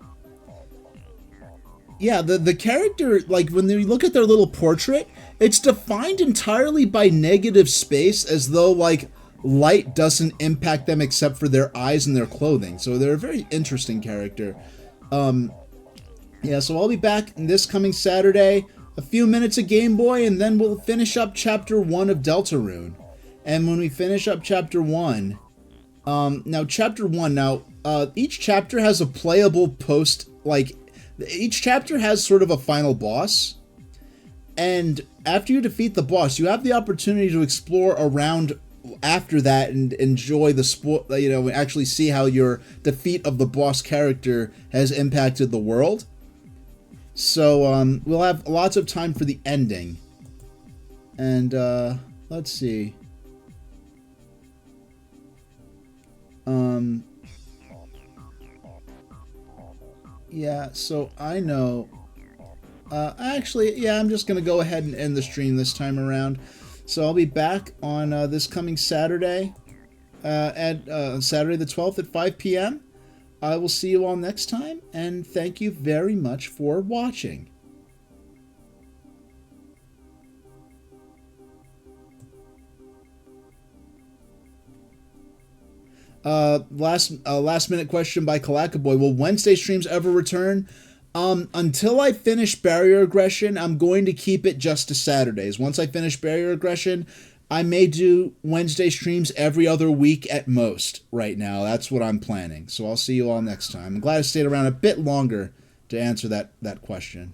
character, like, when you look at their little portrait, it's defined entirely by negative space, as though, like, light doesn't impact them except for their eyes and their clothing. So they're a very interesting character. Yeah, so I'll be back this coming Saturday, a few minutes of Game Boy, and then we'll finish up Chapter 1 of Deltarune. And when we finish up chapter 1, now chapter 1, each chapter has a playable post, like, each chapter has sort of a final boss. And after you defeat the boss, you have the opportunity to explore around after that and enjoy the sport, actually see how your defeat of the boss character has impacted the world. So we'll have lots of time for the ending. And let's see. Yeah, so I know. Actually, yeah, I'm just going to go ahead and end the stream this time around. So I'll be back on this coming Saturday, at Saturday the 12th at 5 p.m. I will see you all next time, and thank you very much for watching. Last minute question by Kalakaboy. Will Wednesday streams ever return? Until I finish Barrier Aggression, I'm going to keep it just to Saturdays. Once I finish Barrier Aggression, I may do Wednesday streams every other week at most right now. That's what I'm planning. So I'll see you all next time. I'm glad I stayed around a bit longer to answer that question.